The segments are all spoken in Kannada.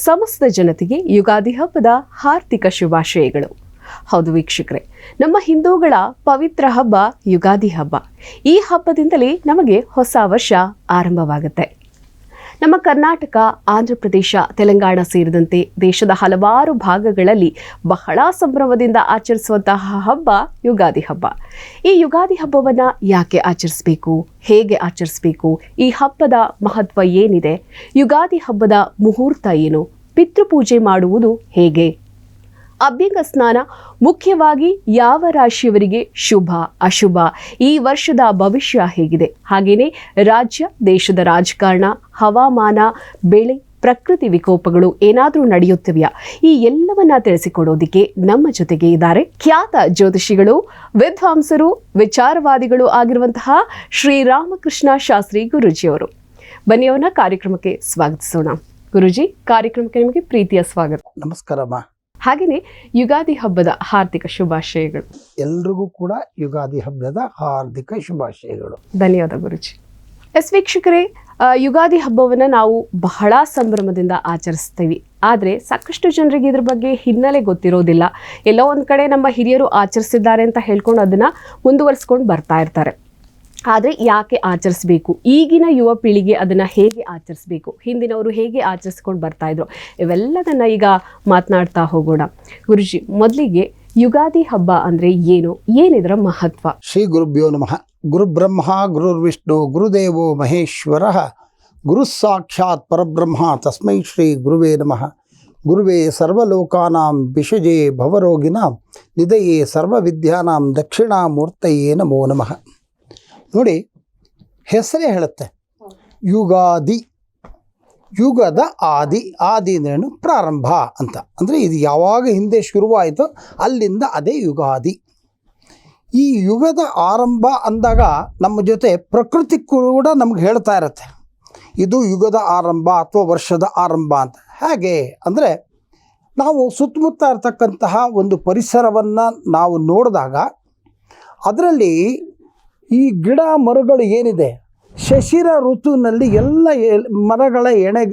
ಸಮಸ್ತ ಜನತೆಗೆ ಯುಗಾದಿ ಹಬ್ಬದ ಹಾರ್ದಿಕ ಶುಭಾಶಯಗಳು. ಹೌದು ವೀಕ್ಷಕರೇ, ನಮ್ಮ ಹಿಂದೂಗಳ ಪವಿತ್ರ ಹಬ್ಬ ಯುಗಾದಿ ಹಬ್ಬ. ಈ ಹಬ್ಬದಿಂದಲೇ ನಮಗೆ ಹೊಸ ವರ್ಷ ಆರಂಭವಾಗುತ್ತೆ. ನಮ್ಮ ಕರ್ನಾಟಕ, ಆಂಧ್ರ ಪ್ರದೇಶ, ತೆಲಂಗಾಣ ಸೇರಿದಂತೆ ದೇಶದ ಹಲವಾರು ಭಾಗಗಳಲ್ಲಿ ಬಹಳ ಸಂಭ್ರಮದಿಂದ ಆಚರಿಸುವಂತಹ ಹಬ್ಬ ಯುಗಾದಿ ಹಬ್ಬ. ಈ ಯುಗಾದಿ ಹಬ್ಬವನ್ನು ಯಾಕೆ ಆಚರಿಸಬೇಕು, ಹೇಗೆ ಆಚರಿಸಬೇಕು, ಈ ಹಬ್ಬದ ಮಹತ್ವ ಏನಿದೆ, ಯುಗಾದಿ ಹಬ್ಬದ ಮುಹೂರ್ತ ಏನು, ಪಿತೃಪೂಜೆ ಮಾಡುವುದು ಹೇಗೆ, ಅಭ್ಯಂಗ ಸ್ನಾನ ಮುಖ್ಯವಾಗಿ ಯಾವ ರಾಶಿಯವರಿಗೆ ಶುಭ ಅಶುಭ, ಈ ವರ್ಷದ ಭವಿಷ್ಯ ಹೇಗಿದೆ, ಹಾಗೆಯೇ ರಾಜ್ಯ ದೇಶದ ರಾಜಕಾರಣ, ಹವಾಮಾನ, ಬೆಳೆ, ಪ್ರಕೃತಿ ವಿಕೋಪಗಳು ಏನಾದರೂ ನಡೆಯುತ್ತಿವೆಯಾ, ಈ ಎಲ್ಲವನ್ನ ತಿಳಿಸಿಕೊಡೋದಕ್ಕೆ ನಮ್ಮ ಜೊತೆಗೆ ಇದ್ದಾರೆ ಖ್ಯಾತ ಜ್ಯೋತಿಷಿಗಳು, ವಿದ್ವಾಂಸರು, ವಿಚಾರವಾದಿಗಳು ಆಗಿರುವಂತಹ ಶ್ರೀರಾಮಕೃಷ್ಣ ಶಾಸ್ತ್ರಿ ಗುರೂಜಿಯವರು. ಬನ್ನಿ ಅವರನ್ನ ಕಾರ್ಯಕ್ರಮಕ್ಕೆ ಸ್ವಾಗತಿಸೋಣ. ಗುರೂಜಿ, ಕಾರ್ಯಕ್ರಮಕ್ಕೆ ನಿಮಗೆ ಪ್ರೀತಿಯ ಸ್ವಾಗತ. ನಮಸ್ಕಾರಮ್ಮ. ಹಾಗೆಯೇ ಯುಗಾದಿ ಹಬ್ಬದ ಹಾರ್ದಿಕ ಶುಭಾಶಯಗಳು. ಎಲ್ರಿಗೂ ಕೂಡ ಯುಗಾದಿ ಹಬ್ಬದ ಹಾರ್ದಿಕ ಶುಭಾಶಯಗಳು. ಧನ್ಯವಾದ ಗುರುಜಿ. ವೀಕ್ಷಕರೇ, ಯುಗಾದಿ ಹಬ್ಬವನ್ನು ನಾವು ಬಹಳ ಸಂಭ್ರಮದಿಂದ ಆಚರಿಸ್ತೀವಿ. ಆದರೆ ಸಾಕಷ್ಟು ಜನರಿಗೆ ಇದ್ರ ಬಗ್ಗೆ ಹಿನ್ನೆಲೆ ಗೊತ್ತಿರೋದಿಲ್ಲ. ಎಲ್ಲೋ ಒಂದು ಕಡೆ ನಮ್ಮ ಹಿರಿಯರು ಆಚರಿಸಿದ್ದಾರೆ ಅಂತ ಹೇಳ್ಕೊಂಡು ಅದನ್ನು ಮುಂದುವರಿಸ್ಕೊಂಡು ಬರ್ತಾ ಇರ್ತಾರೆ. ಆದರೆ ಯಾಕೆ ಆಚರಿಸಬೇಕು, ಈಗಿನ ಯುವ ಪೀಳಿಗೆ ಅದನ್ನು ಹೇಗೆ ಆಚರಿಸಬೇಕು, ಹಿಂದಿನವರು ಹೇಗೆ ಆಚರಿಸ್ಕೊಂಡು ಬರ್ತಾಯಿದ್ರು, ಇವೆಲ್ಲದನ್ನು ಈಗ ಮಾತನಾಡ್ತಾ ಹೋಗೋಣ. ಗುರುಜಿ, ಮೊದಲಿಗೆ ಯುಗಾದಿ ಹಬ್ಬ ಅಂದರೆ ಏನು, ಏನಿದರ ಮಹತ್ವ? ಶ್ರೀ ಗುರುಭ್ಯೋ ನಮಃ. ಗುರುಬ್ರಹ್ಮ ಗುರುರ್ವಿಷ್ಣು ಗುರುದೇವೋ ಮಹೇಶ್ವರ ಗುರು ಸಾಕ್ಷಾತ್ ಪರಬ್ರಹ್ಮ ತಸ್ಮೈ ಶ್ರೀ ಗುರುವೇ ನಮಃ. ಗುರುವೇ ಸರ್ವಲೋಕಾನಾಂ ವಿಷಜೇ ಭವರೋಗಿನಾಂ ನಿಧಯೇ ಸರ್ವವಿದ್ಯಾನಾಂ ದಕ್ಷಿಣಾಮೂರ್ತಯೇ ನಮೋ ನಮಃ. ನೋಡಿ, ಹೆಸರೇ ಹೇಳುತ್ತೆ ಯುಗಾದಿ. ಯುಗದ ಆದಿ, ಆದಿ ಅಂದ್ರೇನು ಪ್ರಾರಂಭ ಅಂತ. ಅಂದರೆ ಇದು ಯಾವಾಗ ಹಿಂದೆ ಶುರುವಾಯಿತೋ ಅಲ್ಲಿಂದ ಅದೇ ಯುಗಾದಿ. ಈ ಯುಗದ ಆರಂಭ ಅಂದಾಗ ನಮ್ಮ ಜೊತೆ ಪ್ರಕೃತಿ ಕೂಡ ನಮ್ಗೆ ಹೇಳ್ತಾ ಇರುತ್ತೆ ಇದು ಯುಗದ ಆರಂಭ ಅಥವಾ ವರ್ಷದ ಆರಂಭ ಅಂತ. ಹೇಗೆ ಅಂದರೆ, ನಾವು ಸುತ್ತಮುತ್ತ ಇರತಕ್ಕಂತಹ ಒಂದು ಪರಿಸರವನ್ನು ನಾವು ನೋಡಿದಾಗ ಅದರಲ್ಲಿ ಈ ಗಿಡ ಮರಗಳು ಏನಿದೆ, ಶಿಶಿರ ಋತುವಿನಲ್ಲಿ ಎಲ್ಲ ಮರಗಳ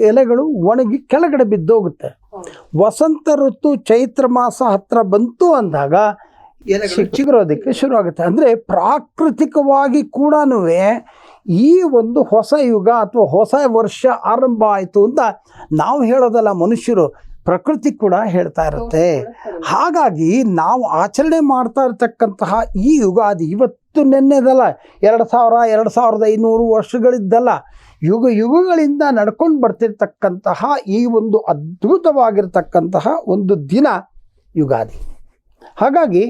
ಎಲೆಗಳು ಒಣಗಿ ಕೆಳಗಡೆ ಬಿದ್ದೋಗುತ್ತೆ. ವಸಂತ ಋತು ಚೈತ್ರ ಮಾಸ ಹತ್ರ ಬಂತು ಅಂದಾಗ ಎಲೆಗಳು ಚಿಗುರೋದಕ್ಕೆ ಶುರುವಾಗುತ್ತೆ. ಅಂದರೆ ಪ್ರಾಕೃತಿಕವಾಗಿ ಕೂಡ ಈ ಒಂದು ಹೊಸ ಯುಗ ಅಥವಾ ಹೊಸ ವರ್ಷ ಆರಂಭ ಆಯಿತು ಅಂತ ನಾವು ಹೇಳೋದಲ್ಲ, ಮನುಷ್ಯರು, ಪ್ರಕೃತಿ ಕೂಡ ಹೇಳ್ತಾ ಇರುತ್ತೆ. ಹಾಗಾಗಿ ನಾವು ಆಚರಣೆ ಮಾಡ್ತಾ ಇರ್ತಕ್ಕಂತಹ ಈ ಯುಗಾದಿ ಇವತ್ತು ನೆನ್ನೆದಲ್ಲ, 2500 ವರ್ಷಗಳಿದ್ದಲ್ಲ, ಯುಗಗಳಿಂದ ನಡ್ಕೊಂಡು ಬರ್ತಿರ್ತಕ್ಕಂತಹ ಈ ಒಂದು ಅದ್ಭುತವಾಗಿರ್ತಕ್ಕಂತಹ ಒಂದು ದಿನ ಯುಗಾದಿ. ಹಾಗಾಗಿ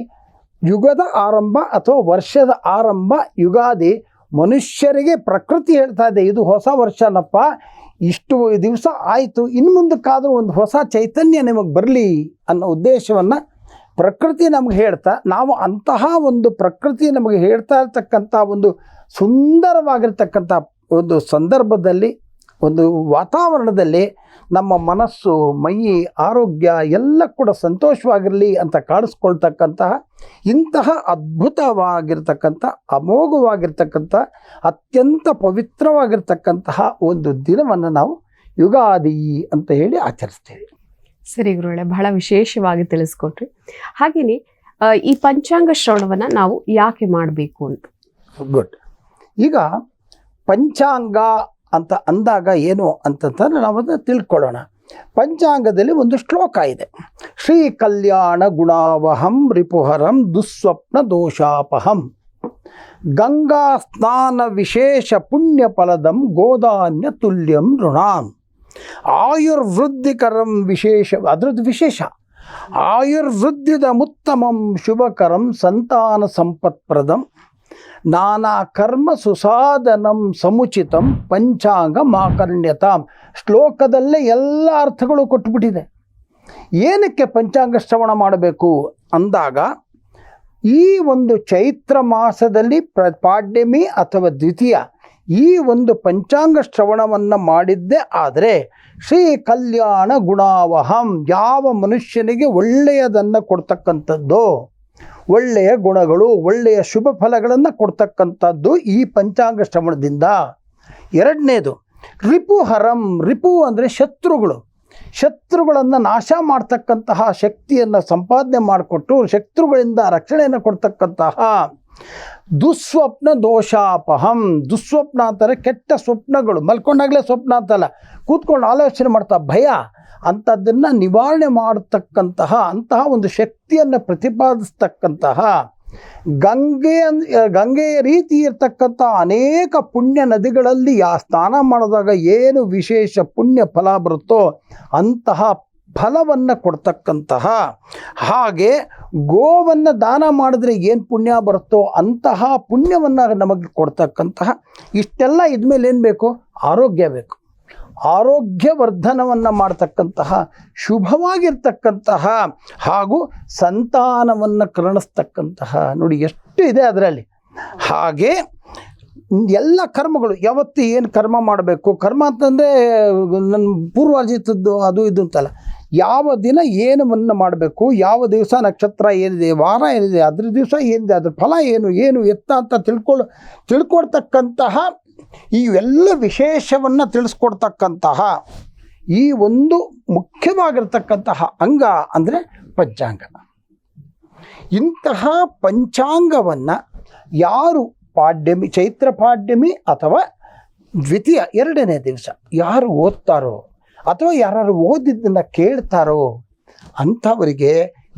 ಯುಗದ ಆರಂಭ ಅಥವಾ ವರ್ಷದ ಆರಂಭ ಯುಗಾದಿ. ಮನುಷ್ಯರಿಗೆ ಪ್ರಕೃತಿ ಹೇಳ್ತಾ ಇದೆ, ಇದು ಹೊಸ ವರ್ಷನಪ್ಪ, ಇಷ್ಟು ದಿವಸ ಆಯಿತು, ಇನ್ನು ಮುಂದಕ್ಕಾದರೂ ಒಂದು ಹೊಸ ಚೈತನ್ಯ ನಿಮಗೆ ಬರಲಿ ಅನ್ನೋ ಉದ್ದೇಶವನ್ನು ಪ್ರಕೃತಿ ನಮಗೆ ಹೇಳ್ತಾ, ನಾವು ಅಂತಹ ಒಂದು ಪ್ರಕೃತಿ ನಮಗೆ ಹೇಳ್ತಾ ಇರ್ತಕ್ಕಂಥ ಒಂದು ಸುಂದರವಾಗಿರ್ತಕ್ಕಂಥ ಒಂದು ಸಂದರ್ಭದಲ್ಲಿ, ಒಂದು ವಾತಾವರಣದಲ್ಲಿ ನಮ್ಮ ಮನಸ್ಸು, ಮೈ, ಆರೋಗ್ಯ ಎಲ್ಲ ಕೂಡ ಸಂತೋಷವಾಗಿರಲಿ ಅಂತ ಕಾಣಿಸ್ಕೊಳ್ತಕ್ಕಂತಹ ಇಂತಹ ಅದ್ಭುತವಾಗಿರ್ತಕ್ಕಂಥ, ಅಮೋಘವಾಗಿರ್ತಕ್ಕಂಥ, ಅತ್ಯಂತ ಪವಿತ್ರವಾಗಿರ್ತಕ್ಕಂತಹ ಒಂದು ದಿನವನ್ನು ನಾವು ಯುಗಾದಿ ಅಂತ ಹೇಳಿ ಆಚರಿಸ್ತೇವೆ. ಸರಿ ಗುರುಗಳೇ, ಬಹಳ ವಿಶೇಷವಾಗಿ ತಿಳಿಸ್ಕೊಟ್ರಿ. ಹಾಗೆಯೇ ಈ ಪಂಚಾಂಗ ಶ್ರವಣವನ್ನು ನಾವು ಯಾಕೆ ಮಾಡಬೇಕು ಅಂತ? ಗುಡ್. ಈಗ ಪಂಚಾಂಗ ಅಂತ ಅಂದಾಗ ಏನು ಅಂತಂದ್ರೆ ನಾವು ಅದನ್ನು ತಿಳ್ಕೊಳ್ಳೋಣ. ಪಂಚಾಂಗದಲ್ಲಿ ಒಂದು ಶ್ಲೋಕ ಇದೆ, ಶ್ರೀ ಕಲ್ಯಾಣ ಗುಣಾವಹಂ ರಿಪುಹರಂ ದುಸ್ವಪ್ನ ದೋಷಾಪಹಂ ಗಂಗಾ ಸ್ನಾನ ವಿಶೇಷ ಪುಣ್ಯ ಫಲದಂ ಗೋಧಾನ್ಯ ತುಲ್ಯಂ ಋಣಾಂ ಆಯುರ್ವೃದ್ಧಿಕರಂ ವಿಶೇಷ. ಅದರದ್ದು ವಿಶೇಷ, ಆಯುರ್ವೃದ್ಧಿದ ಮುತ್ತಮಂ ಶುಭಕರಂ ಸಂತಾನ ಸಂಪತ್ಪ್ರದಂ ನಾನಾ ಕರ್ಮ ಸುಸಾಧನಂ ಸಮುಚಿತಂ ಪಂಚಾಂಗ ಮಾಕರ್ಣ್ಯತಾಂ. ಶ್ಲೋಕದಲ್ಲೇ ಎಲ್ಲ ಅರ್ಥಗಳು ಕೊಟ್ಟುಬಿಟ್ಟಿದೆ. ಏನಕ್ಕೆ ಪಂಚಾಂಗ ಶ್ರವಣ ಮಾಡಬೇಕು ಅಂದಾಗ, ಈ ಒಂದು ಚೈತ್ರ ಮಾಸದಲ್ಲಿ ಪಾಡ್ಯಮಿ ಅಥವಾ ದ್ವಿತೀಯ ಈ ಒಂದು ಪಂಚಾಂಗ ಶ್ರವಣವನ್ನು ಮಾಡಿದ್ದೇ ಆದರೆ ಶ್ರೀ ಕಲ್ಯಾಣ ಗುಣಾವಹಂ, ಯಾವ ಮನುಷ್ಯನಿಗೆ ಒಳ್ಳೆಯದನ್ನು ಕೊಡ್ತಕ್ಕಂಥದ್ದು, ಒಳ್ಳೆಯ ಗುಣಗಳು, ಒಳ್ಳೆಯ ಶುಭ ಫಲಗಳನ್ನು ಕೊಡ್ತಕ್ಕಂಥದ್ದು ಈ ಪಂಚಾಂಗ ಶ್ರವಣದಿಂದ. ಎರಡನೇದು ರಿಪುಹರಂ. ರಿಪು ಅಂದರೆ ಶತ್ರುಗಳು. ಶತ್ರುಗಳನ್ನು ನಾಶ ಮಾಡ್ತಕ್ಕಂತಹ ಶಕ್ತಿಯನ್ನು ಸಂಪಾದನೆ ಮಾಡಿಕೊಟ್ಟು ಶತ್ರುಗಳಿಂದ ರಕ್ಷಣೆಯನ್ನು ಕೊಡ್ತಕ್ಕಂತಹ ದುಸ್ವಪ್ನ ದೋಷಾಪಹಂ. ದುಸ್ವಪ್ನ ಅಂತಾರೆ ಕೆಟ್ಟ ಸ್ವಪ್ನಗಳು, ಮಲ್ಕೊಂಡಾಗಲೇ ಸ್ವಪ್ನ ಅಂತಲ್ಲ, ಕೂತ್ಕೊಂಡು ಆಲೋಚನೆ ಮಾಡ್ತಾ ಭಯ ಅಂಥದ್ದನ್ನು ನಿವಾರಣೆ ಮಾಡತಕ್ಕಂತಹ ಅಂತಹ ಒಂದು ಶಕ್ತಿಯನ್ನು ಪ್ರತಿಪಾದಿಸ್ತಕ್ಕಂತಹ ಗಂಗೆಯ ರೀತಿ ಇರ್ತಕ್ಕಂಥ ಅನೇಕ ಪುಣ್ಯ ನದಿಗಳಲ್ಲಿ ಸ್ನಾನ ಮಾಡಿದಾಗ ಏನು ವಿಶೇಷ ಪುಣ್ಯ ಫಲ ಬರುತ್ತೋ ಅಂತಹ ಫಲವನ್ನು ಕೊಡ್ತಕ್ಕಂತಹ, ಹಾಗೆ ಗೋವನ್ನು ದಾನ ಮಾಡಿದ್ರೆ ಏನು ಪುಣ್ಯ ಬರುತ್ತೋ ಅಂತಹ ಪುಣ್ಯವನ್ನು ನಮಗೆ ಕೊಡ್ತಕ್ಕಂತಹ, ಇಷ್ಟೆಲ್ಲ ಇದ್ಮೇಲೆ ಏನು ಬೇಕು? ಆರೋಗ್ಯ ಬೇಕು. ಆರೋಗ್ಯವರ್ಧನವನ್ನು ಮಾಡ್ತಕ್ಕಂತಹ, ಶುಭವಾಗಿರ್ತಕ್ಕಂತಹ ಹಾಗೂ ಸಂತಾನವನ್ನು ಕರುಣಿಸ್ತಕ್ಕಂತಹ, ನೋಡಿ ಎಷ್ಟು ಇದೆ ಅದರಲ್ಲಿ. ಹಾಗೆ ಎಲ್ಲ ಕರ್ಮಗಳು ಯಾವತ್ತು ಏನು ಕರ್ಮ ಮಾಡಬೇಕು, ಕರ್ಮ ಅಂತಂದರೆ ನನ್ನ ಪೂರ್ವಾರ್ಜಿತದ್ದು ಅದು ಇದು ಅಂತಲ್ಲ, ಯಾವ ದಿನ ಏನವನ್ನು ಮಾಡಬೇಕು, ಯಾವ ದಿವಸ ನಕ್ಷತ್ರ ಏನಿದೆ, ವಾರ ಏನಿದೆ, ಅದ್ರ ದಿವಸ ಏನಿದೆ, ಅದ್ರ ಫಲ ಏನು ಎತ್ತ ಅಂತ ತಿಳ್ಕೊಡ್ತಕ್ಕಂತಹ ಇವೆಲ್ಲ ವಿಶೇಷವನ್ನು ತಿಳಿಸ್ಕೊಡ್ತಕ್ಕಂತಹ ಈ ಒಂದು ಮುಖ್ಯವಾಗಿರ್ತಕ್ಕಂತಹ ಅಂಗ ಅಂದರೆ ಪಂಚಾಂಗ. ಇಂತಹ ಪಂಚಾಂಗವನ್ನು ಯಾರು ಪಾಡ್ಯಮಿ, ಚೈತ್ರ ಪಾಡ್ಯಮಿ ಅಥವಾ ದ್ವಿತೀಯ 2ನೇ ದಿವಸ ಯಾರು ಓದ್ತಾರೋ ಅಥವಾ ಯಾರು ಓದಿದ್ದನ್ನು ಕೇಳ್ತಾರೋ ಅಂಥವರಿಗೆ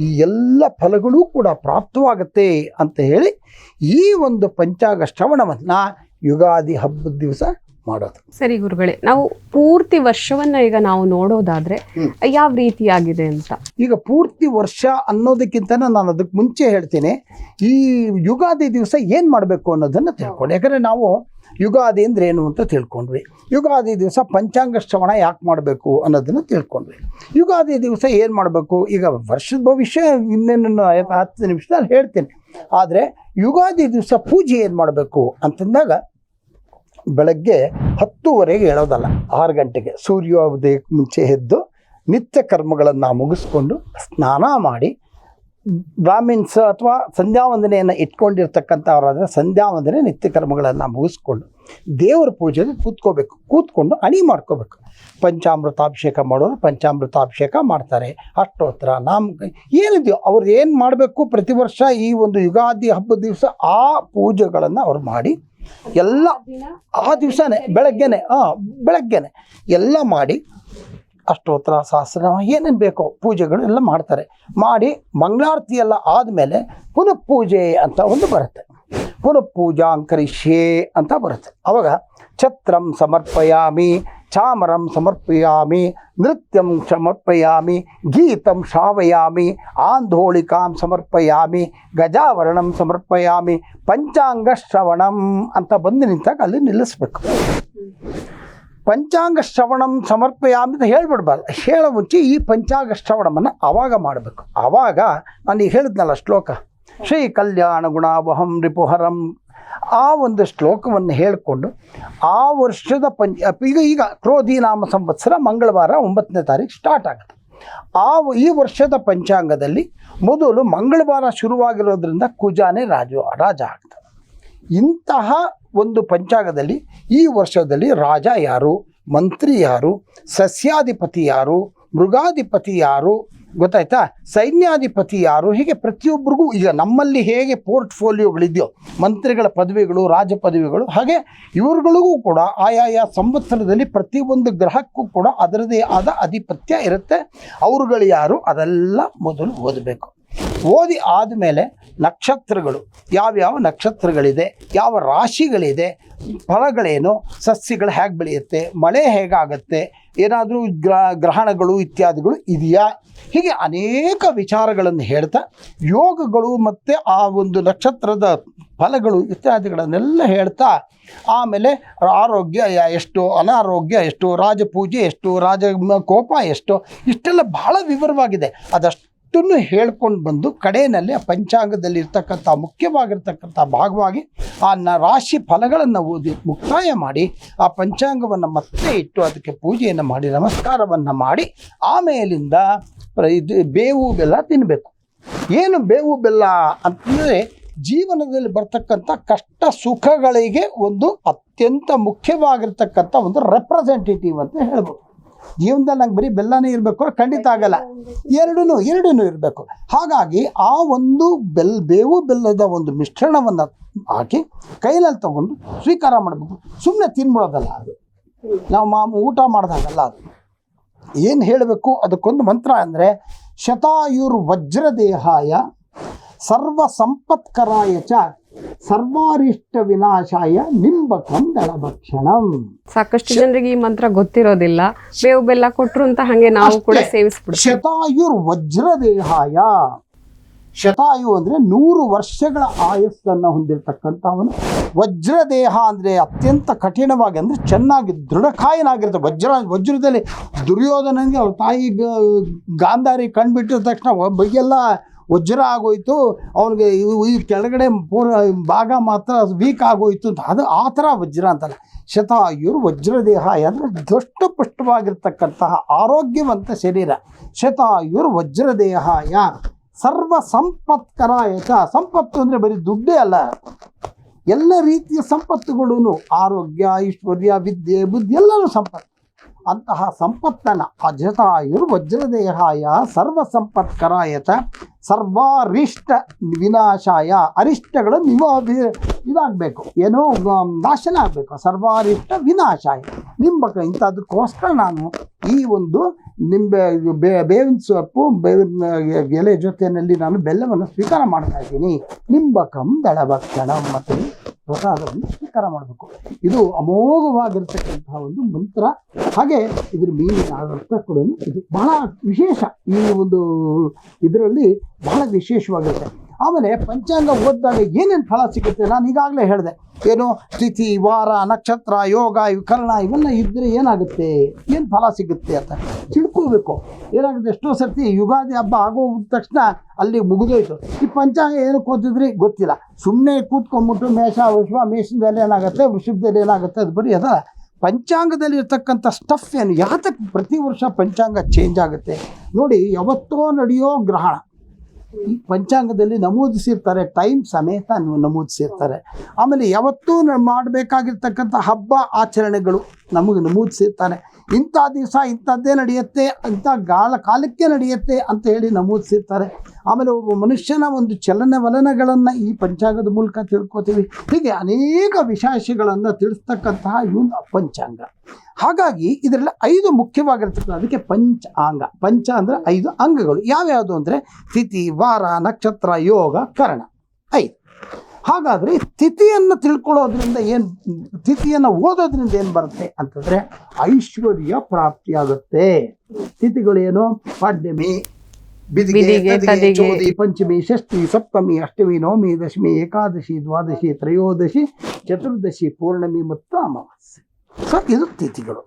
ಈ ಎಲ್ಲ ಫಲಗಳೂ ಕೂಡ ಪ್ರಾಪ್ತವಾಗುತ್ತೆ ಅಂತ ಹೇಳಿ ಈ ಒಂದು ಪಂಚಾಂಗ ಶ್ರವಣವನ್ನು ಯುಗಾದಿ ಹಬ್ಬದ ದಿವಸ ಮಾಡೋದು. ಸರಿ ಗುರುಗಳೇ, ನಾವು ಪೂರ್ತಿ ವರ್ಷವನ್ನ ಈಗ ನಾವು ನೋಡೋದಾದ್ರೆ ಯಾವ ರೀತಿಯಾಗಿದೆ ಅಂತ? ಈಗ ಪೂರ್ತಿ ವರ್ಷ ಅನ್ನೋದಕ್ಕಿಂತ ನಾನು ಅದಕ್ಕೆ ಮುಂಚೆ ಹೇಳ್ತೀನಿ, ಈ ಯುಗಾದಿ ದಿವಸ ಏನು ಮಾಡಬೇಕು ಅನ್ನೋದನ್ನು ತಿಳ್ಕೊಂಡು. ಯಾಕಂದರೆ ನಾವು ಯುಗಾದಿ ಅಂದರೆ ಏನು ಅಂತ ತಿಳ್ಕೊಂಡ್ವಿ, ಯುಗಾದಿ ದಿವಸ ಪಂಚಾಂಗ ಶ್ರವಣ ಯಾಕೆ ಮಾಡಬೇಕು ಅನ್ನೋದನ್ನು ತಿಳ್ಕೊಂಡ್ವಿ. ಯುಗಾದಿ ದಿವಸ ಏನು ಮಾಡಬೇಕು, ಈಗ ವರ್ಷದ ಭವಿಷ್ಯ ಇನ್ನೇನು 10 ನಿಮಿಷದಲ್ಲಿ ಹೇಳ್ತೀನಿ. ಆದರೆ ಯುಗಾದಿ ದಿವಸ ಪೂಜೆ ಏನು ಮಾಡಬೇಕು ಅಂತಂದಾಗ ಬೆಳಗ್ಗೆ 10:30ಗೆ ಹೇಳೋದಲ್ಲ, 6 ಗಂಟೆಗೆ ಸೂರ್ಯೋದಯಕ್ಕೆ ಮುಂಚೆ ಎದ್ದು ನಿತ್ಯ ಕರ್ಮಗಳನ್ನು ಮುಗಿಸ್ಕೊಂಡು ಸ್ನಾನ ಮಾಡಿ, ಬ್ರಾಹ್ಮಿನ್ಸ್ ಅಥವಾ ಸಂಧ್ಯಾವಂದನೆಯನ್ನು ಇಟ್ಕೊಂಡಿರ್ತಕ್ಕಂಥವರಾದರೆ ಸಂಧ್ಯಾವಂದನೆ ನಿತ್ಯ ಕರ್ಮಗಳನ್ನು ಮುಗಿಸ್ಕೊಂಡು ದೇವರ ಪೂಜೆಗೆ ಕೂತ್ಕೊಂಡು ಅಣಿ ಮಾಡ್ಕೋಬೇಕು. ಪಂಚಾಮೃತಾಭಿಷೇಕ ಮಾಡೋರು ಪಂಚಾಮೃತಾಭಿಷೇಕ ಮಾಡ್ತಾರೆ, ಅಷ್ಟೋತ್ತರ ಏನಿದೆಯೋ ಅವ್ರು ಏನು ಮಾಡಬೇಕು ಪ್ರತಿ ವರ್ಷ ಈ ಒಂದು ಯುಗಾದಿ ಹಬ್ಬದ ದಿವಸ ಆ ಪೂಜೆಗಳನ್ನು ಅವ್ರು ಮಾಡಿ ಎಲ್ಲ ಆ ದಿವಸನೇ ಬೆಳಗ್ಗೆನೆ ಎಲ್ಲ ಮಾಡಿ ಅಷ್ಟೋತ್ತರ ಸಹಸ್ರನಾಮ ಏನೇನು ಬೇಕೋ ಪೂಜೆಗಳು ಎಲ್ಲ ಮಾಡ್ತಾರೆ. ಮಾಡಿ ಮಂಗಳಾರತಿ ಎಲ್ಲ ಆದಮೇಲೆ ಪುನಃ ಪೂಜೆ ಅಂತ ಒಂದು ಬರುತ್ತೆ, ಪುನಃ ಪೂಜಾಂಕರಿಷ್ಯೆ ಅಂತ ಬರುತ್ತೆ. ಅವಾಗ ಛತ್ರಂ ಸಮರ್ಪಯಾಮಿ, ಚಾಮರಂ ಸಮರ್ಪಯಾಮಿ, ನೃತ್ಯಂ ಸಮರ್ಪಯಾಮಿ, ಗೀತಂ ಶ್ರಾವಯಾಮಿ, ಆಂದೋಳಿಕಾಂ ಸಮರ್ಪಯಾಮಿ, ಗಜಾವರಣಂ ಸಮರ್ಪಯಾಮಿ, ಪಂಚಾಂಗ ಶ್ರವಣಂ ಅಂತ ಬಂದು ನಿಂತಾಗ ಅಲ್ಲಿ ನಿಲ್ಲಿಸ್ಬೇಕು. ಪಂಚಾಂಗ ಶ್ರವಣಂ ಸಮರ್ಪಯಾಮಿ ಅಂತ ಹೇಳ್ಬಿಡ್ಬಾರ್ದು, ಹೇಳೋ ಮುಂಚೆ ಈ ಪಂಚಾಂಗ ಶ್ರವಣವನ್ನು ಆವಾಗ ಮಾಡಬೇಕು. ಆವಾಗ ನಾನು ಈಗ ಹೇಳಿದ್ನಲ್ಲ ಶ್ಲೋಕ, ಶ್ರೀ ಕಲ್ಯಾಣ ಗುಣಾವಹಂ ರಿಪುಹರಂ, ಆ ಒಂದು ಶ್ಲೋಕವನ್ನು ಹೇಳಿಕೊಂಡು ಆ ವರ್ಷದ ಈಗ ಕ್ರೋಧಿನಾಮ ಸಂವತ್ಸರ ಮಂಗಳವಾರ 9ನೇ ತಾರೀಕು ಸ್ಟಾರ್ಟ್ ಆಗುತ್ತೆ. ಈ ವರ್ಷದ ಪಂಚಾಂಗದಲ್ಲಿ ಮೊದಲು ಮಂಗಳವಾರ ಶುರುವಾಗಿರೋದ್ರಿಂದ ಕುಜಾನೇ ರಾಜ ಆಗ್ತದೆ. ಇಂತಹ ಒಂದು ಪಂಚಾಂಗದಲ್ಲಿ ಈ ವರ್ಷದಲ್ಲಿ ರಾಜ ಯಾರು, ಮಂತ್ರಿ ಯಾರು, ಸಸ್ಯಾಧಿಪತಿ ಯಾರು, ಮೃಗಾಧಿಪತಿ ಯಾರು, ಗೊತ್ತಾಯ್ತಾ, ಸೈನ್ಯಾಧಿಪತಿ ಯಾರು, ಹೀಗೆ ಪ್ರತಿಯೊಬ್ಬರಿಗೂ ಈಗ ನಮ್ಮಲ್ಲಿ ಹೇಗೆ ಪೋರ್ಟ್ಫೋಲಿಯೋಗಳಿದೆಯೋ ಮಂತ್ರಿಗಳ ಪದವಿಗಳು, ರಾಜ ಪದವಿಗಳು, ಹಾಗೆ ಇವ್ರುಗಳಿಗೂ ಕೂಡ ಆಯಾಯ ಸಂವತ್ಸರದಲ್ಲಿ ಪ್ರತಿಯೊಂದು ಗ್ರಹಕ್ಕೂ ಕೂಡ ಅದರದೇ ಆದ ಅಧಿಪತ್ಯ ಇರುತ್ತೆ. ಅವರುಗಳು ಯಾರು ಅದೆಲ್ಲ ಮೊದಲು ಓದಬೇಕು. ಓದಿ ಆದಮೇಲೆ ನಕ್ಷತ್ರಗಳು ಯಾವ್ಯಾವ ನಕ್ಷತ್ರಗಳಿದೆ, ಯಾವ ರಾಶಿಗಳಿದೆ, ಫಲಗಳೇನು, ಸಸ್ಯಗಳು ಹೇಗೆ ಬೆಳೆಯುತ್ತೆ, ಮಳೆ ಹೇಗಾಗತ್ತೆ, ಏನಾದರೂ ಗ್ರಹಣಗಳು ಇತ್ಯಾದಿಗಳು ಇದೆಯಾ, ಹೀಗೆ ಅನೇಕ ವಿಚಾರಗಳನ್ನು ಹೇಳ್ತಾ ಯೋಗಗಳು ಮತ್ತು ಆ ಒಂದು ನಕ್ಷತ್ರದ ಫಲಗಳು ಇತ್ಯಾದಿಗಳನ್ನೆಲ್ಲ ಹೇಳ್ತಾ ಆಮೇಲೆ ಆರೋಗ್ಯ ಎಷ್ಟು, ಅನಾರೋಗ್ಯ ಎಷ್ಟು, ರಾಜಪೂಜೆ ಎಷ್ಟು, ಕೋಪ ಎಷ್ಟು, ಇಷ್ಟೆಲ್ಲ ಬಹಳ ವಿವರವಾಗಿದೆ. ಅದಷ್ಟನ್ನು ಹೇಳ್ಕೊಂಡು ಬಂದು ಕಡೆಯಲ್ಲಿ ಆ ಪಂಚಾಂಗದಲ್ಲಿ ಇರ್ತಕ್ಕಂಥ ಮುಖ್ಯವಾಗಿರ್ತಕ್ಕಂಥ ಭಾಗವಾಗಿ ಆ ರಾಶಿ ಫಲಗಳನ್ನು ಓದಿ ಮುಕ್ತಾಯ ಮಾಡಿ ಆ ಪಂಚಾಂಗವನ್ನು ಮತ್ತೆ ಇಟ್ಟು ಅದಕ್ಕೆ ಪೂಜೆಯನ್ನು ಮಾಡಿ ನಮಸ್ಕಾರವನ್ನು ಮಾಡಿ ಆಮೇಲಿಂದ ಇದು ಬೇವು ಬೆಲ್ಲ ತಿನ್ನಬೇಕು. ಏನು ಬೇವು ಬೆಲ್ಲ ಅಂತಂದರೆ ಜೀವನದಲ್ಲಿ ಬರ್ತಕ್ಕಂಥ ಕಷ್ಟ ಸುಖಗಳಿಗೆ ಒಂದು ಅತ್ಯಂತ ಮುಖ್ಯವಾಗಿರ್ತಕ್ಕಂಥ ಒಂದು ರೆಪ್ರೆಸೆಂಟೇಟಿವ್ ಅಂತ ಹೇಳ್ಬೋದು. ಜೀವನದಲ್ಲಿ ನಂಗೆ ಬರೀ ಬೆಲ್ಲನೇ ಇರಬೇಕು ಖಂಡಿತ ಆಗಲ್ಲ, ಎರಡೂ ಇರಬೇಕು. ಹಾಗಾಗಿ ಆ ಒಂದು ಬೇವು ಬೆಲ್ಲದ ಒಂದು ಮಿಶ್ರಣವನ್ನು ಹಾಕಿ ಕೈನಲ್ಲಿ ತಗೊಂಡು ಸ್ವೀಕಾರ ಮಾಡಬೇಕು. ಸುಮ್ಮನೆ ತಿನ್ಬಿಡೋದಲ್ಲ ಅದು, ನಾವು ಊಟ ಮಾಡಿದಾಗಲ್ಲ ಅದು. ಏನು ಹೇಳಬೇಕು, ಅದಕ್ಕೊಂದು ಮಂತ್ರ ಅಂದರೆ ಶತಾಯುರ್ ವಜ್ರದೇಹಾಯ ಸರ್ವ ಸಂಪತ್ಕರಾಯ ಚ ಸರ್ವಾರಿಷ್ಟ ವಿನಾಶಾಯ ನಿಂಬಕಂ ದಳಭಕ್ಷಣಂ. ಸಾಕಷ್ಟು ಜನರಿಗೆ ಈ ಮಂತ್ರ ಗೊತ್ತಿರೋದಿಲ್ಲ. ಬೇವು ಬೆಲ್ಲ ಕೊಟ್ರು ಅಂತ ಹಾಗೆ ನಾವು ಕೂಡ ಸೇವಿಸ್ಬಿಡ್ತೀವಿ. ಶತಾಯುರ್ ವಜ್ರದೇಹಾಯ, ಶತಾಯು ಅಂದರೆ 100 ವರ್ಷಗಳ ಆಯಸ್ಸನ್ನು ಹೊಂದಿರತಕ್ಕಂಥವನು. ವಜ್ರದೇಹ ಅಂದರೆ ಅತ್ಯಂತ ಕಠಿಣವಾಗಿ, ಅಂದರೆ ಚೆನ್ನಾಗಿ ದೃಢಕಾಯನಾಗಿರುತ್ತೆ. ವಜ್ರದಲ್ಲಿ ದುರ್ಯೋಧನನಿಗೆ ಅವ್ರ ತಾಯಿ ಗಾಂಧಾರಿ ಕಂಡುಬಿಟ್ಟಿದ ತಕ್ಷಣ ಬೈಗೆಲ್ಲ ವಜ್ರ ಆಗೋಯ್ತು, ಅವನಿಗೆ ಈ ಕೆಳಗಡೆ ಭಾಗ ಮಾತ್ರ ವೀಕ್ ಆಗೋಯ್ತು ಅಂತ. ಅದು ಆ ಥರ ವಜ್ರ ಅಂತಲ್ಲ. ಶತಾಯುರ್ ವಜ್ರದೇಹ ಅಂದರೆ ದೃಷ್ಟಪುಷ್ಟವಾಗಿರ್ತಕ್ಕಂತಹ ಆರೋಗ್ಯವಂತ ಶರೀರ. ಶತಾಯುರ್ ವಜ್ರದೇಹಾಯ ಸರ್ವ ಸಂಪತ್ಕರಾಯ ಚ. ಸಂಪತ್ತು ಅಂದರೆ ಬರೀ ದುಡ್ಡೇ ಅಲ್ಲ, ಎಲ್ಲ ರೀತಿಯ ಸಂಪತ್ತುಗಳೂ, ಆರೋಗ್ಯ, ಐಶ್ವರ್ಯ, ವಿದ್ಯೆ, ಬುದ್ಧಿ ಎಲ್ಲರೂ ಸಂಪತ್ತು. ಅಂತಹ ಸಂಪತ್ತನ್ನು ಅಜತಾಯುರ್ ವಜ್ರದೇಹಾಯ ಸರ್ವ ಸಂಪತ್ಕರಾಯ ಚ ಸರ್ವಾರಿಷ್ಟ ವಿನಾಶಾಯ. ಅರಿಷ್ಟಗಳು ಇದಾಗಬೇಕು, ಏನೋ ನಾಶನ ಆಗಬೇಕು. ಸರ್ವಾರಿಷ್ಟ ವಿನಾಶಾಯ ನಿಂಬಕ. ಇಂಥದಕ್ಕೋಸ್ಕರ ನಾನು ಈ ಒಂದು ಬೇವಿನ ಸೊಪ್ಪು, ಬೇವಿನ ಎಲೆ ಜೊತೆಯಲ್ಲಿ ನಾನು ಬೆಲ್ಲವನ್ನು ಸ್ವೀಕಾರ ಮಾಡ್ತಾ ಇದ್ದೀನಿ. ನಿಂಬಕಂ ದಳಭಕ್ಷಣಂ ಮತ್ತು ಪ್ರಸಾದವನ್ನು ಸ್ವೀಕಾರ ಮಾಡಬೇಕು. ಇದು ಅಮೋಘವಾಗಿರ್ತಕ್ಕಂತಹ ಒಂದು ಮಂತ್ರ. ಹಾಗೆ ಇದ್ರ ಮೀನಿನ ಅರ್ಥ ಕೂಡ ಇದು ಬಹಳ ವಿಶೇಷ. ಈ ಒಂದು ಇದರಲ್ಲಿ ಬಹಳ ವಿಶೇಷವಾಗಿರುತ್ತೆ. ಆಮೇಲೆ ಪಂಚಾಂಗ ಓದಿದಾಗ ಏನೇನು ಫಲ ಸಿಗುತ್ತೆ ನಾನು ಈಗಾಗಲೇ ಹೇಳಿದೆ. ಏನು ತಿಥಿ, ವಾರ, ನಕ್ಷತ್ರ, ಯೋಗ, ಕರ್ಣ ಇವೆಲ್ಲ ಇದ್ದರೆ ಏನಾಗುತ್ತೆ, ಏನು ಫಲ ಸಿಗುತ್ತೆ ಅಂತ ತಿಳ್ಕೋಬೇಕು. ಏನಾಗುತ್ತೆ, ಎಷ್ಟೋ ಸರ್ತಿ ಯುಗಾದಿ ಹಬ್ಬ ಆಗೋದ ತಕ್ಷಣ ಅಲ್ಲಿ ಮುಗಿದೋಯ್ತು. ಈ ಪಂಚಾಂಗ ಏನಕ್ಕೆ ಓದಿದ್ರಿ ಗೊತ್ತಿಲ್ಲ, ಸುಮ್ಮನೆ ಕೂತ್ಕೊಂಡ್ಬಿಟ್ಟು ಮೇಷದಲ್ಲಿ ಏನಾಗುತ್ತೆ, ವೃಷಭದಲ್ಲಿ ಏನಾಗುತ್ತೆ, ಅದು ಬರೀ ಅದಲ್ಲ. ಪಂಚಾಂಗದಲ್ಲಿ ಇರ್ತಕ್ಕಂಥ ಸ್ಟಫ್ ಏನು, ಯಾತಕ್ಕೆ ಪ್ರತಿ ವರ್ಷ ಪಂಚಾಂಗ ಚೇಂಜ್ ಆಗುತ್ತೆ ನೋಡಿ. ಯಾವತ್ತೋ ನಡೆಯೋ ಗ್ರಹಣ ಈ ಪಂಚಾಂಗದಲ್ಲಿ ನಮೂದಿಸಿರ್ತಾರೆ, ಟೈಮ್ ಸಮೇತ ನಮೂದಿಸಿರ್ತಾರೆ. ಆಮೇಲೆ ಯಾವತ್ತೂ ಮಾಡಬೇಕಾಗಿರ್ತಕ್ಕಂಥ ಹಬ್ಬ ಆಚರಣೆಗಳು ನಮಗೆ ನಮೂದಿಸಿರ್ತಾರೆ. ಇಂಥ ದಿವಸ ಇಂಥದ್ದೇ ನಡೆಯುತ್ತೆ, ಇಂಥ ಕಾಲಕ್ಕೆ ನಡೆಯುತ್ತೆ ಅಂತ ಹೇಳಿ ನಮೂದಿಸಿರ್ತಾರೆ. ಆಮೇಲೆ ಒಬ್ಬ ಮನುಷ್ಯನ ಒಂದು ಚಲನವಲನಗಳನ್ನು ಈ ಪಂಚಾಂಗದ ಮೂಲಕ ತಿಳ್ಕೊತೀವಿ. ಹೀಗೆ ಅನೇಕ ವಿಶೇಷಗಳನ್ನು ತಿಳಿಸ್ತಕ್ಕಂತಹ ಒಂದು ಪಂಚಾಂಗ. ಹಾಗಾಗಿ ಇದರಲ್ಲಿ 5 ಮುಖ್ಯವಾಗಿರ್ತಕ್ಕಂಥ, ಅದಕ್ಕೆ ಪಂಚಾಂಗ. ಪಂಚ ಅಂದರೆ 5 ಅಂಗಗಳು. ಯಾವ್ಯಾವುದು ಅಂದರೆ ತಿಥಿ, ವಾರ, ನಕ್ಷತ್ರ, ಯೋಗ, ಕರ್ಣ, 5. ಹಾಗಾದರೆ ತಿಥಿಯನ್ನು ತಿಳ್ಕೊಳ್ಳೋದ್ರಿಂದ ಏನು, ತಿಥಿಯನ್ನು ಓದೋದ್ರಿಂದ ಏನು ಬರುತ್ತೆ ಅಂತಂದರೆ ಐಶ್ವರ್ಯ ಪ್ರಾಪ್ತಿಯಾಗುತ್ತೆ. ತಿಥಿಗಳೇನು, ಪಾಡ್ಯಮಿ, ಬಿದಿಗೆ, ಚೌದಿ, ಪಂಚಮಿ, ಷಷ್ಠಿ, ಸಪ್ತಮಿ, ಅಷ್ಟಮಿ, ನವಮಿ, ದಶಮಿ, ಏಕಾದಶಿ, ದ್ವಾದಶಿ, ತ್ರಯೋದಶಿ, ಚತುರ್ದಶಿ, ಪೌರ್ಣಮಿ ಮತ್ತು ಅಮಾವಾಸ್ಯೆ. ಸೊ ಇದು ತಿಥಿಗಳು.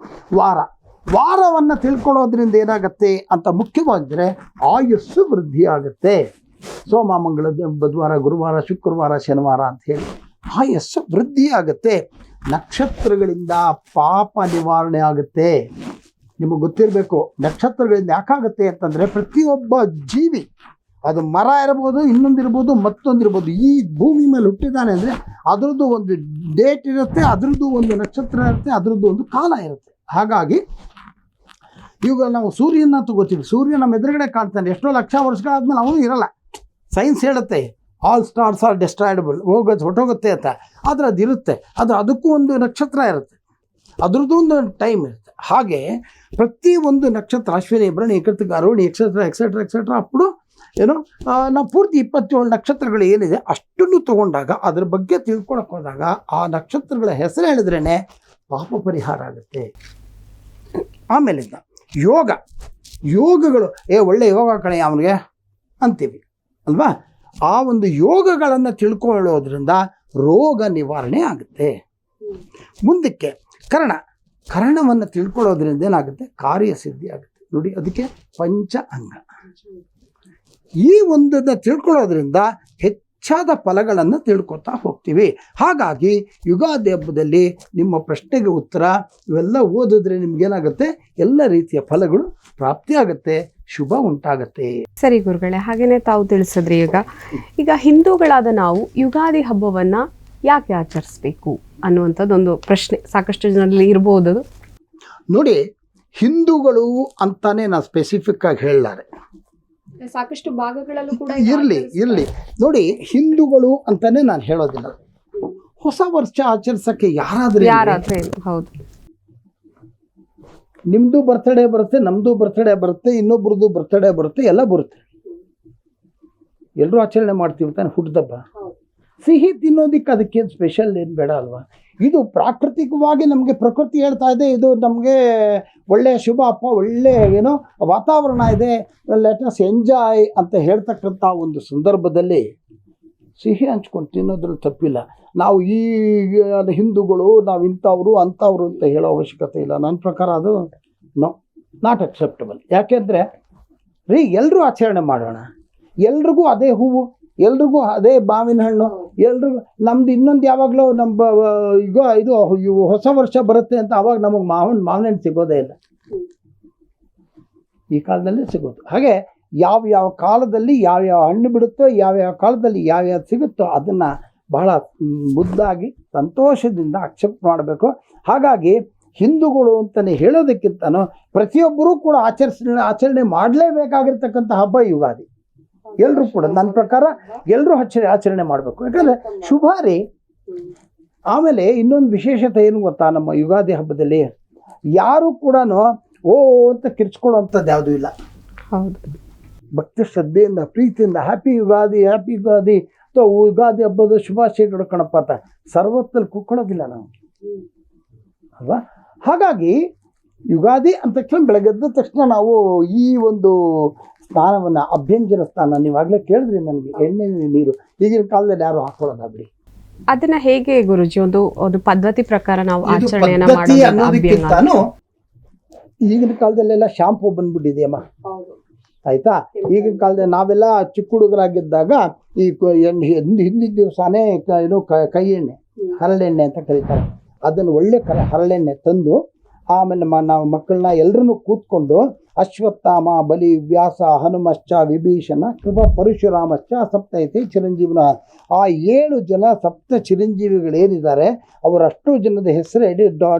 ವಾರವನ್ನು ತಿಳ್ಕೊಳ್ಳೋದ್ರಿಂದ ಏನಾಗುತ್ತೆ ಅಂತ ಮುಖ್ಯವಾಗಿದ್ದರೆ ಆಯುಸ್ಸು ವೃದ್ಧಿ ಆಗುತ್ತೆ. ಸೋಮ, ಮಂಗಳ, ಬುಧವಾರ, ಗುರುವಾರ, ಶುಕ್ರವಾರ, ಶನಿವಾರ ಅಂತ ಹೇಳಿ ಆಯುಸ್ಸು ವೃದ್ಧಿ ಆಗುತ್ತೆ. ನಕ್ಷತ್ರಗಳಿಂದ ಪಾಪ ನಿವಾರಣೆ ಆಗುತ್ತೆ. ನಿಮಗೆ ಗೊತ್ತಿರಬೇಕು, ನಕ್ಷತ್ರಗಳಿಂದ ಯಾಕಾಗುತ್ತೆ ಅಂತಂದರೆ ಪ್ರತಿಯೊಬ್ಬ ಜೀವಿ, ಅದು ಮರ ಇರ್ಬೋದು, ಇನ್ನೊಂದಿರ್ಬೋದು, ಮತ್ತೊಂದಿರ್ಬೋದು, ಈ ಭೂಮಿ ಮೇಲೆ ಹುಟ್ಟಿದ್ದಾನೆ ಅಂದರೆ ಅದರದ್ದು ಒಂದು ಡೇಟ್ ಇರುತ್ತೆ, ಅದರದ್ದು ಒಂದು ನಕ್ಷತ್ರ ಇರುತ್ತೆ, ಅದರದ್ದು ಒಂದು ಕಾಲ ಇರುತ್ತೆ. ಹಾಗಾಗಿ ಇವಾಗ ನಾವು ಸೂರ್ಯನ ತಗೋತೀವಿ, ಸೂರ್ಯ ನಮ್ಮ ಎದುರುಗಡೆ ಕಾಣ್ತಾನೆ. ಎಷ್ಟೋ ಲಕ್ಷ ವರ್ಷಗಳಾದ್ಮೇಲೆ ಅವನು ಇರಲ್ಲ. ಸೈನ್ಸ್ ಹೇಳುತ್ತೆ ಆಲ್ ಸ್ಟಾರ್ಸ್ ಆರ್ ಡೆಸ್ಟ್ರಾಯ್ಡಬಲ್, ಹೊಟ್ಟೋಗುತ್ತೆ ಅಂತ. ಆದರೆ ಅದಿರುತ್ತೆ, ಅದಕ್ಕೂ ಒಂದು ನಕ್ಷತ್ರ ಇರುತ್ತೆ, ಅದ್ರದ್ದು ಒಂದು ಟೈಮ್ ಇರುತ್ತೆ. ಹಾಗೆ ಪ್ರತಿಯೊಂದು ನಕ್ಷತ್ರ, Ashwini, Bharani, Krittika, Rohini, etcetera etcetera etcetera ಅప్పుడు ಏನು ನಾವು ಪೂರ್ತಿ 27 ನಕ್ಷತ್ರಗಳು ಏನಿದೆ ಅಷ್ಟನ್ನು ತಗೊಂಡಾಗ ಅದ್ರ ಬಗ್ಗೆ ತಿಳ್ಕೊಳಕ್ಕೆ ಹೋದಾಗ ಆ ನಕ್ಷತ್ರಗಳ ಹೆಸರು ಹೇಳಿದ್ರೇ ಪಾಪ ಪರಿಹಾರ ಆಗುತ್ತೆ. ಆಮೇಲಿಂದ ಯೋಗಗಳು, ಒಳ್ಳೆ ಯೋಗ ಕಣೆ ಅವನಿಗೆ ಅಂತೀವಿ ಅಲ್ವಾ. ಆ ಒಂದು ಯೋಗಗಳನ್ನು ತಿಳ್ಕೊಳ್ಳೋದ್ರಿಂದ ರೋಗ ನಿವಾರಣೆ ಆಗುತ್ತೆ. ಮುಂದಕ್ಕೆ ಕರ್ಣವನ್ನು ತಿಳ್ಕೊಳ್ಳೋದ್ರಿಂದ ಏನಾಗುತ್ತೆ, ಕಾರ್ಯಸಿದ್ಧಿ ಆಗುತ್ತೆ ನೋಡಿ. ಅದಕ್ಕೆ ಪಂಚ ಅಂಗ. ಈ ಒಂದನ್ನು ತಿಳ್ಕೊಳ್ಳೋದ್ರಿಂದ ಹೆಚ್ಚಾದ ಫಲಗಳನ್ನು ತಿಳ್ಕೊತಾ ಹೋಗ್ತೀವಿ. ಹಾಗಾಗಿ ಯುಗಾದಿ ಹಬ್ಬದಲ್ಲಿ ನಿಮ್ಮ ಪ್ರಶ್ನೆಗೆ ಉತ್ತರ ಇವೆಲ್ಲ ಓದಿದ್ರೆ ನಿಮ್ಗೇನಾಗುತ್ತೆ, ಎಲ್ಲ ರೀತಿಯ ಫಲಗಳು ಪ್ರಾಪ್ತಿಯಾಗುತ್ತೆ, ಶುಭ ಉಂಟಾಗತ್ತೆ. ಸರಿ ಗುರುಗಳೇ, ಹಾಗೇನೆ ತಾವು ತಿಳಿಸಿದ್ರಿ. ಈಗ ಹಿಂದೂಗಳಾದ ನಾವು ಯುಗಾದಿ ಹಬ್ಬವನ್ನ ಯಾಕೆ ಆಚರಿಸ್ಬೇಕು ಅನ್ನುವಂಥದ್ದೊಂದು ಪ್ರಶ್ನೆ ಸಾಕಷ್ಟು ಜನರಲ್ಲಿ ಇರ್ಬೋದು. ನೋಡಿ, ಹಿಂದೂಗಳು ಅಂತಾನೆ ನಾನು ಸ್ಪೆಸಿಫಿಕ್ ಆಗಿ ಹೇಳಲಾರೆ. ಸಾಕಷ್ಟು ಭಾಗಗಳಲ್ಲೂ ಕೂಡ ಇರಲಿ ನೋಡಿ, ಹಿಂದೂಗಳು ಅಂತಾನೆ ನಾನು ಹೇಳೋದಿಲ್ಲ. ಹೊಸ ವರ್ಷ ಆಚರಿಸಕ್ಕೆ ಯಾರಾದ್ರೂ ಹೌದು, ನಿಮ್ದು ಬರ್ತ್ಡೇ ಬರುತ್ತೆ, ನಮ್ದು ಬರ್ತ್ಡೇ ಬರುತ್ತೆ, ಇನ್ನೊಬ್ರದ್ದು ಬರ್ತ್ಡೇ ಬರುತ್ತೆ, ಎಲ್ಲ ಬರುತ್ತೆ. ಎಲ್ಲರೂ ಆಚರಣೆ ಮಾಡ್ತೀವಿ ತಾನೆ ಹುಟ್ಟದಬ್ಬ. ಸಿಹಿ ತಿನ್ನೋದಿಕ್ಕೆ ಅದಕ್ಕೇನು ಸ್ಪೆಷಲ್ ಏನು ಬೇಡ ಅಲ್ವಾ? ಇದು ಪ್ರಾಕೃತಿಕವಾಗಿ ನಮಗೆ ಪ್ರಕೃತಿ ಹೇಳ್ತಾ ಇದೆ, ಇದು ನಮಗೆ ಒಳ್ಳೆಯ ಶುಭ ಅಪ್ಪ, ಒಳ್ಳೆ ಏನೋ ವಾತಾವರಣ ಇದೆ, ಲೆಟ್ ಅಸ್ ಎಂಜಾಯ್ ಅಂತ ಹೇಳ್ತಕ್ಕಂಥ ಒಂದು ಸಂದರ್ಭದಲ್ಲಿ ಸಿಹಿ ಹಂಚ್ಕೊಂಡು ತಿನ್ನೋದ್ರಲ್ಲಿ ತಪ್ಪಿಲ್ಲ. ನಾವು ಈ ಹಿಂದೂಗಳು ನಾವು ಇಂಥವ್ರು ಅಂಥವ್ರು ಅಂತ ಹೇಳೋ ಅವಶ್ಯಕತೆ ಇಲ್ಲ. ನನ್ನ ಪ್ರಕಾರ ಅದು ನಾಟ್ ಅಕ್ಸೆಪ್ಟಬಲ್. ಯಾಕೆಂದರೆ ಎಲ್ಲರೂ ಆಚರಣೆ ಮಾಡೋಣ, ಎಲ್ರಿಗೂ ಅದೇ ಹೂವು, ಎಲ್ರಿಗೂ ಅದೇ ಮಾವಿನ ಹಣ್ಣು, ಎಲ್ರಿಗೂ ನಮ್ದು ಇನ್ನೊಂದು ಯಾವಾಗಲೂ ನಮ್ಮ ಈಗ ಇದು ಹೊಸ ವರ್ಷ ಬರುತ್ತೆ ಅಂತ ಅವಾಗ ನಮಗೆ ಮಾವಿನ ಹಣ್ಣು ಸಿಗೋದೇ ಇಲ್ಲ. ಈ ಕಾಲದಲ್ಲಿ ಸಿಗೋದು. ಹಾಗೆ ಯಾವ ಕಾಲದಲ್ಲಿ ಯಾವ್ಯಾವ ಹಣ್ಣು ಬಿಡುತ್ತೋ, ಯಾವ್ಯಾವ ಕಾಲದಲ್ಲಿ ಯಾವ್ಯಾವ ಸಿಗುತ್ತೋ ಅದನ್ನು ಬಹಳ ಮುದ್ದಾಗಿ ಸಂತೋಷದಿಂದ ಅಕ್ಸೆಪ್ಟ್ ಮಾಡಬೇಕು. ಹಾಗಾಗಿ ಹಿಂದೂಗಳು ಅಂತಲೇ ಹೇಳೋದಕ್ಕಿಂತನೂ ಪ್ರತಿಯೊಬ್ಬರೂ ಕೂಡ ಆಚರಣೆ ಮಾಡಲೇಬೇಕಾಗಿರ್ತಕ್ಕಂಥ ಹಬ್ಬ ಯುಗಾದಿ. ಎಲ್ಲರೂ ಕೂಡ ನನ್ನ ಪ್ರಕಾರ ಎಲ್ಲರೂ ಆಚರಣೆ ಮಾಡಬೇಕು. ಯಾಕಂದರೆ ಶುಭಾರಿ. ಆಮೇಲೆ ಇನ್ನೊಂದು ವಿಶೇಷತೆ ಏನು ಗೊತ್ತಾ, ನಮ್ಮ ಯುಗಾದಿ ಹಬ್ಬದಲ್ಲಿ ಯಾರು ಕೂಡ ಓ ಅಂತ ಕಿರ್ಚ್ಕೊಳ್ಳೋವಂಥದ್ದು ಯಾವುದೂ ಇಲ್ಲ. ಹೌದು, ಭಕ್ತಿ ಶ್ರದ್ಧೆಯಿಂದ ಪ್ರೀತಿಯಿಂದ ಹ್ಯಾಪಿ ಯುಗಾದಿ ಅಥವಾ ಯುಗಾದಿ ಹಬ್ಬದ ಶುಭಾಶಯಗಳು ಕಣಪ್ಪ ಅಂತ ಸರ್ವತ್ತಲ್ಲಿ ಕೂತ್ಕೊಳ್ಳೋದಿಲ್ಲ ನಾವು ಅಲ್ವಾ? ಹಾಗಾಗಿ ಯುಗಾದಿ ಅಂತ ತಕ್ಷಣ ಬೆಳಗ್ಗೆ ಎದ್ದ ತಕ್ಷಣ ನಾವು ಈ ಒಂದು ಸ್ನಾನವನ್ನು, ಅಭ್ಯಂಜನ ಸ್ನಾನ, ನೀವಾಗಲೇ ಕೇಳಿದ್ರಿ ನನಗೆ, ಎಣ್ಣೆ ನೀರು ಈಗಿನ ಕಾಲದಲ್ಲಿ ಯಾರು ಹಾಕೊಳ್ಳೋದ ಬಿಡಿ. ಅದನ್ನ ಹೇಗೆ ಗುರುಜಿ ಒಂದು ಪದ್ಧತಿ ಪ್ರಕಾರ ನಾವು ಆಚರಣೆಯನ್ನ ಅನ್ನೋದಕ್ಕಿಂತಾನು ಈಗಿನ ಕಾಲದಲ್ಲೆಲ್ಲ ಶಾಂಪು ಬಂದ್ಬಿಟ್ಟಿದೆಯಮ್ಮ, ಆಯ್ತಾ? ಈಗಿನ ಕಾಲದಲ್ಲಿ ನಾವೆಲ್ಲ ಚಿಕ್ಕ ಹುಡುಗರಾಗಿದ್ದಾಗ ಈ ಹಿಂದಿನ ದಿವಸನೇ ಏನು ಕೈ ಎಣ್ಣೆ, ಹರಳೆಣ್ಣೆ ಅಂತ ಕರೀತಾರೆ, ಅದನ್ನು ಒಳ್ಳೆ ಹರಳೆಣ್ಣೆ ತಂದು ಆಮೇಲೆ ನಾವು ಮಕ್ಕಳನ್ನ ಎಲ್ಲರನ್ನು ಕೂತ್ಕೊಂಡು ಅಶ್ವತ್ಥಾಮ, ಬಲಿ, ವ್ಯಾಸ, ಹನುಮಶ್ಚ, ವಿಭೀಷಣ, ಕೃಪ, ಪರಶುರಾಮಶ್ಚ, ಸಪ್ತೈತಿ ಚಿರಂಜೀವನ, ಆ 7 ಜನ ಸಪ್ತ ಚಿರಂಜೀವಿಗಳೇನಿದ್ದಾರೆ ಅವರಷ್ಟು ಜನದ ಹೆಸರು ಇಡೀ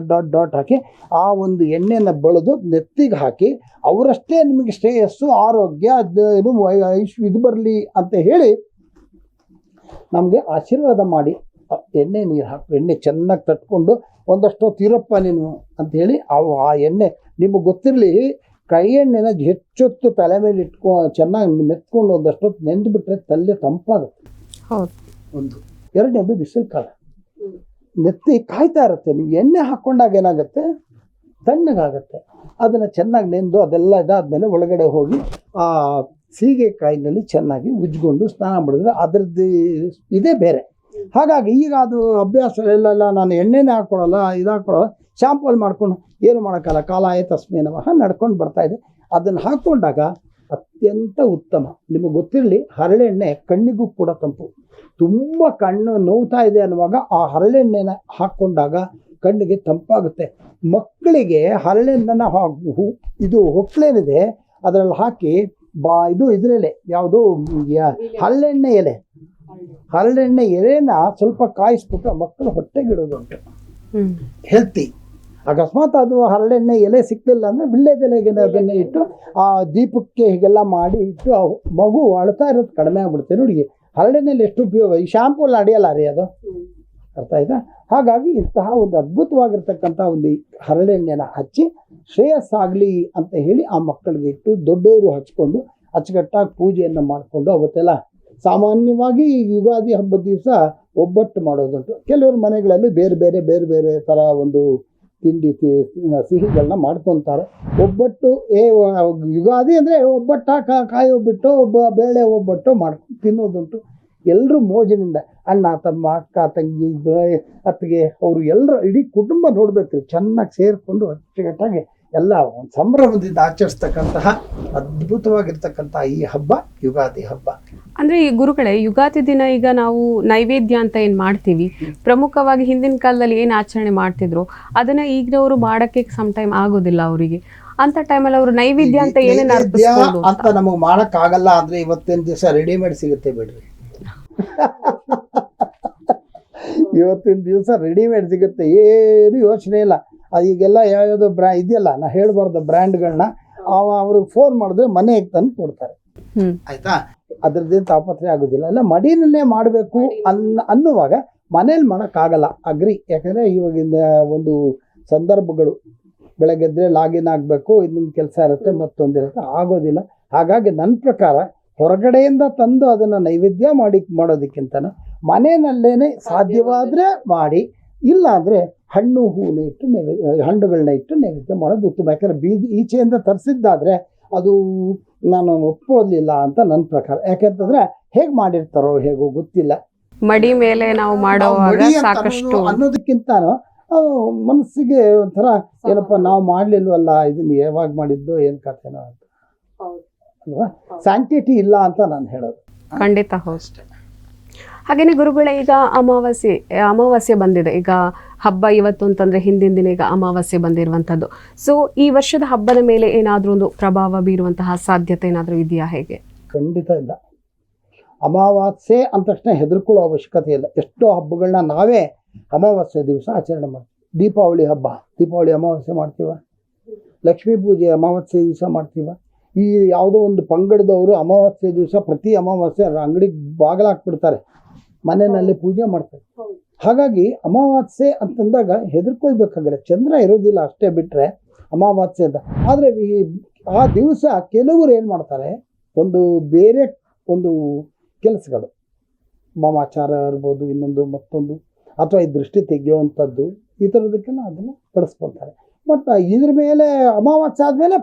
ಡಾಟ್ ಹಾಕಿ ಆ ಒಂದು ಎಣ್ಣೆಯನ್ನು ಬೆಳೆದು ನೆತ್ತಿಗೆ ಹಾಕಿ ಅವರಷ್ಟೇ ನಿಮಗೆ ಶ್ರೇಯಸ್ಸು, ಆರೋಗ್ಯ, ಇದು ಇದು ಬರಲಿ ಅಂತ ಹೇಳಿ ನಮಗೆ ಆಶೀರ್ವಾದ ಮಾಡಿ ಎಣ್ಣೆ ನೀರು ಹಾಕಿ ಎಣ್ಣೆ ಚೆನ್ನಾಗಿ ತಟ್ಕೊಂಡು ಒಂದಷ್ಟು ತೀರಪ್ಪ ನೀನು ಅಂತ ಹೇಳಿ ಆ ಎಣ್ಣೆ ನಿಮಗೆ ಗೊತ್ತಿರಲಿ, ಕೈ ಎಣ್ಣೆನ ಹೆಚ್ಚೊತ್ತು ತಲೆ ಮೇಲೆ ಚೆನ್ನಾಗಿ ಮೆತ್ಕೊಂಡು ಒಂದಷ್ಟೊತ್ತು ನೆಂದುಬಿಟ್ರೆ ತಲೆ ತಂಪಾಗುತ್ತೆ. ಒಂದು ಎರಡನೇದು ಬಿಸಿಲು ಕಾಲ, ನೆತ್ತಿ ಕಾಯ್ತಾ ಇರುತ್ತೆ. ನೀವು ಎಣ್ಣೆ ಹಾಕ್ಕೊಂಡಾಗ ಏನಾಗುತ್ತೆ, ತಣ್ಣಗಾಗತ್ತೆ. ಅದನ್ನು ಚೆನ್ನಾಗಿ ನೆಂದು ಅದೆಲ್ಲ ಇದಾದ್ಮೇಲೆ ಒಳಗಡೆ ಹೋಗಿ ಆ ಸೀಗೆಕಾಯಿನಲ್ಲಿ ಚೆನ್ನಾಗಿ ಉಜ್ಕೊಂಡು ಸ್ನಾನ ಮಾಡಿದ್ರೆ ಅದರದ್ದು ಇದೇ ಬೇರೆ. ಹಾಗಾಗಿ ಈಗ ಅದು ಅಭ್ಯಾಸ ಎಲ್ಲ ನಾನು ಎಣ್ಣೆನೇ ಹಾಕ್ಕೊಳ್ಳಲ್ಲ, ಇದು ಹಾಕ್ಕೊಳ್ಳಲ್ಲ, ಶಾಂಪಲ್ ಮಾಡ್ಕೊಂಡು ಏನು ಮಾಡೋಕ್ಕಲ್ಲ, ಕಾಲಾಯ ತಸ್ಮೈ ನಮಃ ನಡ್ಕೊಂಡು ಬರ್ತಾಯಿದೆ. ಅದನ್ನು ಹಾಕ್ಕೊಂಡಾಗ ಅತ್ಯಂತ ಉತ್ತಮ. ನಿಮಗೆ ಗೊತ್ತಿರಲಿ, ಹರಳೆಣ್ಣೆ ಕಣ್ಣಿಗೂ ಕೂಡ ತಂಪು. ತುಂಬ ಕಣ್ಣು ನೋವ್ತಾ ಇದೆ ಅನ್ನುವಾಗ ಆ ಹರಳೆಣ್ಣೆನ ಹಾಕ್ಕೊಂಡಾಗ ಕಣ್ಣಿಗೆ ತಂಪಾಗುತ್ತೆ. ಮಕ್ಕಳಿಗೆ ಹರಳೆಣ್ಣೆನ ಇದು ಹೊಕ್ಕಲೇನಿದೆ ಅದರಲ್ಲಿ ಹಾಕಿ ಇದರಲ್ಲೇ ಯಾವುದೋ ಹರಳೆಣ್ಣೆ ಎಲೆನ ಸ್ವಲ್ಪ ಕಾಯಿಸ್ಬಿಟ್ಟು ಮಕ್ಕಳು ಹೊಟ್ಟೆಗಿಡೋದುಂಟು, ಹೆಲ್ತಿ. ಅಕಸ್ಮಾತ್ ಅದು ಹರಳೆಣ್ಣೆ ಎಲೆ ಸಿಕ್ತಿಲ್ಲ ಅಂದರೆ ವಿಳ್ಳೆದೆಲೆಗೆ ಅದನ್ನು ಇಟ್ಟು ಆ ದೀಪಕ್ಕೆ ಹೀಗೆಲ್ಲ ಮಾಡಿ ಇಟ್ಟು ಆ ಮಗು ಅಳ್ತಾ ಇರೋದು ಕಡಿಮೆ ಆಗ್ಬಿಡುತ್ತೆ. ನೋಡಿ, ಹರಳೆಣ್ಣೆಯಲ್ಲಿ ಎಷ್ಟು ಉಪಯೋಗ. ಈ ಶಾಂಪೂಲ್ಲಿ ಅಡಿಯಲ್ಲ ರೀ ಅದು, ಅರ್ಥ ಆಯ್ತಾ? ಹಾಗಾಗಿ ಇಂತಹ ಒಂದು ಅದ್ಭುತವಾಗಿರ್ತಕ್ಕಂಥ ಒಂದು ಹರಳೆಣ್ಣೆನ ಹಚ್ಚಿ ಶ್ರೇಯಸ್ಸಾಗಲಿ ಅಂತ ಹೇಳಿ ಆ ಮಕ್ಕಳಿಗೆ ಇಟ್ಟು ದೊಡ್ಡವರು ಹಚ್ಕೊಂಡು ಅಚ್ಚುಕಟ್ಟಾಗಿ ಪೂಜೆಯನ್ನು ಮಾಡಿಕೊಂಡು ಅವತ್ತೆಲ್ಲ ಸಾಮಾನ್ಯವಾಗಿ ಯುಗಾದಿ ಹಬ್ಬದ ದಿವಸ ಒಬ್ಬಟ್ಟು ಮಾಡೋದುಂಟು. ಕೆಲವರು ಮನೆಗಳಲ್ಲಿ ಬೇರೆ ಬೇರೆ ಥರ ಒಂದು ತಿಂಡಿ ಸಿಹಿಗಳನ್ನ ಮಾಡ್ಕೊತಾರೆ. ಒಬ್ಬಟ್ಟು ಯುಗಾದಿ ಅಂದರೆ ಒಬ್ಬಟ್ಟ, ಕಾಯಿ ಒಬ್ಬಟ್ಟು, ಬೇಳೆ ಒಬ್ಬಟ್ಟು ಮಾಡ್ಕೊಂಡು ತಿನ್ನೋದುಂಟು. ಎಲ್ಲರೂ ಮೋಜಿನಿಂದ ಅಣ್ಣ, ತಮ್ಮ, ಅಕ್ಕ, ತಂಗಿ, ಅತ್ತಿಗೆ ಅವರು ಎಲ್ಲರೂ ಇಡೀ ಕುಟುಂಬ ನೋಡಬೇಕು, ಚೆನ್ನಾಗಿ ಸೇರಿಕೊಂಡು ಅಚ್ಚುಕಟ್ಟಾಗಿ ಎಲ್ಲ ಒಂದು ಸಂಭ್ರಮದಿಂದ ಆಚರಿಸ್ತಕ್ಕಂತಹ ಅದ್ಭುತವಾಗಿರ್ತಕ್ಕಂಥ ಈ ಹಬ್ಬ ಯುಗಾದಿ ಹಬ್ಬ. ಅಂದರೆ ಈ ಗುರುಗಳೇ, ಯುಗಾದಿ ದಿನ ಈಗ ನಾವು ನೈವೇದ್ಯ ಅಂತ ಏನು ಮಾಡ್ತೀವಿ, ಪ್ರಮುಖವಾಗಿ ಹಿಂದಿನ ಕಾಲದಲ್ಲಿ ಏನು ಆಚರಣೆ ಮಾಡ್ತಿದ್ರು ಅದನ್ನ ಈಗಿನವರು ಮಾಡೋಕ್ಕೆ ಸಮ್ ಟೈಮ್ ಆಗೋದಿಲ್ಲ ಅವರಿಗೆ. ಅಂತ ಟೈಮಲ್ಲಿ ಅವರು ನೈವೇದ್ಯ ಅಂತ ಏನೇನು ಅಂತ ನಮಗೆ ಮಾಡೋಕ್ಕಾಗಲ್ಲ ಅಂದರೆ ಇವತ್ತಿನ ದಿವಸ ರೆಡಿಮೇಡ್ ಸಿಗುತ್ತೆ ಬಿಡ್ರಿ. ಇವತ್ತಿನ ದಿವಸ ರೆಡಿಮೇಡ್ ಸಿಗುತ್ತೆ, ಏನು ಯೋಚನೆ ಇಲ್ಲ. ಈಗೆಲ್ಲ ಯಾವ್ಯಾವುದೋ ಇದೆಯಲ್ಲ, ನಾ ಹೇಳ್ಬಾರ್ದು ಬ್ರ್ಯಾಂಡ್ಗಳನ್ನ, ಅವ್ರಿಗೆ ಫೋನ್ ಮಾಡಿದ್ರೆ ಮನೆಗೆ ತಂದು ಕೊಡ್ತಾರೆ. ಆಯ್ತಾ, ಅದ್ರದ್ದೇನು ತಾಪತ್ರೆ ಆಗೋದಿಲ್ಲ. ಇಲ್ಲ ಮಡಿನಲ್ಲೇ ಮಾಡಬೇಕು ಅನ್ನುವಾಗ ಮನೇಲಿ ಮಾಡೋಕ್ಕಾಗಲ್ಲ, ಅಗ್ರಿ. ಯಾಕಂದರೆ ಇವಾಗಿನ ಒಂದು ಸಂದರ್ಭಗಳು, ಬೆಳಗ್ಗೆದ್ರೆ ಲಾಗಿನ್ ಆಗಬೇಕು, ಇನ್ನೊಂದು ಕೆಲಸ ಇರುತ್ತೆ, ಮತ್ತೊಂದಿರುತ್ತೆ, ಆಗೋದಿಲ್ಲ. ಹಾಗಾಗಿ ನನ್ನ ಪ್ರಕಾರ ಹೊರಗಡೆಯಿಂದ ತಂದು ಅದನ್ನು ನೈವೇದ್ಯ ಮಾಡೋದಕ್ಕಿಂತ ಮನೆಯಲ್ಲೇ ಸಾಧ್ಯವಾದರೆ ಮಾಡಿ, ಇಲ್ಲ ಅಂದರೆ ಹಣ್ಣು ಹೂವನ್ನ ಇಟ್ಟು ಹಣ್ಣುಗಳನ್ನ ಇಟ್ಟು ನೈವೇದ್ಯ ಮಾಡೋದು ಉತ್ತಮ. ಯಾಕಂದರೆ ಈಚೆಯಿಂದ ತರಿಸಿದ್ದಾದರೆ ಅದು ನಾನು ಒಪ್ಪೋದಿಲ್ಲ ಅಂತ ನನ್ನ ಪ್ರಕಾರ. ಯಾಕೆಂತಂದರೆ ಹೇಗೆ ಮಾಡಿರ್ತಾರೋ ಹೇಗೋ ಗೊತ್ತಿಲ್ಲ. ಮಡಿ ಮೇಲೆ ನಾವು ಮಾಡುವಾಗ ಸಾಕಷ್ಟು ಅನ್ನೋದಕ್ಕಿಂತ ಮನಸ್ಸಿಗೆ ಒಂಥರ ಏನಪ್ಪ ನಾವು ಮಾಡ್ಲಿಲ್ವಲ್ಲ, ಇದನ್ನ ಯಾವಾಗ ಮಾಡಿದ್ದು ಏನು ಕಥೆನೋ ಅಂತ ಅಲ್ವಾ, ಸ್ಯಾಂಟಿಟಿ ಇಲ್ಲ ಅಂತ ನಾನು ಹೇಳೋದು. ಖಂಡಿತ ಹೌದು. ಹಾಗೇನೆ ಗುರುಗಳೇ, ಈಗ ಅಮಾವಾಸ್ಯೆ ಬಂದಿದೆ. ಈಗ ಹಬ್ಬ ಇವತ್ತು ಅಂತಂದ್ರೆ ಹಿಂದಿನ ದಿನ ಈಗ ಅಮಾವಾಸ್ಯೆ ಬಂದಿರುವಂತದ್ದು. ಸೊ ಈ ವರ್ಷದ ಹಬ್ಬದ ಮೇಲೆ ಏನಾದ್ರೂ ಒಂದು ಪ್ರಭಾವ ಬೀರುವಂತಹ ಸಾಧ್ಯತೆ ಏನಾದ್ರೂ ಇದೆಯಾ? ಹೇಗೆ? ಖಂಡಿತ ಇಲ್ಲ. ಅಮಾವಾಸ್ಯೆ ಅಂದ ತಕ್ಷಣ ಹೆದರ್ಕೊಳ್ಳೋ ಅವಶ್ಯಕತೆ ಇಲ್ಲ. ಎಷ್ಟೋ ಹಬ್ಬಗಳನ್ನ ನಾವೇ ಅಮಾವಾಸ್ಯೆ ದಿವಸ ಆಚರಣೆ ಮಾಡ್ತೀವಿ. ದೀಪಾವಳಿ ಹಬ್ಬ, ದೀಪಾವಳಿ ಅಮಾವಾಸ್ಯೆ ಮಾಡ್ತೀವ. ಲಕ್ಷ್ಮೀ ಪೂಜೆ ಅಮಾವಾಸ್ಯೆ ದಿವಸ ಮಾಡ್ತೀವ. ಈ ಯಾವುದೋ ಒಂದು ಪಂಗಡದವರು ಅಮಾವಾಸ್ಯೆ ದಿವಸ ಪ್ರತಿ ಅಮಾವಾಸ್ಯೆ ಅಂಗಡಿಗೆ ಬಾಗಿಲಾಕ್ಬಿಡ್ತಾರೆ, ಮನೆಯಲ್ಲಿ ಪೂಜೆ ಮಾಡ್ತಾರೆ. ಹಾಗಾಗಿ ಅಮಾವಾಸ್ಯೆ ಅಂತಂದಾಗ ಹೆದರ್ಕೊಳ್ಬೇಕಾಗಿಲ್ಲ. ಚಂದ್ರ ಇರೋದಿಲ್ಲ ಅಷ್ಟೇ ಬಿಟ್ಟರೆ ಅಮಾವಾಸ್ಯೆ ಅಂತ. ಆದರೆ ಆ ದಿವಸ ಕೆಲವರು ಏನು ಮಾಡ್ತಾರೆ, ಒಂದು ಬೇರೆ ಒಂದು ಕೆಲಸಗಳು, ಮಾಮಾಚಾರ ಇರ್ಬೋದು, ಇನ್ನೊಂದು ಮತ್ತೊಂದು, ಅಥವಾ ಈ ದೃಷ್ಟಿ ತೆಗೆಯುವಂಥದ್ದು, ಈ ಥರದಕ್ಕೆಲ್ಲ ಅದನ್ನು ಬಳಸ್ಕೊಳ್ತಾರೆ. ಬಟ್ ಇದ್ರ ಮೇಲೆ ಅಮಾವಾಸ್ಯೆ ಆದಮೇಲೆ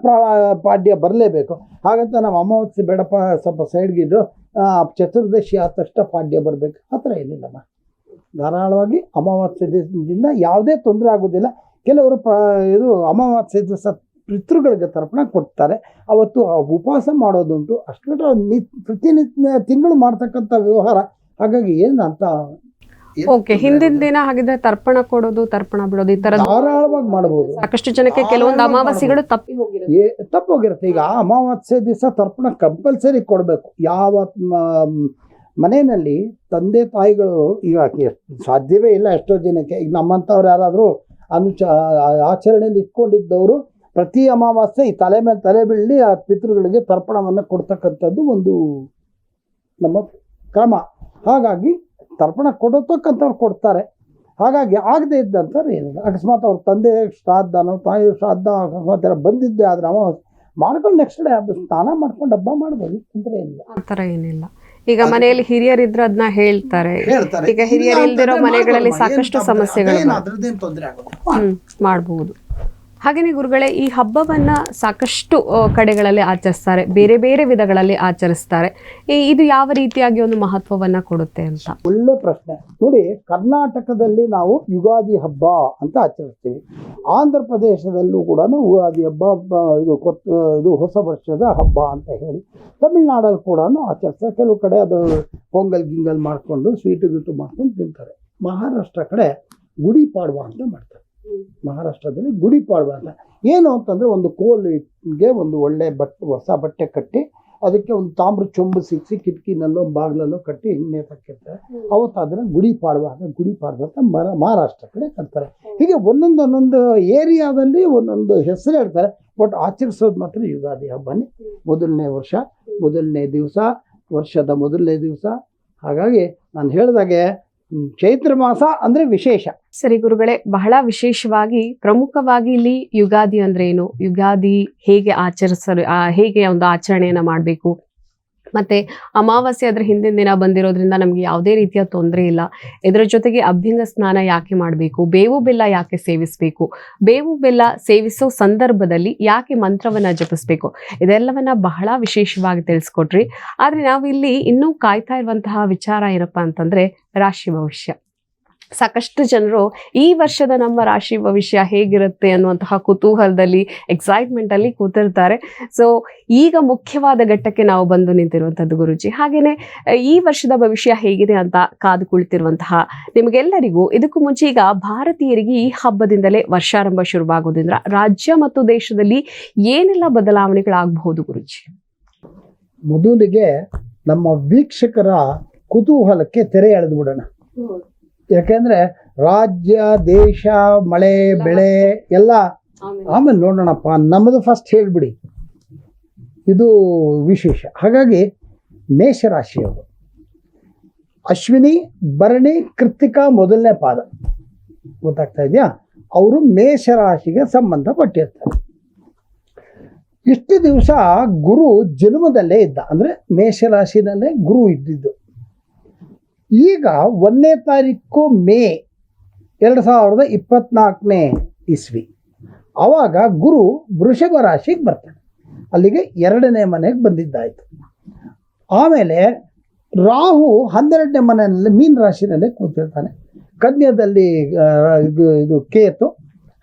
ಪಾಡ್ಯ ಬರಲೇಬೇಕು. ಹಾಗಂತ ನಾವು ಅಮಾವಾಸ್ಯೆ ಬೇಡಪ್ಪ ಸ್ವಲ್ಪ ಸೈಡ್ಗಿದ್ದು ಚತುರ್ದಶಿ ಆದ ತಕ್ಷಣ ಪಾಡ್ಯ ಬರಬೇಕು, ಆ ಥರ ಏನಿಲ್ಲಮ್ಮ. ಧಾರಾಳವಾಗಿ ಅಮಾವಾಸ್ಯೆ ದಿವಸದಿಂದ ಯಾವುದೇ ತೊಂದರೆ ಆಗೋದಿಲ್ಲ. ಕೆಲವರು ಇದು ಅಮಾವಾಸ್ಯೆ ದಿವಸ ಪಿತೃಗಳಿಗೆ ತರ್ಪಣ ಕೊಡ್ತಾರೆ, ಅವತ್ತು ಉಪವಾಸ ಮಾಡೋದುಂಟು. ಅಷ್ಟು ಪ್ರತಿನಿತ್ಯ ತಿಂಗಳು ಮಾಡ್ತಕ್ಕಂಥ ವ್ಯವಹಾರ. ಹಾಗಾಗಿ ಏನು ಅಂತ ಓಕೆ, ಹಿಂದಿನ ದಿನ ಹಾಗಿದ್ರೆ ತರ್ಪಣ ಕೊಡೋದು, ತರ್ಪಣ ಬಿಡೋದು, ಈ ತರ ಧಾರಾಳವಾಗಿ ಮಾಡಬಹುದು. ಸಾಕಷ್ಟು ಜನಕ್ಕೆ ಕೆಲವೊಂದು ಅಮಾವಾಸ್ಯೆಗಳು ತಪ್ಪೋಗಿರುತ್ತೆ. ಈಗ ಅಮಾವಾಸ್ಯೆ ದಿವಸ ತರ್ಪಣ ಕಂಪಲ್ಸರಿ ಕೊಡಬೇಕು. ಯಾವ ಮನೆಯಲ್ಲಿ ತಂದೆ ತಾಯಿಗಳು ಈಗ ಸಾಧ್ಯವೇ ಇಲ್ಲ ಎಷ್ಟೋ ಜನಕ್ಕೆ. ಈಗ ನಮ್ಮಂಥವ್ರು ಯಾರಾದರೂ ಆಚರಣೆಯಲ್ಲಿ ಇಟ್ಕೊಂಡಿದ್ದವರು ಪ್ರತಿ ಅಮಾವಾಸ್ಯೆ ಈ ತಲೆ ಮೇಲೆ ತಲೆ ಬೀಳಿ ಆ ಪಿತೃಗಳಿಗೆ ತರ್ಪಣವನ್ನು ಕೊಡ್ತಕ್ಕಂಥದ್ದು ಒಂದು ನಮ್ಮ ಕ್ರಮ. ಹಾಗಾಗಿ ತರ್ಪಣ ಕೊಡತಕ್ಕಂಥವ್ರು ಕೊಡ್ತಾರೆ. ಹಾಗಾಗಿ ಆಗದೆ ಇದ್ದಂಥವ್ರು ಏನಿಲ್ಲ. ಅಕಸ್ಮಾತ್ ಅವ್ರ ತಂದೆ ಶ್ರಾದ್ದನೋ ತಾಯಿ ಶ್ರಾದ್ದ ಅಕಸ್ಮಾತ್ ಬಂದಿದ್ದೆ ಆದರೆ ಅಮಾವಾಸ್ಯೆ ಮಾಡ್ಕೊಂಡು ನೆಕ್ಸ್ಟ್ ಡೇ ಹಬ್ಬ ಸ್ನಾನ ಮಾಡ್ಕೊಂಡು ಹಬ್ಬ ಮಾಡ್ಬೋದು, ತೊಂದರೆ ಏನಿಲ್ಲ. ಆ ಥರ ಏನಿಲ್ಲ. ಈಗ ಮನೆಯಲ್ಲಿ ಹಿರಿಯರಿದ್ರೆ ಅದನ್ನ ಹೇಳ್ತಾರೆ. ಈಗ ಹಿರಿಯರು ಇಲ್ದಿರೋ ಮನೆಗಳಲ್ಲಿ ಸಾಕಷ್ಟು ಸಮಸ್ಯೆಗಳು ಮಾಡಬಹುದು. ಹಾಗೇನೆ ಗುರುಗಳೇ, ಈ ಹಬ್ಬವನ್ನ ಸಾಕಷ್ಟು ಕಡೆಗಳಲ್ಲಿ ಆಚರಿಸ್ತಾರೆ, ಬೇರೆ ಬೇರೆ ವಿಧಗಳಲ್ಲಿ ಆಚರಿಸ್ತಾರೆ. ಇದು ಯಾವ ರೀತಿಯಾಗಿ ಒಂದು ಮಹತ್ವವನ್ನ ಕೊಡುತ್ತೆ ಅಂತ? ಒಳ್ಳೆ ಪ್ರಶ್ನೆ. ನೋಡಿ, ಕರ್ನಾಟಕದಲ್ಲಿ ನಾವು ಯುಗಾದಿ ಹಬ್ಬ ಅಂತ ಆಚರಿಸ್ತೀವಿ. ಆಂಧ್ರ ಪ್ರದೇಶದಲ್ಲೂ ಕೂಡ ಯುಗಾದಿ ಹಬ್ಬ ಇದು ಹೊಸ ವರ್ಷದ ಹಬ್ಬ ಅಂತ ಹೇಳಿ, ತಮಿಳ್ನಾಡಲ್ಲಿ ಕೂಡ ಆಚರಿಸ್ತಾರೆ. ಕೆಲವು ಕಡೆ ಅದು ಪೊಂಗಲ್ ಗಿಂಗಲ್ ಮಾಡಿಕೊಂಡು ಸ್ವೀಟು ಗೀಟು ಮಾಡ್ಕೊಂಡು ತಿಂತಾರೆ. ಮಹಾರಾಷ್ಟ್ರ ಕಡೆ ಗುಡಿ ಪಾಡ್ವಾ ಅಂತ ಮಾಡ್ತಾರೆ. ಮಹಾರಾಷ್ಟ್ರದಲ್ಲಿ ಗುಡಿ ಪಾಡ್ವಾ ಅಂತ ಏನು ಅಂತಂದರೆ, ಒಂದು ಕೋಲಿಗೆ ಒಂದು ಒಳ್ಳೆ ಹೊಸ ಬಟ್ಟೆ ಕಟ್ಟಿ ಅದಕ್ಕೆ ಒಂದು ತಾಮ್ರ ಚೊಂಬು ಸಿಕ್ಕಿಸಿ ಕಿಟಕಿನಲ್ಲೋ ಬಾಗಿಲಲ್ಲೋ ಕಟ್ಟಿ ಎಣ್ಣೆ ತಕ್ಕಿರ್ತಾರೆ. ಅವತ್ತು ಅದನ್ನು ಗುಡಿ ಪಾಡ್ವಾ ಅಂತ ಮಹಾರಾಷ್ಟ್ರ ಕಡೆ ಕಟ್ತಾರೆ. ಹೀಗೆ ಒಂದೊಂದು ಏರಿಯಾದಲ್ಲಿ ಒಂದೊಂದು ಹೆಸರು ಹೇಳ್ತಾರೆ. ಬಟ್ ಆಚರಿಸೋದು ಮಾತ್ರ ಯುಗಾದಿ ಹಬ್ಬನೇ. ಮೊದಲನೇ ವರ್ಷ, ಮೊದಲನೇ ದಿವಸ, ವರ್ಷದ ಮೊದಲನೇ ದಿವಸ. ಹಾಗಾಗಿ ನಾನು ಹೇಳಿದಾಗೆ ಚೈತ್ರ ಮಾಸ ಅಂದ್ರೆ ವಿಶೇಷ. ಸರಿ ಗುರುಗಳೇ, ಬಹಳ ವಿಶೇಷವಾಗಿ ಪ್ರಮುಖವಾಗಿ ಇಲ್ಲಿ ಯುಗಾದಿ ಅಂದ್ರೆ ಏನು, ಯುಗಾದಿ ಹೇಗೆ ಹೇಗೆ ಒಂದು ಆಚರಣೆಯನ್ನ ಮಾಡಬೇಕು, ಮತ್ತೆ ಅಮಾವಾಸ್ಯೆ ಅದ್ರ ಹಿಂದಿನ ದಿನ ಬಂದಿರೋದ್ರಿಂದ ನಮ್ಗೆ ಯಾವುದೇ ರೀತಿಯ ತೊಂದರೆ ಇಲ್ಲ. ಇದರ ಜೊತೆಗೆ ಅಭ್ಯಂಗ ಸ್ನಾನ ಯಾಕೆ ಮಾಡಬೇಕು, ಬೇವು ಬೆಲ್ಲ ಯಾಕೆ ಸೇವಿಸಬೇಕು, ಬೇವು ಬೆಲ್ಲ ಸೇವಿಸೋ ಸಂದರ್ಭದಲ್ಲಿ ಯಾಕೆ ಮಂತ್ರವನ್ನ ಜಪಿಸ್ಬೇಕು, ಇದೆಲ್ಲವನ್ನ ಬಹಳ ವಿಶೇಷವಾಗಿ ತಿಳಿಸ್ಕೊಟ್ರಿ. ಆದ್ರೆ ನಾವಿಲ್ಲಿ ಇನ್ನೂ ಕಾಯ್ತಾ ಇರುವಂತಹ ವಿಚಾರ ಏನಪ್ಪಾ ಅಂತಂದ್ರೆ ರಾಶಿ ಭವಿಷ್ಯ. ಸಾಕಷ್ಟು ಜನರು ಈ ವರ್ಷದ ನಮ್ಮ ರಾಶಿ ಭವಿಷ್ಯ ಹೇಗಿರುತ್ತೆ ಅನ್ನುವಂತಹ ಕುತೂಹಲದಲ್ಲಿ, ಎಕ್ಸೈಟ್ಮೆಂಟ್ ಅಲ್ಲಿ ಕೂತಿರ್ತಾರೆ. ಸೊ ಈಗ ಮುಖ್ಯವಾದ ಘಟ್ಟಕ್ಕೆ ನಾವು ಬಂದು ನಿಂತಿರುವಂತದ್ದು ಗುರುಜಿ. ಹಾಗೇನೆ ಈ ವರ್ಷದ ಭವಿಷ್ಯ ಹೇಗಿದೆ ಅಂತ ಕಾದು ಕುಳಿತಿರುವಂತಹ ನಿಮಗೆಲ್ಲರಿಗೂ ಇದಕ್ಕೂ ಮುಂಚೆ ಈಗ ಭಾರತೀಯರಿಗೆ ಈ ಹಬ್ಬದಿಂದಲೇ ವರ್ಷಾರಂಭ ಶುರುವಾಗೋದ್ರಿಂದ ರಾಜ್ಯ ಮತ್ತು ದೇಶದಲ್ಲಿ ಏನೆಲ್ಲ ಬದಲಾವಣೆಗಳಾಗಬಹುದು ಗುರುಜಿ? ಮೊದಲಿಗೆ ನಮ್ಮ ವೀಕ್ಷಕರ ಕುತೂಹಲಕ್ಕೆ ತೆರೆ ಎಳೆದು ಬಿಡೋಣ. ಯಾಕೆಂದರೆ ರಾಜ್ಯ ದೇಶ ಮಳೆ ಬೆಳೆ ಎಲ್ಲ ಆಮೇಲೆ ನೋಡೋಣಪ್ಪ, ನಮ್ಮದು ಫಸ್ಟ್ ಹೇಳಿಬಿಡಿ, ಇದು ವಿಶೇಷ. ಹಾಗಾಗಿ ಮೇಷರಾಶಿಯವರು ಅಶ್ವಿನಿ ಭರಣಿ ಕೃತ್ತಿಕಾ ಮೊದಲನೇ ಪಾದ, ಗೊತ್ತಾಗ್ತಾ ಇದೆಯಾ, ಅವರು ಮೇಷರಾಶಿಗೆ ಸಂಬಂಧಪಟ್ಟಿರ್ತಾರೆ. ಇಷ್ಟು ದಿವಸ ಗುರು ಜನ್ಮದಲ್ಲೇ ಇದ್ದ, ಅಂದರೆ ಮೇಷರಾಶಿನಲ್ಲೇ ಗುರು ಇದ್ದಿದ್ದು. ಈಗ 1ನೇ ತಾರೀಕು ಮೇ 2024ನೇ ಇಸ್ವಿ, ಆವಾಗ ಗುರು ವೃಷಭ ರಾಶಿಗೆ ಬರ್ತಾನೆ, ಅಲ್ಲಿಗೆ 2ನೇ ಮನೆಗೆ ಬಂದಿದ್ದಾಯಿತು. ಆಮೇಲೆ ರಾಹು 12ನೇ ಮನೆಯಲ್ಲಿ ಮೀನ ರಾಶಿನಲ್ಲೇ ಕೂತಿರ್ತಾನೆ, ಕನ್ಯದಲ್ಲಿ ಇದು ಕೇತು,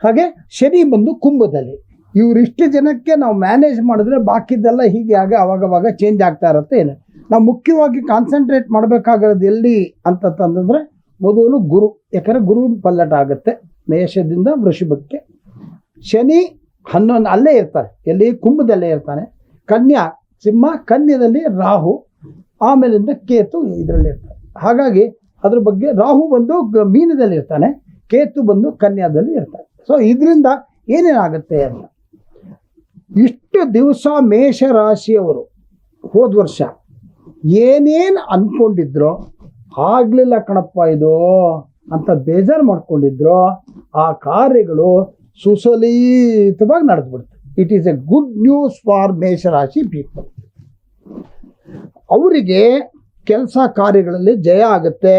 ಹಾಗೆ ಶನಿ ಬಂದು ಕುಂಭದಲ್ಲಿ. ಇವರಿಷ್ಟು ಜನಕ್ಕೆ ನಾವು ಮ್ಯಾನೇಜ್ ಮಾಡಿದ್ರೆ ಬಾಕಿದ್ದೆಲ್ಲ ಹೀಗೆ ಆಗ ಅವಾಗವಾಗ ಚೇಂಜ್ ಆಗ್ತಾ ಇರುತ್ತೆ. ಏನು ನಾವು ಮುಖ್ಯವಾಗಿ ಕಾನ್ಸಂಟ್ರೇಟ್ ಮಾಡಬೇಕಾಗಿರೋದು ಎಲ್ಲಿ ಅಂತಂತಂದ್ರೆ ಮೊದಲು ಗುರು, ಯಾಕಂದರೆ ಗುರು ಪಲ್ಲಟ ಆಗುತ್ತೆ ಮೇಷದಿಂದ ವೃಷಭಕ್ಕೆ. ಶನಿ 11 ಅಲ್ಲೇ ಇರ್ತಾರೆ, ಎಲ್ಲಿ ಕುಂಭದಲ್ಲೇ ಇರ್ತಾನೆ. ಕನ್ಯಾ ಸಿಂಹ, ಕನ್ಯದಲ್ಲಿ ರಾಹು, ಆಮೇಲಿಂದ ಕೇತು ಇದರಲ್ಲಿ ಇರ್ತಾರೆ. ಹಾಗಾಗಿ ಅದ್ರ ಬಗ್ಗೆ ರಾಹು ಬಂದು ಮೀನದಲ್ಲಿ ಇರ್ತಾನೆ, ಕೇತು ಬಂದು ಕನ್ಯಾದಲ್ಲಿ ಇರ್ತಾನೆ. ಸೊ ಇದರಿಂದ ಏನೇನಾಗುತ್ತೆ ಅಂತ, ಇಷ್ಟು ದಿವಸ ಮೇಷರಾಶಿಯವರು ಹೋದ ವರ್ಷ ಏನೇನು ಅಂದ್ಕೊಂಡಿದ್ರೋ ಆಗಲಿಲ್ಲ ಕಣಪ್ಪ ಇದು ಅಂತ ಬೇಜಾರು ಮಾಡ್ಕೊಂಡಿದ್ರೋ ಆ ಕಾರ್ಯಗಳು ಸುಸಲೀತವಾಗಿ ನಡೆದ್ಬಿಡುತ್ತೆ. It is a good news for ಮೇಷರಾಶಿ ಪೀಪಲ್. ಅವರಿಗೆ ಕೆಲಸ ಕಾರ್ಯಗಳಲ್ಲಿ ಜಯ ಆಗುತ್ತೆ.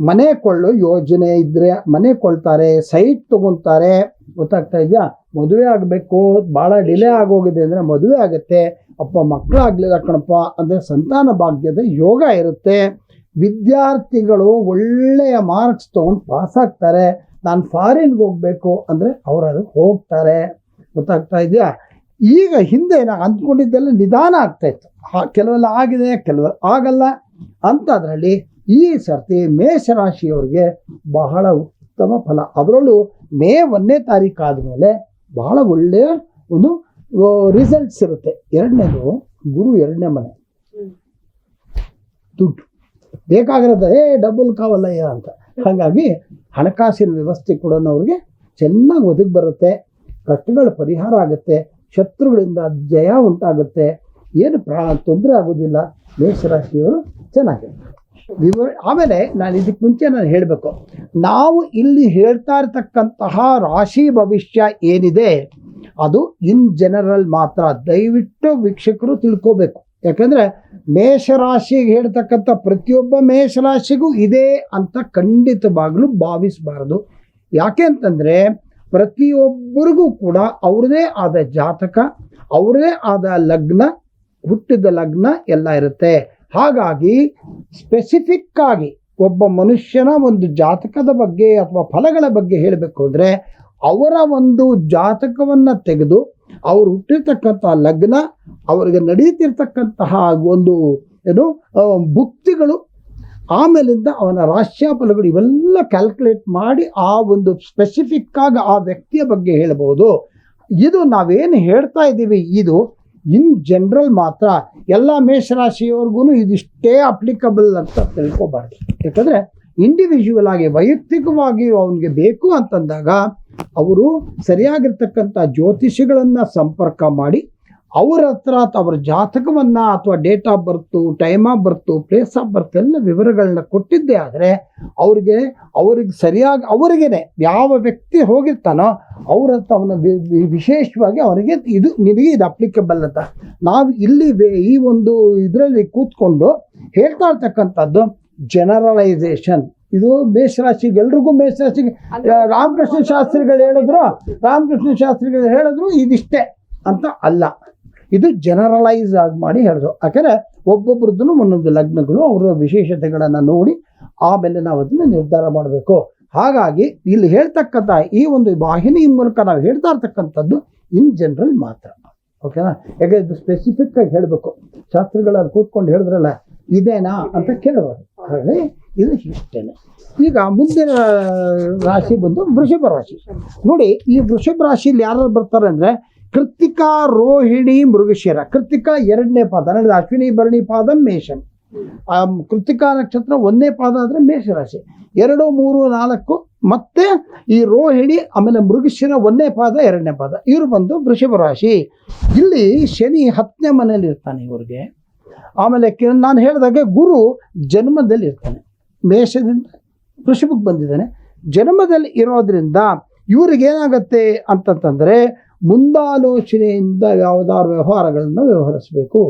ಮನೆ ಕೊಳ್ಳೋ ಯೋಜನೆ ಇದ್ದರೆ ಮನೆ ಕೊಳ್ತಾರೆ, ಸೈಟ್ ತೊಗೊತಾರೆ, ಗೊತ್ತಾಗ್ತಾ ಇದೆಯಾ. ಮದುವೆ ಆಗಬೇಕು, ಭಾಳ ಡಿಲೇ ಆಗೋಗಿದೆ ಅಂದರೆ ಮದುವೆ ಆಗುತ್ತೆ. ಅಪ್ಪ ಮಕ್ಕಳಾಗಲಿಲ್ಲ ಕಣಪ್ಪ ಅಂದರೆ ಸಂತಾನ ಭಾಗ್ಯದ ಯೋಗ ಇರುತ್ತೆ. ವಿದ್ಯಾರ್ಥಿಗಳು ಒಳ್ಳೆಯ ಮಾರ್ಕ್ಸ್ ತೊಗೊಂಡು ಪಾಸ್ ಆಗ್ತಾರೆ. ನಾನು ಫಾರಿನ್ಗೆ ಹೋಗಬೇಕು ಅಂದರೆ ಅವರು ಅದಕ್ಕೆ ಹೋಗ್ತಾರೆ, ಗೊತ್ತಾಗ್ತಾ ಇದೆಯಾ. ಈಗ ಹಿಂದೆ ನಾನು ಅಂದ್ಕೊಂಡಿದ್ದೆಲ್ಲ ನಿಧಾನ ಆಗ್ತಾಯಿತ್ತು, ಕೆಲವೆಲ್ಲ ಆಗಿದೆ, ಕೆಲವೆಲ್ಲ ಆಗಲ್ಲ ಅಂತ. ಅದರಲ್ಲಿ ಈ ಸರ್ತಿ ಮೇಷರಾಶಿಯವರಿಗೆ ಬಹಳ ಉತ್ತಮ ಫಲ. ಅದರಲ್ಲೂ ಮೇ 1ನೇ ತಾರೀಕು ಆದಮೇಲೆ ಬಹಳ ಒಳ್ಳೆಯ ಒಂದು ರಿಸಲ್ಟ್ಸ್ ಇರುತ್ತೆ. ಎರಡನೇದು ಗುರು 2ನೇ ಮನೆ, ದುಡ್ಡು ಬೇಕಾಗಿರೋದು ಡಬಲ್ ಕಾವಲ್ಲಯ್ಯ ಅಂತ. ಹಾಗಾಗಿ ಹಣಕಾಸಿನ ವ್ಯವಸ್ಥೆ ಕೂಡ ಅವ್ರಿಗೆ ಚೆನ್ನಾಗಿ ಒದಗಿ ಬರುತ್ತೆ. ಕಷ್ಟಗಳ ಪರಿಹಾರ ಆಗುತ್ತೆ, ಶತ್ರುಗಳಿಂದ ಜಯ ಉಂಟಾಗುತ್ತೆ, ಏನು ತೊಂದರೆ ಆಗೋದಿಲ್ಲ. ಮೇಷರಾಶಿಯವರು ಚೆನ್ನಾಗಿರುತ್ತೆ. ಆಮೇಲೆ ನಾನು ಇದಕ್ಕೆ ಮುಂಚೆ ನಾನು ಹೇಳಬೇಕು, ನಾವು ಇಲ್ಲಿ ಹೇಳ್ತಾ ಇರ್ತಕ್ಕಂತಹ ರಾಶಿ ಭವಿಷ್ಯ ಏನಿದೆ ಅದು ಇನ್ ಜನರಲ್ ಮಾತ್ರ. ದಯವಿಟ್ಟು ವೀಕ್ಷಕರು ತಿಳ್ಕೋಬೇಕು. ಯಾಕಂದರೆ ಮೇಷರಾಶಿಗೆ ಹೇಳ್ತಕ್ಕಂಥ ಪ್ರತಿಯೊಬ್ಬ ಮೇಷರಾಶಿಗೂ ಇದೆ ಅಂತ ಖಂಡಿತವಾಗಲೂ ಭಾವಿಸಬಾರದು. ಯಾಕೆ ಅಂತಂದರೆ ಪ್ರತಿಯೊಬ್ಬರಿಗೂ ಕೂಡ ಅವ್ರದ್ದೇ ಆದ ಜಾತಕ, ಅವ್ರದ್ದೇ ಆದ ಲಗ್ನ, ಹುಟ್ಟಿದ ಲಗ್ನ ಎಲ್ಲ ಇರುತ್ತೆ. ಹಾಗಾಗಿ ಸ್ಪೆಸಿಫಿಕ್ ಆಗಿ ಒಬ್ಬ ಮನುಷ್ಯನ ಒಂದು ಜಾತಕದ ಬಗ್ಗೆ ಅಥವಾ ಫಲಗಳ ಬಗ್ಗೆ ಹೇಳಬೇಕು ಅಂದರೆ ಅವರ ಒಂದು ಜಾತಕವನ್ನು ತೆಗೆದು ಅವರು ಹುಟ್ಟಿರ್ತಕ್ಕಂಥ ಲಗ್ನ, ಅವರಿಗೆ ನಡೀತಿರ್ತಕ್ಕಂತಹ ಒಂದು ಏನು ಭುಕ್ತಿಗಳು, ಆಮೇಲಿಂದ ಅವನ ರಾಶಿಯ ಫಲಗಳು ಇವೆಲ್ಲ ಕ್ಯಾಲ್ಕುಲೇಟ್ ಮಾಡಿ ಆ ಒಂದು ಸ್ಪೆಸಿಫಿಕ್ ಆಗಿ ಆ ವ್ಯಕ್ತಿಯ ಬಗ್ಗೆ ಹೇಳಬಹುದು. ಇದು ನಾವೇನು ಹೇಳ್ತಾ ಇದ್ದೀವಿ ಇದು ಇನ್ ಜನರಲ್ ಮಾತ್ರ. ಎಲ್ಲ ಮೇಷರಾಶಿಯವ್ರಿಗೂ ಇದಿಷ್ಟೇ ಅಪ್ಲಿಕಬಲ್ ಅಂತ ತಿಳ್ಕೊಬಾರ್ದು. ಯಾಕಂದರೆ ಇಂಡಿವಿಜುವಲ್ ಆಗಿ ವೈಯಕ್ತಿಕವಾಗಿ ಅವನಿಗೆ ಬೇಕು ಅಂತಂದಾಗ ಅವರು ಸರಿಯಾಗಿರ್ತಕ್ಕಂಥ ಜ್ಯೋತಿಷಿಗಳನ್ನು ಸಂಪರ್ಕ ಮಾಡಿ ಅವರ ಹತ್ರ ಅವರ ಜಾತಕವನ್ನು ಅಥವಾ date of birth, time of birth, place of birth ಎಲ್ಲ ವಿವರಗಳನ್ನ ಕೊಟ್ಟಿದ್ದೇ ಆದರೆ ಅವ್ರಿಗೆ ಸರಿಯಾಗಿ ಅವರಿಗೇನೆ ಯಾವ ವ್ಯಕ್ತಿ ಹೋಗಿರ್ತಾನೋ ಅವ್ರ ಹತ್ರ ಅವನ ವಿಶೇಷವಾಗಿ ಅವರಿಗೆ ನಿನಗೆ ಇದು ಅಪ್ಲಿಕಬಲ್ ಅಂತ. ನಾವು ಇಲ್ಲಿ ಈ ಒಂದು ಇದರಲ್ಲಿ ಕೂತ್ಕೊಂಡು ಹೇಳ್ತಾ ಇರ್ತಕ್ಕಂಥದ್ದು ಜನರಲೈಸೇಷನ್. ಇದು ಮೇಷರಾಶಿಗೆ ಎಲ್ರಿಗೂ ಮೇಷರಾಶಿಗೆ ರಾಮಕೃಷ್ಣ ಶಾಸ್ತ್ರಿಗಳು ಹೇಳಿದ್ರು ಇದಿಷ್ಟೇ ಅಂತ ಅಲ್ಲ, ಇದು ಜನರಲೈಸ್ ಆಗಿ ಮಾಡಿ ಹೇಳಿದ್ರು. ಯಾಕಂದರೆ ಒಬ್ಬೊಬ್ರದ್ದು ಒಂದೊಂದು ಲಗ್ನಗಳು ಅವರ ವಿಶೇಷತೆಗಳನ್ನು ನೋಡಿ ಆಮೇಲೆ ನಾವು ಅದನ್ನು ನಿರ್ಧಾರ ಮಾಡಬೇಕು. ಹಾಗಾಗಿ ಇಲ್ಲಿ ಹೇಳ್ತಕ್ಕಂಥ ಈ ಒಂದು ವಾಹಿನಿ ಮೂಲಕ ನಾವು ಹೇಳ್ತಾ ಇರ್ತಕ್ಕಂಥದ್ದು ಇನ್ ಜನರಲ್ ಮಾತ್ರ. ಓಕೆನಾ? ಯಾಕೆ ಇದು ಸ್ಪೆಸಿಫಿಕ್ ಆಗಿ ಹೇಳಬೇಕು. ಶಾಸ್ತ್ರಿಗಳಲ್ಲಿ ಕೂತ್ಕೊಂಡು ಹೇಳಿದ್ರಲ್ಲ ಇದೇನಾ ಅಂತ ಕೇಳಬಾರ್ದು. ಹಾಗಾಗಿ ಇದು ಇಷ್ಟೇನೆ. ಈಗ ಮುಂದಿನ ರಾಶಿ ಬಂದು ವೃಷಭ ರಾಶಿ. ನೋಡಿ, ಈ ವೃಷಭ ರಾಶಿಯಲ್ಲಿ ಯಾರು ಬರ್ತಾರೆ ಅಂದರೆ ಕೃತ್ತಿಕಾ, ರೋಹಿಣಿ, ಮೃಗಶಿರ. ಕೃತ್ತಿಕಾ 2ನೇ ಪಾದ, ಅಂದರೆ ಅಶ್ವಿನಿ ಭರಣಿ ಪಾದ ಮೇಷಂ. ಕೃತ್ತಿಕಾ ನಕ್ಷತ್ರ 1ನೇ ಪಾದ ಆದರೆ ಮೇಷರಾಶಿ, 2, 3, 4 ಮತ್ತೆ ಈ ರೋಹಿಣಿ ಆಮೇಲೆ ಮೃಗಶಿರ 1ನೇ ಪಾದ 2ನೇ ಪಾದ ಇವರು ಬಂದು ವೃಷಭ ರಾಶಿ. ಇಲ್ಲಿ ಶನಿ 10ನೇ ಮನೆಯಲ್ಲಿ ಇರ್ತಾನೆ ಇವ್ರಿಗೆ. ಆಮೇಲೆ ನಾನು ಹೇಳಿದಾಗೆ ಗುರು ಜನ್ಮದಲ್ಲಿ ಇರ್ತಾನೆ, ಮೇಷದಿಂದ ವೃಷಭಕ್ಕೆ ಬಂದಿದ್ದಾನೆ. ಜನ್ಮದಲ್ಲಿ ಇರೋದ್ರಿಂದ ಇವ್ರಿಗೇನಾಗತ್ತೆ ಅಂತಂತಂದರೆ ಮುಂದಾಲೋಚನೆಯಿಂದ ಯಾವುದಾದ್ರು ವ್ಯವಹಾರಗಳನ್ನು ವ್ಯವಹರಿಸಬೇಕು.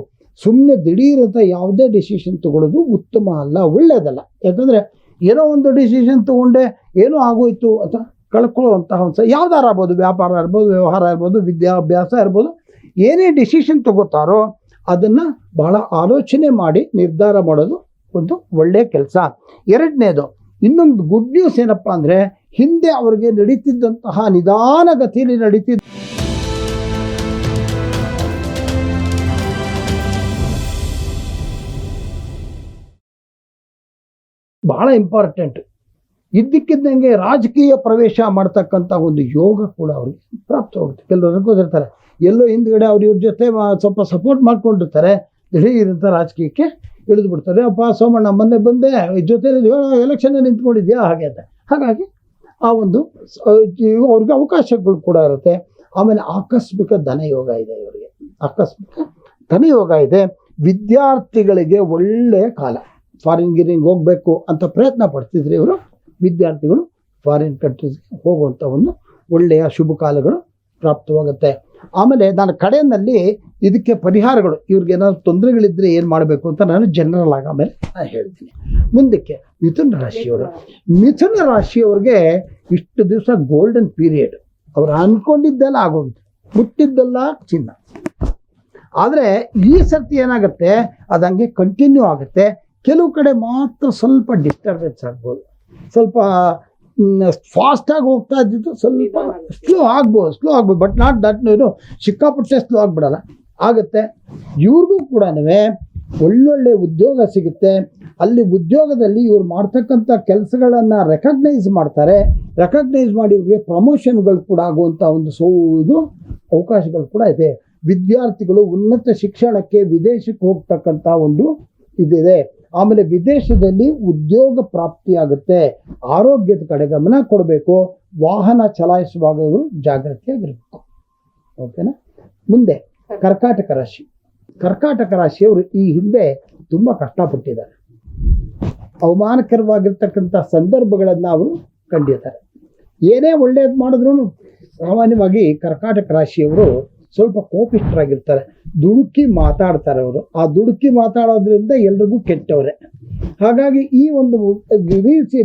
ಸುಮ್ಮನೆ ದಿಢೀರಂತ ಯಾವುದೇ ಡಿಸಿಷನ್ ತಗೊಳ್ಳೋದು ಉತ್ತಮ ಅಲ್ಲ, ಒಳ್ಳೆಯದಲ್ಲ. ಯಾಕಂದರೆ ಏನೋ ಒಂದು ಡಿಸಿಷನ್ ತೊಗೊಂಡೆ ಏನೋ ಆಗೋಯ್ತು ಅಥವಾ ಕಳ್ಕೊಳ್ಳುವಂತಹ ಒಂದು ಯಾವ್ದಾರು ಇರ್ಬೋದು, ವ್ಯಾಪಾರ ಇರ್ಬೋದು, ವ್ಯವಹಾರ ಇರ್ಬೋದು, ವಿದ್ಯಾಭ್ಯಾಸ ಇರ್ಬೋದು, ಏನೇ ಡಿಸಿಷನ್ ತಗೋತಾರೋ ಅದನ್ನು ಬಹಳ ಆಲೋಚನೆ ಮಾಡಿ ನಿರ್ಧಾರ ಮಾಡೋದು ಒಂದು ಒಳ್ಳೆಯ ಕೆಲಸ. ಎರಡನೇದು ಇನ್ನೊಂದು ಗುಡ್ ನ್ಯೂಸ್ ಏನಪ್ಪ ಅಂದರೆ ಹಿಂದೆ ಅವ್ರಿಗೆ ನಡೀತಿದ್ದಂತಹ ನಿಧಾನಗತಿಯಲ್ಲಿ ನಡೀತಿದ್ದ ಬಹಳ ಇಂಪಾರ್ಟೆಂಟ್ ಇದ್ದಕ್ಕಿದ್ದಂಗೆ ರಾಜಕೀಯ ಪ್ರವೇಶ ಮಾಡ್ತಕ್ಕಂಥ ಒಂದು ಯೋಗ ಕೂಡ ಅವ್ರಿಗೆ ಪ್ರಾಪ್ತವಾಗುತ್ತೆ. ಕೆಲವರು ಅನ್ಕೋದಿರ್ತಾರೆ ಎಲ್ಲೋ ಹಿಂದ್ಗಡೆ ಅವ್ರ ಇವ್ರ ಜೊತೆ ಸ್ವಲ್ಪ ಸಪೋರ್ಟ್ ಮಾಡ್ಕೊಂಡಿರ್ತಾರೆ, ದಿಢೀರಂತ ರಾಜಕೀಯಕ್ಕೆ ಇಳಿದು ಬಿಡ್ತಾರೆ. ಅಪ್ಪ ಸೋಮಣ್ಣ ಮೊನ್ನೆ ಬಂದೆ ಜೊತೆಯಲ್ಲಿ ಎಲೆಕ್ಷನ್ ನಿಂತ್ಕೊಂಡಿದ್ಯಾ ಹಾಗೆ ಅಂತ. ಹಾಗಾಗಿ ಆ ಒಂದು ಅವ್ರಿಗೆ ಅವಕಾಶಗಳು ಕೂಡ ಇರುತ್ತೆ. ಆಮೇಲೆ ಆಕಸ್ಮಿಕ ಧನಯೋಗ ಇದೆ ಇವರಿಗೆ, ಆಕಸ್ಮಿಕ ಧನಯೋಗ ಇದೆ. ವಿದ್ಯಾರ್ಥಿಗಳಿಗೆ ಒಳ್ಳೆಯ ಕಾಲ. ಫಾರಿನ್ ಗಿರಿಂಗ್ ಹೋಗಬೇಕು ಅಂತ ಪ್ರಯತ್ನ ಪಡ್ತಿದ್ರೆ ಇವರು ವಿದ್ಯಾರ್ಥಿಗಳು ಫಾರಿನ್ ಕಂಟ್ರೀಸ್ಗೆ ಹೋಗುವಂಥ ಒಂದು ಒಳ್ಳೆಯ ಶುಭ ಕಾಲಗಳು ಪ್ರಾಪ್ತವಾಗುತ್ತೆ. ಆಮೇಲೆ ನಾನು ಕಡೆಯಲ್ಲಿ ಇದಕ್ಕೆ ಪರಿಹಾರಗಳು ಇವ್ರಿಗೆ ಏನಾದ್ರು ತೊಂದರೆಗಳಿದ್ದರೆ ಏನು ಮಾಡಬೇಕು ಅಂತ ನಾನು ಜನರಲ್ ಆಗಿ ಆಮೇಲೆ ನಾನು ಹೇಳ್ತೀನಿ. ಮುಂದಕ್ಕೆ ಮಿಥುನ ರಾಶಿಯವರು, ಮಿಥುನ ರಾಶಿಯವ್ರಿಗೆ ಇಷ್ಟು ದಿವಸ ಗೋಲ್ಡನ್ ಪೀರಿಯಡ್, ಅವ್ರು ಅಂದ್ಕೊಂಡಿದ್ದೆಲ್ಲ ಆಗೋಗಿತ್ತು, ಮುಟ್ಟಿದ್ದೆಲ್ಲ ಚಿನ್ನ. ಆದರೆ ಈ ಸರ್ತಿ ಏನಾಗುತ್ತೆ ಅದು ಹಂಗೆ ಕಂಟಿನ್ಯೂ ಆಗುತ್ತೆ. ಕೆಲವು ಕಡೆ ಮಾತ್ರ ಸ್ವಲ್ಪ ಡಿಸ್ಟರ್ಬೆನ್ಸ್ ಆಗ್ಬೋದು, ಸ್ವಲ್ಪ ಫಾಸ್ಟಾಗಿ ಹೋಗ್ತಾ ಇದ್ದಿದ್ದು ಸ್ವಲ್ಪ ಸ್ಲೋ ಆಗ್ಬೋದು ಬಟ್ ನಾಟ್ ದಟ್ ಸಿಕ್ಕಾಪಟ್ಟೆ ಸ್ಲೋ ಆಗಿಬಿಡಲ್ಲ, ಆಗುತ್ತೆ. ಇವ್ರಿಗೂ ಕೂಡ ಒಳ್ಳೊಳ್ಳೆ ಉದ್ಯೋಗ ಸಿಗುತ್ತೆ. ಅಲ್ಲಿ ಉದ್ಯೋಗದಲ್ಲಿ ಇವ್ರು ಮಾಡ್ತಕ್ಕಂಥ ಕೆಲಸಗಳನ್ನು ರೆಕಗ್ನೈಸ್ ಮಾಡ್ತಾರೆ. ರೆಕಗ್ನೈಸ್ ಮಾಡಿ ಇವ್ರಿಗೆ ಪ್ರಮೋಷನ್ಗಳು ಕೂಡ ಆಗುವಂಥ ಒಂದು ಇದು ಅವಕಾಶಗಳು ಕೂಡ ಇದೆ. ವಿದ್ಯಾರ್ಥಿಗಳು ಉನ್ನತ ಶಿಕ್ಷಣಕ್ಕೆ ವಿದೇಶಕ್ಕೆ ಹೋಗ್ತಕ್ಕಂಥ ಒಂದು ಇದಿದೆ. ಆಮೇಲೆ ವಿದೇಶದಲ್ಲಿ ಉದ್ಯೋಗ ಪ್ರಾಪ್ತಿಯಾಗುತ್ತೆ. ಆರೋಗ್ಯದ ಕಡೆ ಗಮನ ಕೊಡಬೇಕು. ವಾಹನ ಚಲಾಯಿಸುವಾಗ ಇವರು ಜಾಗೃತಿಯಾಗಿರಬೇಕು. ಓಕೆನಾ. ಮುಂದೆ ಕರ್ಕಾಟಕ ರಾಶಿ. ಕರ್ಕಾಟಕ ರಾಶಿಯವರು ಈ ಹಿಂದೆ ತುಂಬ ಕಷ್ಟಪಟ್ಟಿದ್ದಾರೆ. ಅವಮಾನಕರವಾಗಿರ್ತಕ್ಕಂಥ ಸಂದರ್ಭಗಳನ್ನು ಅವರು ಕಂಡಿದ್ದಾರೆ. ಏನೇ ಒಳ್ಳೆಯದು ಮಾಡಿದ್ರು ಸಾಮಾನ್ಯವಾಗಿ ಕರ್ಕಾಟಕ ರಾಶಿಯವರು ಸ್ವಲ್ಪ ಕೋಪಿಷ್ಠರಾಗಿರ್ತಾರೆ, ದುಡುಕಿ ಮಾತಾಡ್ತಾರೆ. ಅವರು ಆ ದುಡುಕಿ ಮಾತಾಡೋದ್ರಿಂದ ಎಲ್ರಿಗೂ ಕೆಟ್ಟವ್ರೆ. ಹಾಗಾಗಿ ಈ ಒಂದು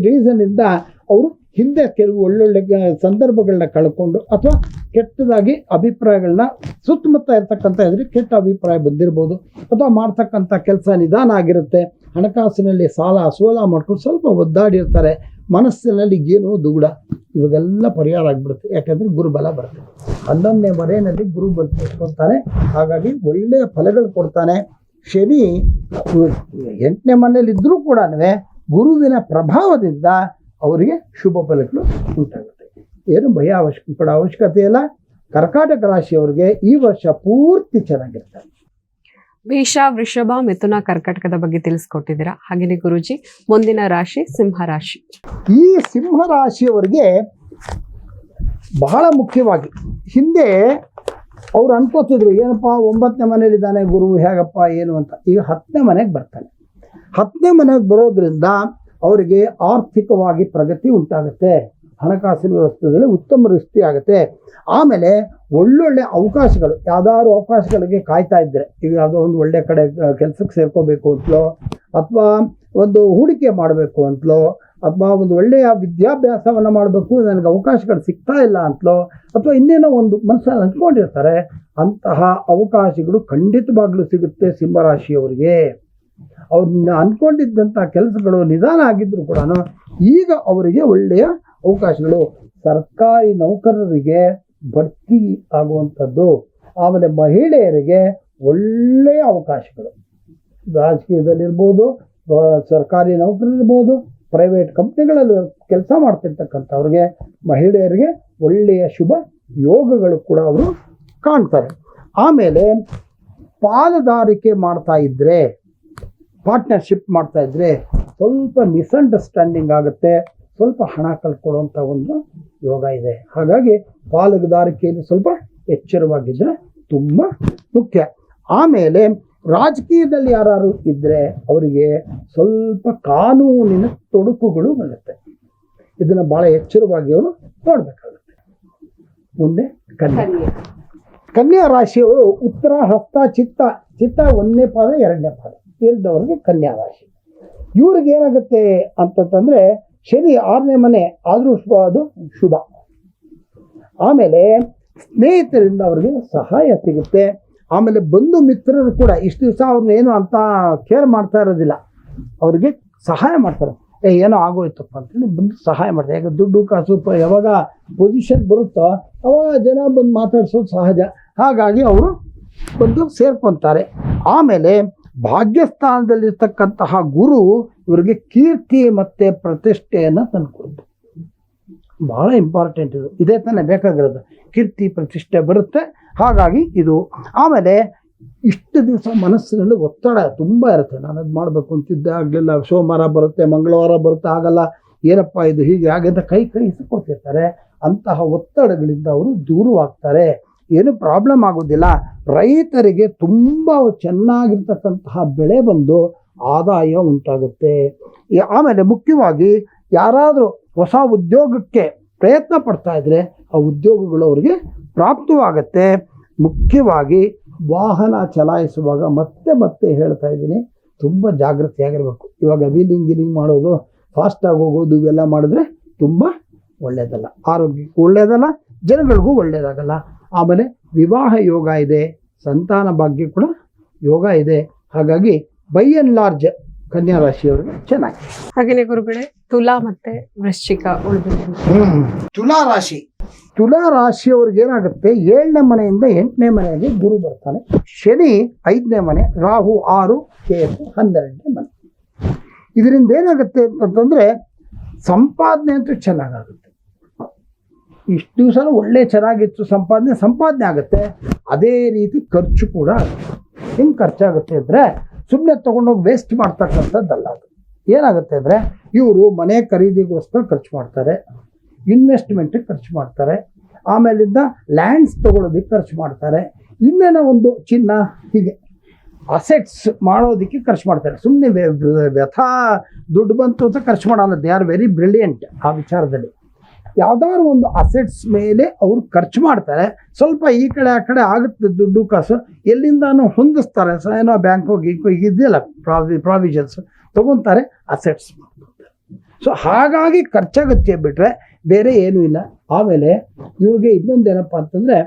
ರೀಸನ್ನಿಂದ ಅವರು ಹಿಂದೆ ಕೆಲವು ಒಳ್ಳೊಳ್ಳೆ ಸಂದರ್ಭಗಳನ್ನ ಕಳ್ಕೊಂಡು ಅಥವಾ ಕೆಟ್ಟದಾಗಿ ಅಭಿಪ್ರಾಯಗಳನ್ನ ಸುತ್ತಮುತ್ತ ಇರ್ತಕ್ಕಂಥ ಇದ್ರೆ ಕೆಟ್ಟ ಅಭಿಪ್ರಾಯ ಬಂದಿರ್ಬೋದು, ಅಥವಾ ಮಾಡ್ತಕ್ಕಂಥ ಕೆಲಸ ನಿಧಾನ ಆಗಿರುತ್ತೆ. ಹಣಕಾಸಿನಲ್ಲಿ ಸೋಲ ಮಾಡ್ಕೊಂಡು ಸ್ವಲ್ಪ ಒದ್ದಾಡಿರ್ತಾರೆ. ಮನಸ್ಸಿನಲ್ಲಿ ಏನೋ ದುಗುಡ, ಇವಾಗೆಲ್ಲ ಪರಿಹಾರ ಆಗಿಬಿಡುತ್ತೆ. ಯಾಕಂದರೆ ಗುರುಬಲ ಬರುತ್ತೆ. 11ನೇ ಮನೆಯಲ್ಲಿ ಗುರು ಬಂದ್ಕೊಳ್ತಾನೆ. ಹಾಗಾಗಿ ಒಳ್ಳೆಯ ಫಲಗಳು ಕೊಡ್ತಾನೆ. ಶನಿ 8ನೇ ಮನೆಯಲ್ಲಿ ಇದ್ದರೂ ಕೂಡ ಗುರುವಿನ ಪ್ರಭಾವದಿಂದ ಅವರಿಗೆ ಶುಭ ಫಲಗಳು ಉಂಟಾಗುತ್ತೆ. ಏನು ಭಯ ಪಡೋ ಅವಶ್ಯಕತೆ ಇಲ್ಲ. ಕರ್ಕಾಟಕ ರಾಶಿಯವರಿಗೆ ಈ ವರ್ಷ ಪೂರ್ತಿ ಚೆನ್ನಾಗಿರ್ತಾರೆ. ಮೇಷ, ವೃಷಭ, ಮಿಥುನ, ಕರ್ಕಾಟಕದ ಬಗ್ಗೆ ತಿಳಿಸ್ಕೊಟ್ಟಿದ್ದೀರಾ. ಹಾಗೆಯೇ ಗುರುಜಿ ಮುಂದಿನ ರಾಶಿ ಸಿಂಹ ರಾಶಿ. ಈ ಸಿಂಹ ರಾಶಿಯವರಿಗೆ ಬಹಳ ಮುಖ್ಯವಾಗಿ ಹಿಂದೆ ಅವ್ರು ಅನ್ಕೋತಿದ್ರು ಏನಪ್ಪ 9ನೇ ಮನೇಲಿದ್ದಾನೆ ಗುರು ಹೇಗಪ್ಪ ಏನು ಅಂತ. ಈಗ 10ನೇ ಮನೆಗೆ ಬರ್ತಾನೆ. 10ನೇ ಮನೆಗೆ ಬರೋದ್ರಿಂದ ಅವರಿಗೆ ಆರ್ಥಿಕವಾಗಿ ಪ್ರಗತಿ ಉಂಟಾಗುತ್ತೆ. ಹಣಕಾಸಿನ ವ್ಯವಸ್ಥೆಯಲ್ಲಿ ಉತ್ತಮ ದೃಷ್ಟಿ ಆಗುತ್ತೆ. ಆಮೇಲೆ ಒಳ್ಳೊಳ್ಳೆ ಅವಕಾಶಗಳು, ಯಾವ್ದಾದ್ರು ಅವಕಾಶಗಳಿಗೆ ಕಾಯ್ತಾ ಇದ್ದರೆ, ಈಗ ಯಾವುದೋ ಒಂದು ಒಳ್ಳೆ ಕಡೆ ಕೆಲಸಕ್ಕೆ ಸೇರ್ಕೋಬೇಕು ಅಂತಲೋ, ಅಥವಾ ಒಂದು ಹೂಡಿಕೆ ಮಾಡಬೇಕು ಅಂತಲೋ, ಅಥವಾ ಒಂದು ಒಳ್ಳೆಯ ವಿದ್ಯಾಭ್ಯಾಸವನ್ನು ಮಾಡಬೇಕು ನನಗೆ ಅವಕಾಶಗಳು ಸಿಗ್ತಾ ಇಲ್ಲ ಅಂತಲೋ, ಅಥವಾ ಇನ್ನೇನೋ ಒಂದು ಮನಸ್ಸಲ್ಲಿ ಅಂದ್ಕೊಂಡಿರ್ತಾರೆ. ಅಂತಹ ಅವಕಾಶಗಳು ಖಂಡಿತವಾಗ್ಲೂ ಸಿಗುತ್ತೆ ಸಿಂಹರಾಶಿಯವರಿಗೆ. ಅವ್ರನ್ನ ಅಂದ್ಕೊಂಡಿದ್ದಂಥ ಕೆಲಸಗಳು ನಿಧಾನ ಆಗಿದ್ರು ಕೂಡ ಈಗ ಅವರಿಗೆ ಒಳ್ಳೆಯ ಅವಕಾಶಗಳು. ಸರ್ಕಾರಿ ನೌಕರರಿಗೆ ಬಡ್ತಿ ಆಗುವಂಥದ್ದು, ಆಮೇಲೆ ಮಹಿಳೆಯರಿಗೆ ಒಳ್ಳೆಯ ಅವಕಾಶಗಳು, ರಾಜಕೀಯದಲ್ಲಿರ್ಬೋದು, ಸರ್ಕಾರಿ ನೌಕರರಿರ್ಬೋದು, ಪ್ರೈವೇಟ್ ಕಂಪ್ನಿಗಳಲ್ಲಿ ಕೆಲಸ ಮಾಡ್ತಿರ್ತಕ್ಕಂಥವ್ರಿಗೆ, ಮಹಿಳೆಯರಿಗೆ ಒಳ್ಳೆಯ ಶುಭ ಯೋಗಗಳು ಕೂಡ ಅವರು ಕಾಣ್ತಾರೆ. ಆಮೇಲೆ ಪಾಲುದಾರಿಕೆ ಮಾಡ್ತಾ ಇದ್ದರೆ, ಪಾರ್ಟ್ನರ್ಶಿಪ್ ಮಾಡ್ತಾ ಇದ್ದರೆ ಸ್ವಲ್ಪ ಮಿಸ್ಅಂಡರ್ಸ್ಟ್ಯಾಂಡಿಂಗ್ ಆಗುತ್ತೆ, ಸ್ವಲ್ಪ ಹಣ ಕಳ್ಕೊಳ್ಳುವಂಥ ಒಂದು ಯೋಗ ಇದೆ. ಹಾಗಾಗಿ ಪಾಲುದಾರಿಕೆಯಲ್ಲಿ ಸ್ವಲ್ಪ ಎಚ್ಚರವಾಗಿದ್ದರೆ ತುಂಬ ಮುಖ್ಯ. ಆಮೇಲೆ ರಾಜಕೀಯದಲ್ಲಿ ಯಾರು ಇದ್ದರೆ ಅವರಿಗೆ ಸ್ವಲ್ಪ ಕಾನೂನಿನ ತೊಡಕುಗಳು ಬರುತ್ತೆ. ಇದನ್ನು ಭಾಳ ಎಚ್ಚರವಾಗಿ ಅವರು ನೋಡಬೇಕಾಗುತ್ತೆ. ಮುಂದೆ ಕನ್ಯಾ ರಾಶಿಯವರು ಉತ್ತರ, ಹಸ್ತ, ಚಿತ್ತ 1ನೇ ಪಾದ 2ನೇ ಪಾದ ಇರಿದವರಿಗೆ ಕನ್ಯಾ ರಾಶಿ. ಇವ್ರಿಗೆ ಏನಾಗುತ್ತೆ ಅಂತಂದ್ರೆ ಶನಿ 6ನೇ ಮನೆ ಆದರೂ ಅದು ಶುಭ. ಆಮೇಲೆ ಸ್ನೇಹಿತರಿಂದ ಅವ್ರಿಗೆ ಸಹಾಯ ಸಿಗುತ್ತೆ. ಆಮೇಲೆ ಬಂಧು ಮಿತ್ರರು ಕೂಡ ಇಷ್ಟು ದಿವಸ ಅವ್ರನ್ನ ಏನು ಅಂತ ಕೇರ್ ಮಾಡ್ತಾ ಇರೋದಿಲ್ಲ, ಅವ್ರಿಗೆ ಸಹಾಯ ಮಾಡ್ತಾರೆ. ಏನೋ ಆಗೋಯ್ತಪ್ಪ ಅಂತೇಳಿ ಬಂದು ಸಹಾಯ ಮಾಡ್ತಾರೆ. ಯಾಕೆ ದುಡ್ಡು ಕಾಸು ಯಾವಾಗ ಪೊಸಿಷನ್ ಬರುತ್ತೋ ಅವಾಗ ಜನ ಬಂದು ಮಾತಾಡ್ಸೋದು ಸಹಜ. ಹಾಗಾಗಿ ಅವರು ಬಂದು ಸೇರ್ಕೊತಾರೆ. ಆಮೇಲೆ ಭಾಗ್ಯಸ್ಥಾನದಲ್ಲಿರ್ತಕ್ಕಂತಹ ಗುರು ಇವರಿಗೆ ಕೀರ್ತಿ ಮತ್ತು ಪ್ರತಿಷ್ಠೆಯನ್ನು ತಂದುಕೊಡುತ್ತೆ. ಭಾಳ ಇಂಪಾರ್ಟೆಂಟ್ ಇದು. ಇದೇ ತಾನೇ ಬೇಕಾಗಿರೋದು, ಕೀರ್ತಿ ಪ್ರತಿಷ್ಠೆ ಬರುತ್ತೆ. ಹಾಗಾಗಿ ಇದು. ಆಮೇಲೆ ಇಷ್ಟು ದಿವಸ ಮನಸ್ಸಿನಲ್ಲಿ ಒತ್ತಡ ತುಂಬ ಇರುತ್ತೆ. ನಾನು ಅದು ಮಾಡಬೇಕು ಅಂತಿದ್ದೆ, ಆಗಲಿಲ್ಲ, ಸೋಮವಾರ ಬರುತ್ತೆ, ಮಂಗಳವಾರ ಬರುತ್ತೆ, ಆಗಲ್ಲ, ಏನಪ್ಪ ಇದು ಹೀಗೆ ಹಾಗೆ ಅಂತ ಕೈ ಇಸ್ಕೊತಿರ್ತಾರೆ. ಅಂತಹ ಒತ್ತಡಗಳಿಂದ ಅವರು ದೂರವಾಗ್ತಾರೆ. ಏನು ಪ್ರಾಬ್ಲಮ್ ಆಗೋದಿಲ್ಲ. ರೈತರಿಗೆ ತುಂಬ ಚೆನ್ನಾಗಿರ್ತಕ್ಕಂತಹ ಬೆಳೆ ಬಂದು ಆದಾಯ ಉಂಟಾಗುತ್ತೆ. ಆಮೇಲೆ ಮುಖ್ಯವಾಗಿ ಯಾರಾದರೂ ಹೊಸ ಉದ್ಯೋಗಕ್ಕೆ ಪ್ರಯತ್ನ ಪಡ್ತಾ ಇದ್ದರೆ ಆ ಉದ್ಯೋಗಗಳು ಅವರಿಗೆ ಪ್ರಾಪ್ತವಾಗುತ್ತೆ. ಮುಖ್ಯವಾಗಿ ವಾಹನ ಚಲಾಯಿಸುವಾಗ ಮತ್ತೆ ಹೇಳ್ತಾ ಇದ್ದೀನಿ, ತುಂಬ ಜಾಗೃತಿಯಾಗಿರಬೇಕು. ಇವಾಗ ವೀಲಿಂಗ್ ಮಾಡೋದು, ಫಾಸ್ಟಾಗಿ ಹೋಗೋದು ಇವೆಲ್ಲ ಮಾಡಿದ್ರೆ ತುಂಬ ಒಳ್ಳೆಯದಲ್ಲ, ಆರೋಗ್ಯಕ್ಕೂ ಒಳ್ಳೆಯದಲ್ಲ, ಜನಗಳಿಗೂ ಒಳ್ಳೆಯದಾಗಲ್ಲ. ಆಮೇಲೆ ವಿವಾಹ ಯೋಗ ಇದೆ, ಸಂತಾನ ಭಾಗ್ಯ ಕೂಡ ಯೋಗ ಇದೆ. ಹಾಗಾಗಿ ಬೈ ಆ್ಯಂಡ್ ಲಾರ್ಜ್ ಕನ್ಯಾ ರಾಶಿಯವರಿಗೆ ಚೆನ್ನಾಗಿ. ಹಾಗೆಯೇ ಗುರುಗಳೇ, ತುಲಾ ಮತ್ತೆ ವೃಶ್ಚಿಕ ಉಳಿದ ತುಲಾ ರಾಶಿಯವ್ರಿಗೆ ಏನಾಗುತ್ತೆ, 7ನೇ ಮನೆಯಿಂದ 8ನೇ ಮನೆಗೆ ಗುರು ಬರ್ತಾನೆ. ಶನಿ 5ನೇ ಮನೆ, ರಾಹು 6, ಕೇತು 12ನೇ ಮನೆ. ಇದರಿಂದ ಏನಾಗುತ್ತೆ ಅಂತಂದರೆ ಸಂಪಾದನೆ ಅಂತೂ ಚೆನ್ನಾಗಾಗುತ್ತೆ. ಇಷ್ಟು ದಿವಸ ಒಳ್ಳೆ ಚೆನ್ನಾಗಿತ್ತು, ಸಂಪಾದನೆ ಆಗುತ್ತೆ. ಅದೇ ರೀತಿ ಖರ್ಚು ಕೂಡ ಆಗುತ್ತೆ. ಹೆಂಗೆ ಖರ್ಚಾಗುತ್ತೆ ಅಂದರೆ ಸುಮ್ಮನೆ ತೊಗೊಂಡೋಗಿ ವೇಸ್ಟ್ ಮಾಡ್ತಕ್ಕಂಥದ್ದಲ್ಲ. ಅದು ಏನಾಗುತ್ತೆ ಅಂದರೆ ಇವರು ಮನೆ ಖರೀದಿಗೋಸ್ಕರ ಖರ್ಚು ಮಾಡ್ತಾರೆ, ಇನ್ವೆಸ್ಟ್ಮೆಂಟಿಗೆ ಖರ್ಚು ಮಾಡ್ತಾರೆ, ಆಮೇಲಿಂದ ಲ್ಯಾಂಡ್ಸ್ ತೊಗೊಳೋದಕ್ಕೆ ಖರ್ಚು ಮಾಡ್ತಾರೆ, ಇನ್ನೇನೋ ಒಂದು ಚಿನ್ನ, ಹೀಗೆ ಅಸೆಟ್ಸ್ ಮಾಡೋದಕ್ಕೆ ಖರ್ಚು ಮಾಡ್ತಾರೆ. ಸುಮ್ಮನೆ ವ್ಯಥಾ ದುಡ್ಡು ಬಂತು ಅಂತ ಖರ್ಚು ಮಾಡಲ್ಲ. ದೇ ಆರ್ ವೆರಿ ಬ್ರಿಲಿಯಂಟ್ ಆ ವಿಚಾರದಲ್ಲಿ. ಯಾವುದಾದ್ರು ಒಂದು ಅಸೆಟ್ಸ್ ಮೇಲೆ ಅವರು ಖರ್ಚು ಮಾಡ್ತಾರೆ. ಸ್ವಲ್ಪ ಈ ಕಡೆ ಆ ಕಡೆ ಆಗುತ್ತೆ ದುಡ್ಡು ಕಾಸು, ಎಲ್ಲಿಂದಾನು ಹೊಂದಿಸ್ತಾರೆ. ಏನೋ ಬ್ಯಾಂಕ್ ಹೋಗಿ ಇದೆಯಲ್ಲ ಪ್ರಾವಿಷನ್ಸ್ ತೊಗೊತಾರೆ, ಅಸೆಟ್ಸ್ ಮಾಡ್ತಾರೆ. ಸೊ ಹಾಗಾಗಿ ಖರ್ಚಾಗುತ್ತೆ ಬಿಟ್ಟರೆ ಬೇರೆ ಏನೂ ಇಲ್ಲ. ಆಮೇಲೆ ಇವ್ರಿಗೆ ಇನ್ನೊಂದೇನಪ್ಪ ಅಂತಂದರೆ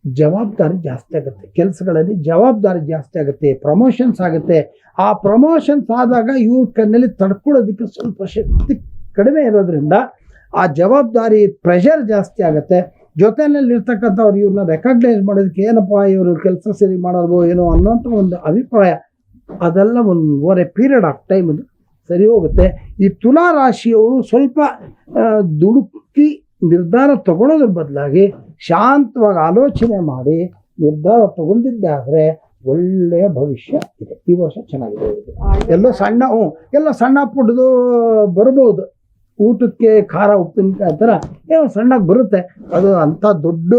ಜವಾಬ್ದಾರಿ ಜಾಸ್ತಿ ಆಗುತ್ತೆ. ಕೆಲಸಗಳಲ್ಲಿ ಜವಾಬ್ದಾರಿ ಜಾಸ್ತಿ ಆಗುತ್ತೆ, ಪ್ರಮೋಷನ್ಸ್ ಆಗುತ್ತೆ. ಆ ಪ್ರಮೋಷನ್ಸ್ ಆದಾಗ ಇವ್ರ ಕಣ್ಣಲ್ಲಿ ತಡ್ಕೊಳ್ಳೋದಕ್ಕೆ ಸ್ವಲ್ಪ ಶಕ್ತಿ ಕಡಿಮೆ ಇರೋದ್ರಿಂದ ಆ ಜವಾಬ್ದಾರಿ ಪ್ರೆಷರ್ ಜಾಸ್ತಿ ಆಗುತ್ತೆ. ಜೊತೆಯಲ್ಲಿರ್ತಕ್ಕಂಥವ್ರು ಇವ್ರನ್ನ ರೆಕಗ್ನೈಸ್ ಮಾಡೋದಕ್ಕೆ ಏನಪ್ಪ ಇವರು ಕೆಲಸ ಸರಿ ಮಾಡೋದು ಏನೋ ಅನ್ನೋಂಥ ಒಂದು ಅಭಿಪ್ರಾಯ, ಅದೆಲ್ಲ ಒಂದು over A period of time ಅದು ಸರಿ ಹೋಗುತ್ತೆ. ಈ ತುಲಾ ರಾಶಿಯವರು ಸ್ವಲ್ಪ ದುಡುಕಿ ನಿರ್ಧಾರ ತಗೊಳ್ಳೋದ್ರ ಬದಲಾಗಿ ಶಾಂತವಾಗಿ ಆಲೋಚನೆ ಮಾಡಿ ನಿರ್ಧಾರ ತಗೊಂಡಿದ್ದೆ ಆದರೆ ಒಳ್ಳೆಯ ಭವಿಷ್ಯ ಇದೆ. ಈ ವರ್ಷ ಚೆನ್ನಾಗಿದೆ. ಎಲ್ಲ ಸಣ್ಣ ಪುಟ್ಟದು ಬರ್ಬೋದು, ಊಟಕ್ಕೆ ಖಾರ ಉಪ್ಪಿನಕಾಯಿ ಥರ ಏನೋ ಸಣ್ಣಗೆ ಬರುತ್ತೆ. ಅದು ಅಂಥ ದೊಡ್ಡ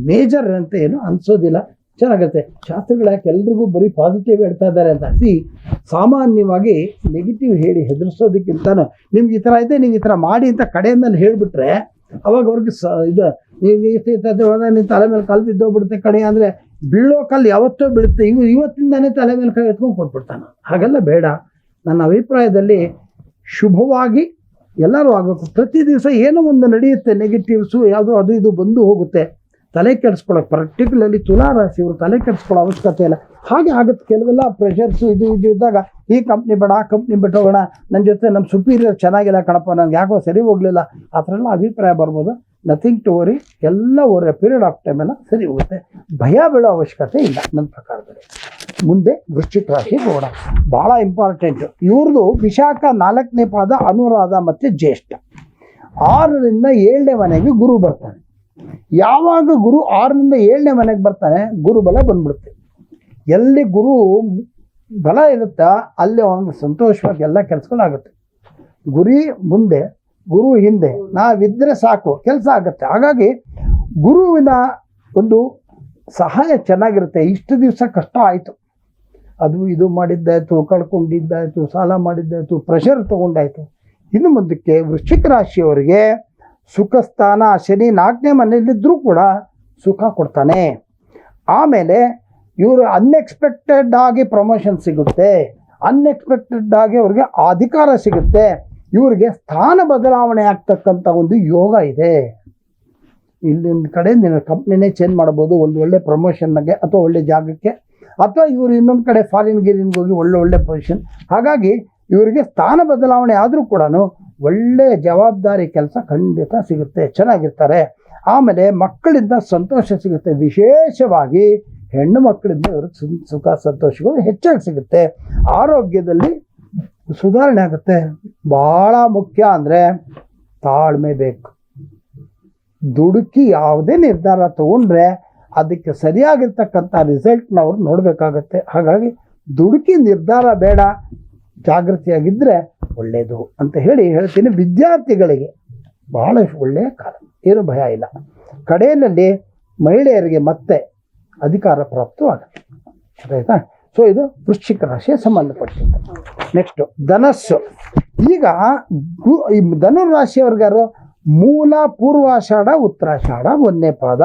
ಮೇಜರ್ ಅಂತ ಏನು ಅನಿಸೋದಿಲ್ಲ, ಚೆನ್ನಾಗುತ್ತೆ. ಶಾಸ್ತ್ರಗಳು ಯಾಕೆ ಎಲ್ರಿಗೂ ಬರೀ ಪಾಸಿಟಿವ್ ಹೇಳ್ತಾ ಇದ್ದಾರೆ ಅಂತ ಸಾಮಾನ್ಯವಾಗಿ ನೆಗೆಟಿವ್ ಹೇಳಿ ಹೆದರ್ಸೋದಕ್ಕಿಂತನೂ ನಿಮ್ಗೆ ಈ ಥರ ಇದೆ, ನೀವು ಈ ಥರ ಮಾಡಿ ಅಂತ ಕಡೆಯಿಂದ ಹೇಳಿಬಿಟ್ರೆ ಅವಾಗ ಅವ್ರಿಗೆ ಇದು ನೀವು ತಲೆ ಮೇಲೆ ಕಲ್ಲು ಬಿದ್ದೋಗ್ಬಿಡುತ್ತೆ ಕಡೆ ಅಂದರೆ ಬೀಳೋ ಕಲ್ಲು ಯಾವತ್ತೋ ಬೀಳುತ್ತೆ, ಇವತ್ತಿಂದಾನೇ ತಲೆ ಮೇಲೆ ಕೈ ಎತ್ಕೊಂಡು ಕೊಟ್ಬಿಡ್ತಾನೆ. ಹಾಗೆಲ್ಲ ಬೇಡ. ನನ್ನ ಅಭಿಪ್ರಾಯದಲ್ಲಿ ಶುಭವಾಗಿ ಎಲ್ಲರೂ ಆಗಬೇಕು. ಪ್ರತಿ ದಿವಸ ಏನೋ ಒಂದು ನಡೆಯುತ್ತೆ, ನೆಗೆಟಿವ್ಸು ಯಾವುದೋ ಅದು ಇದು ಬಂದು ಹೋಗುತ್ತೆ. ತಲೆ ಕೆಡಿಸ್ಕೊಳ್ಳೋ, ಪರ್ಟಿಕ್ಯುಲರ್ಲಿ ತುಲಾ ರಾಶಿಯವರು ತಲೆ ಕೆಡಿಸ್ಕೊಳ್ಳೋ ಅವಶ್ಯಕತೆ ಇಲ್ಲ. ಹಾಗೆ ಆಗುತ್ತೆ. ಕೆಲವೆಲ್ಲ ಪ್ರೆಷರ್ಸು ಇದು ಇದ್ದಾಗ ಈ ಕಂಪ್ನಿ ಬೇಡ, ಆ ಕಂಪ್ನಿ ಬಿಟ್ಟು ಹೋಗೋಣ, ನನ್ನ ಜೊತೆ ನಮ್ಮ ಸುಪೀರಿಯರ್ ಚೆನ್ನಾಗಿಲ್ಲ ಕಣಪ್ಪ, ನನಗೆ ಯಾಕೋ ಸರಿ ಹೋಗಲಿಲ್ಲ, ಆ ಥರ ಎಲ್ಲ ಅಭಿಪ್ರಾಯ ಬರ್ಬೋದು. ನಥಿಂಗ್ ಟು ವರಿ, ಎಲ್ಲ over A period of time ಎಲ್ಲ ಸರಿ ಹೋಗುತ್ತೆ. ಭಯ ಬೀಳೋ ಅವಶ್ಯಕತೆ ಇಲ್ಲ ನನ್ನ ಪ್ರಕಾರದಲ್ಲಿ. ಮುಂದೆ ವೃಶ್ಚಿಕ ರಾಶಿ ಹೋಗೋಣ. ಭಾಳ ಇಂಪಾರ್ಟೆಂಟು. ಇವ್ರದ್ದು ವಿಶಾಖ 4ನೇ ಪಾದ, ಅನುರಾಧ ಮತ್ತು ಜ್ಯೇಷ್ಠ. 6ರಿಂದ 7ನೇ ಮನೆಗೆ ಗುರು ಬರ್ತಾನೆ. ಯಾವಾಗ ಗುರು 6ರಿಂದ 7ನೇ ಮನೆಗೆ ಬರ್ತಾನೆ, ಗುರು ಬಲ ಬಂದ್ಬಿಡುತ್ತೆ. ಎಲ್ಲಿ ಗುರು ಬಲ ಇರುತ್ತಾ ಅಲ್ಲಿ ಅವನಿಗೆ ಸಂತೋಷವಾಗಿ ಎಲ್ಲ ಕೆಲಸಗಳಾಗುತ್ತೆ. ಗುರಿ ಮುಂದೆ ಗುರು ಹಿಂದೆ ನಾವಿದ್ರೆ ಸಾಕು, ಕೆಲಸ ಆಗುತ್ತೆ. ಹಾಗಾಗಿ ಗುರುವಿನ ಒಂದು ಸಹಾಯ ಚೆನ್ನಾಗಿರುತ್ತೆ. ಇಷ್ಟು ದಿವಸ ಕಷ್ಟ ಆಯಿತು, ಅದು ಇದು ಮಾಡಿದ್ದಾಯಿತು, ಕಳ್ಕೊಂಡಿದ್ದಾಯಿತು, ಸಾಲ ಮಾಡಿದ್ದಾಯಿತು, ಪ್ರೆಷರ್ ತೊಗೊಂಡಾಯಿತು. ಇನ್ನು ಮುಂದಕ್ಕೆ ವೃಶ್ಚಿಕ ರಾಶಿಯವರಿಗೆ ಸುಖ ಸ್ಥಾನ ಶನಿ 4ನೇ ಮನೆಯಲ್ಲಿದ್ದರೂ ಕೂಡ ಸುಖ ಕೊಡ್ತಾನೆ. ಆಮೇಲೆ ಇವರು ಅನ್ಎಕ್ಸ್ಪೆಕ್ಟೆಡ್ ಆಗಿ ಪ್ರಮೋಷನ್ ಸಿಗುತ್ತೆ, ಅನ್ಎಕ್ಸ್ಪೆಕ್ಟೆಡ್ ಆಗಿ ಅವ್ರಿಗೆ ಅಧಿಕಾರ ಸಿಗುತ್ತೆ, ಇವರಿಗೆ ಸ್ಥಾನ ಬದಲಾವಣೆ ಆಗ್ತಕ್ಕಂಥ ಒಂದು ಯೋಗ ಇದೆ. ಇಲ್ಲಿಂದ ಕಡೆ ನೀನು ಕಂಪ್ನಿನೇ ಚೇಂಜ್ ಮಾಡ್ಬೋದು ಒಂದು ಒಳ್ಳೆ ಪ್ರಮೋಷನ್ಗೆ ಅಥವಾ ಒಳ್ಳೆ ಜಾಗಕ್ಕೆ, ಅಥವಾ ಇವರು ಇನ್ನೊಂದು ಕಡೆ ಫಾರಿನ್ ಗಿರಿನ್ಗೆ ಹೋಗಿ ಒಳ್ಳೆ ಪೊಸಿಷನ್. ಹಾಗಾಗಿ ಇವರಿಗೆ ಸ್ಥಾನ ಬದಲಾವಣೆ ಆದರೂ ಕೂಡ ಒಳ್ಳೆಯ ಜವಾಬ್ದಾರಿ ಕೆಲಸ ಖಂಡಿತ ಸಿಗುತ್ತೆ, ಚೆನ್ನಾಗಿರ್ತಾರೆ. ಆಮೇಲೆ ಮಕ್ಕಳಿಂದ ಸಂತೋಷ ಸಿಗುತ್ತೆ, ವಿಶೇಷವಾಗಿ ಹೆಣ್ಣು ಮಕ್ಕಳಿಂದ ಇವ್ರಿಗೆ ಸುಖ ಸಂತೋಷಗಳು ಹೆಚ್ಚಾಗಿ ಸಿಗುತ್ತೆ. ಆರೋಗ್ಯದಲ್ಲಿ ಸುಧಾರಣೆ ಆಗುತ್ತೆ. ಭಾಳ ಮುಖ್ಯ ಅಂದರೆ ತಾಳ್ಮೆ ಬೇಕು. ದುಡುಕಿ ಯಾವುದೇ ನಿರ್ಧಾರ ತಗೊಂಡ್ರೆ ಅದಕ್ಕೆ ಸರಿಯಾಗಿರ್ತಕ್ಕಂಥ ರಿಸಲ್ಟ್ನ ಅವ್ರು ನೋಡಬೇಕಾಗತ್ತೆ. ಹಾಗಾಗಿ ದುಡುಕಿ ನಿರ್ಧಾರ ಬೇಡ, ಜಾಗೃತಿಯಾಗಿದ್ದರೆ ಒಳ್ಳೆಯದು ಅಂತ ಹೇಳ್ತೀನಿ. ವಿದ್ಯಾರ್ಥಿಗಳಿಗೆ ಬಹಳ ಒಳ್ಳೆಯ ಕಾಲ, ಏನು ಭಯ ಇಲ್ಲ. ಕಡೆಯಲ್ಲಿ ಮಹಿಳೆಯರಿಗೆ ಮತ್ತೆ ಅಧಿಕಾರ ಪ್ರಾಪ್ತವಾಗುತ್ತೆ, ಆಯಿತಾ. ಸೊ ಇದು ವೃಶ್ಚಿಕ ರಾಶಿಗೆ ಸಂಬಂಧಪಟ್ಟಿದ್ದು. ನೆಕ್ಸ್ಟು ಧನಸ್ಸು. ಈಗ ಈ ಧನುರಾಶಿಯವ್ರಿಗಾರು ಮೂಲ, ಪೂರ್ವಾಷಾಢ, ಉತ್ತರಾಷಾಢ 1ನೇ ಪಾದ.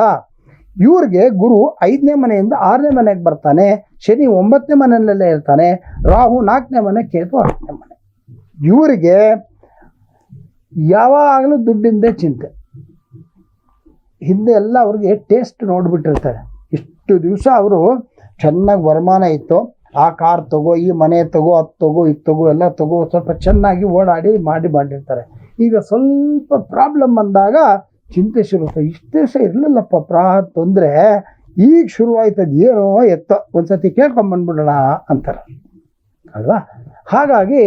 ಇವ್ರಿಗೆ ಗುರು 5ನೇ ಮನೆಯಿಂದ 6ನೇ ಮನೆಗೆ ಬರ್ತಾನೆ, ಶನಿ 9ನೇ ಮನೆಯಲ್ಲೇ ಇರ್ತಾನೆ, ರಾಹು 4ನೇ ಮನೆ, ಕೇತು 8ನೇ ಮನೆ. ಇವರಿಗೆ ಯಾವಾಗಲೂ ದುಡ್ಡಿಂದೇ ಚಿಂತೆ. ಹಿಂದೆ ಎಲ್ಲ ಅವ್ರಿಗೆ ಟೇಸ್ಟ್ ನೋಡಿಬಿಟ್ಟಿರ್ತಾರೆ. ಇಷ್ಟು ದಿವಸ ಅವರು ಚೆನ್ನಾಗಿ ವರಮಾನ ಇತ್ತು, ಆ ಕಾರ್ ತಗೋ, ಈ ಮನೆ ತಗೋ, ಅದು ತಗೋ, ಇದು ತಗೋ, ಎಲ್ಲ ತಗೋ, ಸ್ವಲ್ಪ ಚೆನ್ನಾಗಿ ಓಡಾಡಿ ಮಾಡಿರ್ತಾರೆ. ಈಗ ಸ್ವಲ್ಪ ಪ್ರಾಬ್ಲಮ್ ಬಂದಾಗ ಚಿಂತೆ ಶುರುವಾಗುತ್ತೆ. ಇಷ್ಟು ದಿವಸ ಇರಲಿಲ್ಲಪ್ಪ ತೊಂದರೆ, ಈಗ ಶುರುವಾಯ್ತದ ಏನೋ ಎತ್ತೋ, ಒಂದ್ಸತಿ ಕೇಳ್ಕೊಂಬಂದ್ಬಿಡೋಣ ಅಂತಾರೆ ಅಲ್ವಾ. ಹಾಗಾಗಿ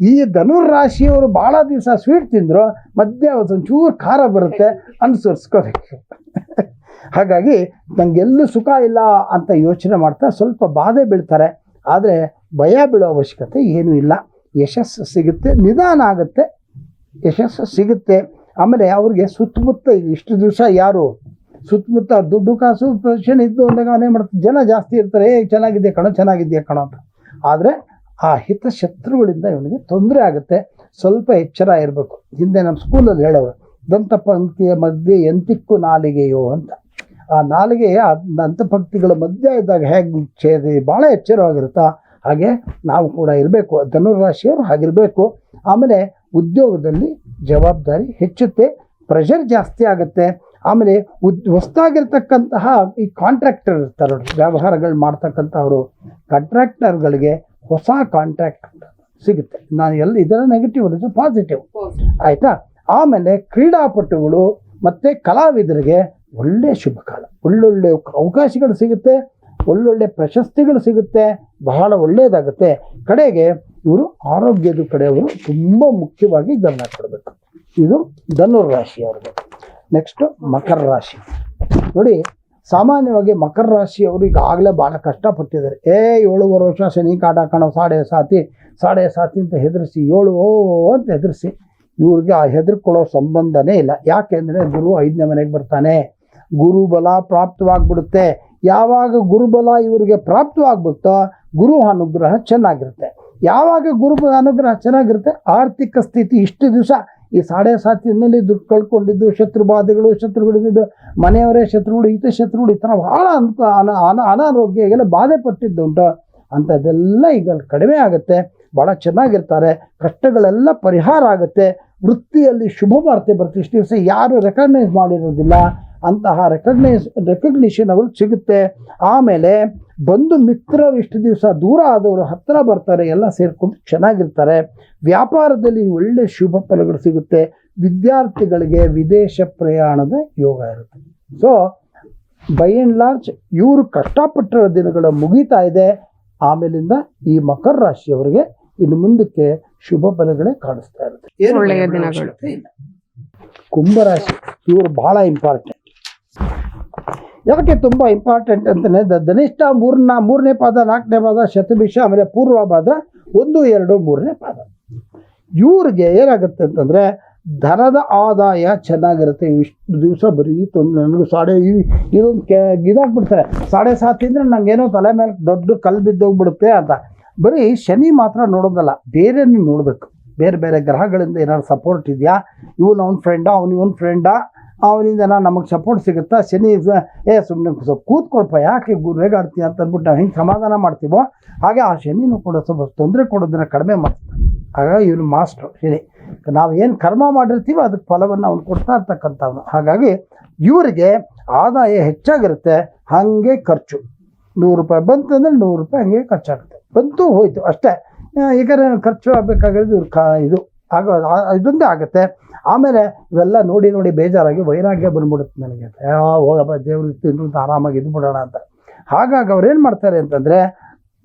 ಈ ಧನುರಾಶಿಯವರು ಭಾಳ ದಿವಸ ಸ್ವೀಟ್ ತಿಂದರು, ಮಧ್ಯೆ ಒಂಚೂರು ಖಾರ ಬರುತ್ತೆ, ಅನುಸರಿಸ್ಕೋಬೇಕು. ಹಾಗಾಗಿ ನನಗೆಲ್ಲೂ ಸುಖ ಇಲ್ಲ ಅಂತ ಯೋಚನೆ ಮಾಡ್ತಾ ಸ್ವಲ್ಪ ಬಾಧೆ ಬೀಳ್ತಾರೆ. ಆದರೆ ಭಯ ಬೀಳೋ ಅವಶ್ಯಕತೆ ಏನೂ ಇಲ್ಲ. ಯಶಸ್ಸು ಸಿಗುತ್ತೆ, ನಿಧಾನ ಆಗುತ್ತೆ, ಯಶಸ್ಸು ಸಿಗುತ್ತೆ. ಆಮೇಲೆ ಅವ್ರಿಗೆ ಸುತ್ತಮುತ್ತ ಇಷ್ಟು ದಿವಸ ಯಾರು ಸುತ್ತಮುತ್ತ ದುಡ್ಡು ಕಾಸು ಪೊಸಿಷನ್ ಇದ್ದು ಅಂದಾಗ ಅವನೇ ಮಾಡ್ತಾರೆ, ಜನ ಜಾಸ್ತಿ ಇರ್ತಾರೆ, ಚೆನ್ನಾಗಿದೆಯಾ ಕಣೋ, ಚೆನ್ನಾಗಿದೆಯಾ ಕಣೋ ಅಂತ. ಆದರೆ ಆ ಹಿತಶತ್ರುಗಳಿಂದ ಇವನಿಗೆ ತೊಂದರೆ ಆಗುತ್ತೆ, ಸ್ವಲ್ಪ ಎಚ್ಚರ ಇರಬೇಕು. ಹಿಂದೆ ನಮ್ಮ ಸ್ಕೂಲಲ್ಲಿ ಹೇಳೋರು, ದಂತಪಂಕ್ತಿಯ ಮಧ್ಯೆ ಎಂತಿಕ್ಕು ನಾಲಿಗೆಯೋ ಅಂತ. ಆ ನಾಲಿಗೆ ಆ ದಂತಪಂಕ್ತಿಗಳ ಮಧ್ಯೆ ಇದ್ದಾಗ ಹೇಗೆ ಛೇದಿ ಭಾಳ ಎಚ್ಚರವಾಗಿರುತ್ತಾ, ಹಾಗೆ ನಾವು ಕೂಡ ಇರಬೇಕು. ಧನುರಾಶಿಯವರು ಹಾಗಿರಬೇಕು. ಆಮೇಲೆ ಉದ್ಯೋಗದಲ್ಲಿ ಜವಾಬ್ದಾರಿ ಹೆಚ್ಚುತ್ತೆ, ಪ್ರೆಷರ್ ಜಾಸ್ತಿ ಆಗುತ್ತೆ. ಆಮೇಲೆ ಹೊಸದಾಗಿರ್ತಕ್ಕಂತಹ ಈ ಕಾಂಟ್ರಾಕ್ಟರ್ ಇರ್ತಾರೆ ನೋಡಿ, ವ್ಯವಹಾರಗಳು ಮಾಡ್ತಕ್ಕಂಥವ್ರು, ಕಾಂಟ್ರಾಕ್ಟರ್ಗಳಿಗೆ ಹೊಸ ಕಾಂಟ್ರಾಕ್ಟ್ ಸಿಗುತ್ತೆ. ನಾನು ಇದರ ನೆಗೆಟಿವ್ ಅನ್ನೋದು ಪಾಸಿಟಿವ್, ಆಯಿತಾ. ಆಮೇಲೆ ಕ್ರೀಡಾಪಟುಗಳು ಮತ್ತು ಕಲಾವಿದರಿಗೆ ಒಳ್ಳೆಯ ಶುಭ ಕಾಲ, ಒಳ್ಳೊಳ್ಳೆ ಅವಕಾಶಗಳು ಸಿಗುತ್ತೆ, ಒಳ್ಳೊಳ್ಳೆ ಪ್ರಶಸ್ತಿಗಳು ಸಿಗುತ್ತೆ, ಬಹಳ ಒಳ್ಳೆಯದಾಗುತ್ತೆ. ಕಡೆಗೆ ಇವರು ಆರೋಗ್ಯದ ಕಡೆ ಅವರು ತುಂಬ ಮುಖ್ಯವಾಗಿ ಗಮನ ಕೊಡಬೇಕು. ಇದು ಧನುರಾಶಿಯವ್ರಿಗೆ. ನೆಕ್ಸ್ಟು ಮಕರ ರಾಶಿ ನೋಡಿ. ಸಾಮಾನ್ಯವಾಗಿ ಮಕರ ರಾಶಿಯವರು ಈಗಾಗಲೇ ಭಾಳ ಕಷ್ಟಪಟ್ಟಿದ್ದಾರೆ. 7 ವರ್ಷ ಶನಿ ಕಾಟ ಕಾಣೋ ಸಾಡೆ ಸಾತಿ ಅಂತ ಹೆದರಿಸಿ 7 ಅಂತ ಹೆದರಿಸಿ, ಇವ್ರಿಗೆ ಆ ಹೆದರ್ಕೊಳ್ಳೋ ಸಂಬಂಧನೇ ಇಲ್ಲ. ಯಾಕೆಂದರೆ ಗುರು 5ನೇ ಮನೆಗೆ ಬರ್ತಾನೆ, ಗುರುಬಲ ಪ್ರಾಪ್ತವಾಗ್ಬಿಡುತ್ತೆ. ಯಾವಾಗ ಗುರುಬಲ ಇವರಿಗೆ ಪ್ರಾಪ್ತವಾಗ್ಬಿಡುತ್ತೋ ಗುರು ಅನುಗ್ರಹ ಚೆನ್ನಾಗಿರುತ್ತೆ. ಯಾವಾಗ ಗುರು ಅನುಗ್ರಹ ಚೆನ್ನಾಗಿರುತ್ತೆ, ಆರ್ಥಿಕ ಸ್ಥಿತಿ ಇಷ್ಟು ದಿವಸ ಈ ಸಾಡೆ ಸಾತಿನಲ್ಲಿ ದುಡ್ಡು ಕಳ್ಕೊಂಡಿದ್ದು, ಶತ್ರುಗಳಿದ್ದು, ಮನೆಯವರೇ ಶತ್ರುಗಳು, ಹಿತಶತ್ರುಗಳು, ಈ ಥರ ಭಾಳ ಅನಾರೋಗ್ಯ ಎಲ್ಲ ಬಾಧೆ ಪಟ್ಟಿದ್ದುಂಟು, ಅಂಥದ್ದೆಲ್ಲ ಈಗ ಕಡಿಮೆ ಆಗುತ್ತೆ. ಭಾಳ ಚೆನ್ನಾಗಿರ್ತಾರೆ, ಕಷ್ಟಗಳೆಲ್ಲ ಪರಿಹಾರ ಆಗುತ್ತೆ. ವೃತ್ತಿಯಲ್ಲಿ ಶುಭ ವಾರ್ತೆ ಬರುತ್ತೆ. ಇಷ್ಟು ದಿವಸ ಯಾರು ರೆಕಗ್ನೈಸ್ ಮಾಡಿರೋದಿಲ್ಲ ಅಂತಹ ರೆಕಗ್ನಿಷನ್ ಅವರು ಸಿಗುತ್ತೆ. ಆಮೇಲೆ ಬಂಧು ಮಿತ್ರರು ಇಷ್ಟು ದಿವಸ ದೂರ ಆದವರು ಹತ್ತಿರ ಬರ್ತಾರೆ, ಎಲ್ಲ ಸೇರಿಕೊಂಡು ಚೆನ್ನಾಗಿರ್ತಾರೆ. ವ್ಯಾಪಾರದಲ್ಲಿ ಒಳ್ಳೆ ಶುಭ ಫಲಗಳು ಸಿಗುತ್ತೆ. ವಿದ್ಯಾರ್ಥಿಗಳಿಗೆ ವಿದೇಶ ಪ್ರಯಾಣದ ಯೋಗ ಇರುತ್ತೆ. ಸೊ ಬೈ ಆ್ಯಂಡ್ ಲಾರ್ಜ್ ಇವರು ಕಷ್ಟಪಟ್ಟಿರೋ ದಿನಗಳು ಮುಗೀತಾ ಇದೆ. ಆಮೇಲಿಂದ ಈ ಮಕರ ರಾಶಿಯವರಿಗೆ ಇನ್ನು ಮುಂದಕ್ಕೆ ಶುಭ ಫಲಗಳೇ ಕಾಣಿಸ್ತಾ ಇರುತ್ತೆ, ಒಳ್ಳೆಯ ದಿನಗಳು. ಕುಂಭರಾಶಿ ಇವರು ಬಹಳ ಇಂಪಾರ್ಟೆಂಟ್. ಯಾಕೆ ತುಂಬ ಇಂಪಾರ್ಟೆಂಟ್ ಅಂತಲೇ ಧನಿಷ್ಠ 3ನೇ ಪಾದ, 4ನೇ ಪಾದ, ಶತಭಿಷ, ಆಮೇಲೆ ಪೂರ್ವ ಪಾದ 1, 2, 3ನೇ ಪಾದ. ಇವ್ರಿಗೆ ಏನಾಗುತ್ತೆ ಅಂತಂದರೆ ಧನದ ಆದಾಯ ಚೆನ್ನಾಗಿರುತ್ತೆ. ಇಷ್ಟು ದಿವಸ ಬರೀ ನನಗೂ ಇದೊಂದು ಇದಾಗ್ಬಿಡ್ತಾರೆ, 7.5 ತಿಂದರೆ ನನಗೇನೋ ತಲೆ ಮೇಲೆ ದೊಡ್ಡ ಕಲ್ಲು ಬಿದ್ದೋಗ್ಬಿಡುತ್ತೆ ಅಂತ. ಬರೀ ಶನಿ ಮಾತ್ರ ನೋಡೋದಲ್ಲ, ಬೇರೆನೂ ನೋಡಬೇಕು. ಬೇರೆ ಬೇರೆ ಗ್ರಹಗಳಿಂದ ಏನಾದ್ರು ಸಪೋರ್ಟ್ ಇದೆಯಾ, ಇವನು ಅವ್ನ ಫ್ರೆಂಡಾ, ಇವನ್ ಫ್ರೆಂಡಾ, ಅವನಿಂದ ನಮಗೆ ಸಪೋರ್ಟ್ ಸಿಗುತ್ತಾ. ಶನಿ ಸುಮ್ಮನೆ ಸ್ವಲ್ಪ ಕೂತ್ಕೊಳ್ಪ, ಯಾಕೆ ಗುರು ಆಡ್ತೀಯ ಅಂತ ಅಂದ್ಬಿಟ್ಟು ನಾವು ಹೆಂಗೆ ಸಮಾಧಾನ ಮಾಡ್ತೀವೋ ಹಾಗೆ ಆ ಶನಿನೂ ಕೂಡ ಸ್ವಲ್ಪ ತೊಂದರೆ ಕೊಡೋದನ್ನ ಕಡಿಮೆ ಮಾಡ್ತಾನೆ. ಹಾಗಾಗಿ ಇವನು ಮಾಸ್ಟ್ರು ಶನಿ. ನಾವು ಏನು ಕರ್ಮ ಮಾಡಿರ್ತೀವೋ ಅದಕ್ಕೆ ಫಲವನ್ನು ಅವ್ನು ಕೊಡ್ತಾ ಇರ್ತಕ್ಕಂಥವ್ನು. ಹಾಗಾಗಿ ಇವರಿಗೆ ಆದಾಯ ಹೆಚ್ಚಾಗಿರುತ್ತೆ, ಹಾಗೆ ಖರ್ಚು. 100 ರೂಪಾಯಿ ಬಂತು ಅಂದರೆ 100 ರೂಪಾಯಿ ಹಂಗೆ ಖರ್ಚಾಗುತ್ತೆ. ಬಂತು ಹೋಯ್ತು ಅಷ್ಟೇ. ಈಗ ಖರ್ಚು ಆಗಬೇಕಾಗಿರೋದು ಇದು ಇದೊಂದೇ ಆಗುತ್ತೆ. ಆಮೇಲೆ ಇವೆಲ್ಲ ನೋಡಿ ನೋಡಿ ಬೇಜಾರಾಗಿ ವೈರಾಗ್ಯ ಬಂದ್ಬಿಡುತ್ತೆ ನನಗೆ. ಹೋಗಪ್ಪ ದೇವ್ರು ತಿಂದು ಆರಾಮಾಗಿ ಇದ್ಬಿಡೋಣ ಅಂತ. ಹಾಗಾಗಿ ಅವ್ರೇನು ಮಾಡ್ತಾರೆ ಅಂತಂದರೆ,